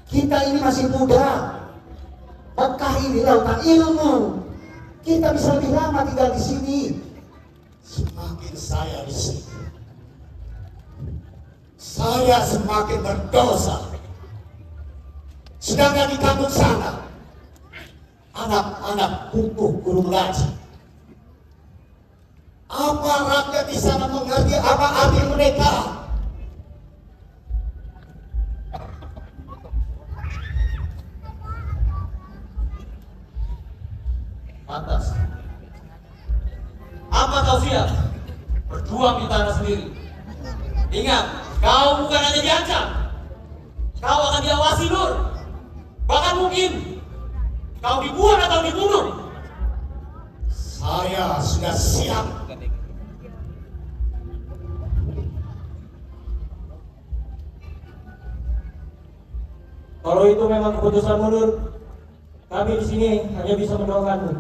Kita ini masih muda. Mekah ini lautan ilmu. Kita bisa lebih lama tinggal di sini. Semakin saya di sini, saya semakin berdosa. Sedangkan di kampung sana, anak-anak pupuh guru mengaji. Apa rakyat di sana mengerti apa arti mereka? Pantas. Apa kau siap berjuang di tanah sendiri? Ingat, kau bukan hanya diancam, kau akan diawasi, Nur. Bahkan mungkin kau dibuang atau dibunuh. Saya sudah siap. Kalau itu memang keputusanmu, Nur, kami di sini hanya bisa mendoakanmu.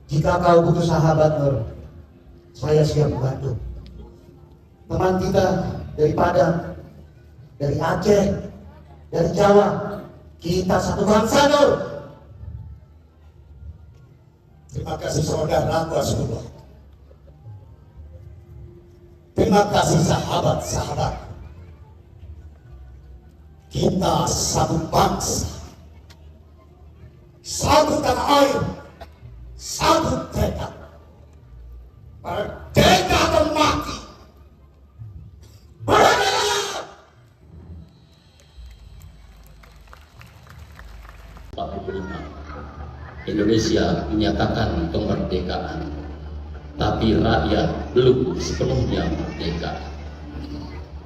Jika kau butuh sahabat, Nur, saya siap membantu. Teman kita dari Padang, dari Aceh, dari Jawa, kita satu bangsa, Nur. Terima kasih saudaraku Rasulullah. Terima kasih sahabat-sahabat. Kita satu bangsa, satu tanah air, satu tekad. Merdeka! Indonesia menyatakan kemerdekaan, tapi rakyat belum sepenuhnya merdeka.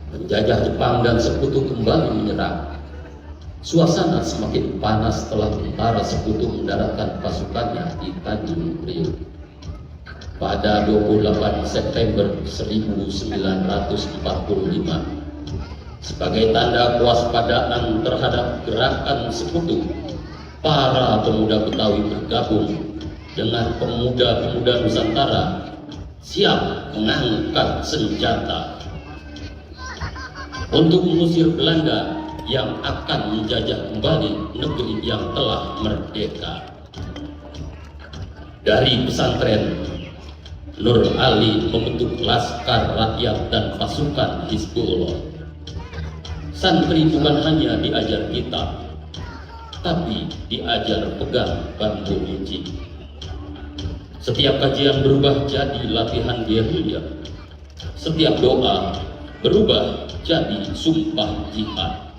Penjajah Jepang dan sekutu kembali menyerang. Suasana semakin panas setelah tentara sekutu mendaratkan pasukannya di Tanjung Priok. Pada 28 September 1945, sebagai tanda kewaspadaan terhadap gerakan sekutu, para pemuda Betawi bergabung dengan pemuda-pemuda Nusantara siap mengangkat senjata untuk mengusir Belanda yang akan menjajah kembali negeri yang telah merdeka. Dari pesantren, Nur Ali membentuk Laskar Rakyat dan pasukan Hizbullah. Santri bukan hanya diajar kitab, tapi diajar pegang bambu runcing. Setiap kajian berubah jadi latihan gerilya. Setiap doa berubah jadi sumpah jihad.